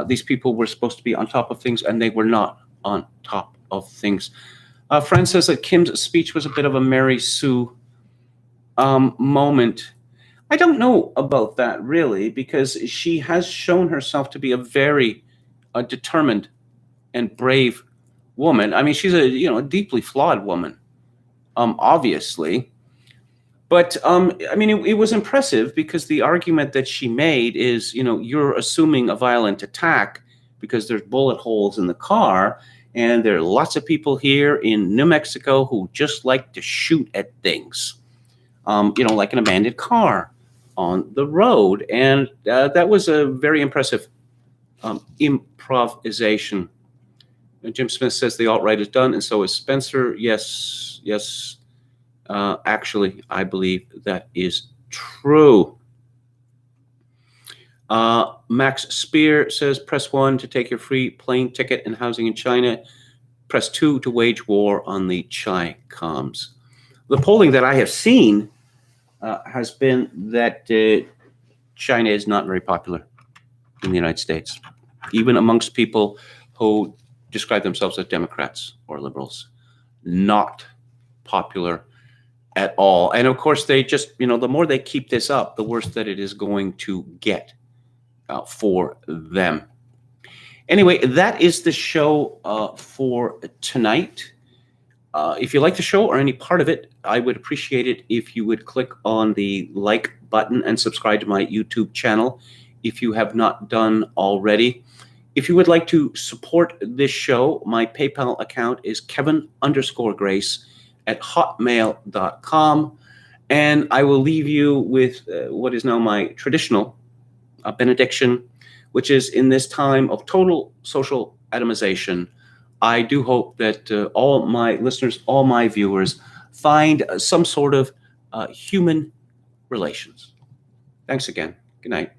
These people were supposed to be on top of things, and they were not on top of things. Fran says that Kim's speech was a bit of a Mary Sue moment. I don't know about that, really, because she has shown herself to be a very determined and brave woman. I mean, she's a deeply flawed woman, obviously. But, I mean, it was impressive because the argument that she made is, you're assuming a violent attack because there's bullet holes in the car, and there are lots of people here in New Mexico who just like to shoot at things, like an abandoned car on the road. And that was a very impressive improvisation. And Jim Smith says the alt-right is done, and so is Spencer. Yes. Actually, I believe that is true. Max Spear says, press 1 to take your free plane ticket and housing in China. Press 2 to wage war on the Chi Coms. The polling that I have seen has been that China is not very popular in the United States, even amongst people who describe themselves as Democrats or liberals. Not popular at all. And of course, they just, the more they keep this up, the worse that it is going to get for them. Anyway, that is the show for tonight. If you like the show or any part of it, I would appreciate it if you would click on the like button and subscribe to my YouTube channel if you have not done already. If you would like to support this show, my PayPal account is kevin_grace@hotmail.com. And I will leave you with what is now my traditional benediction, which is in this time of total social atomization, I do hope that all my listeners, all my viewers, find some sort of human relations. Thanks again. Good night.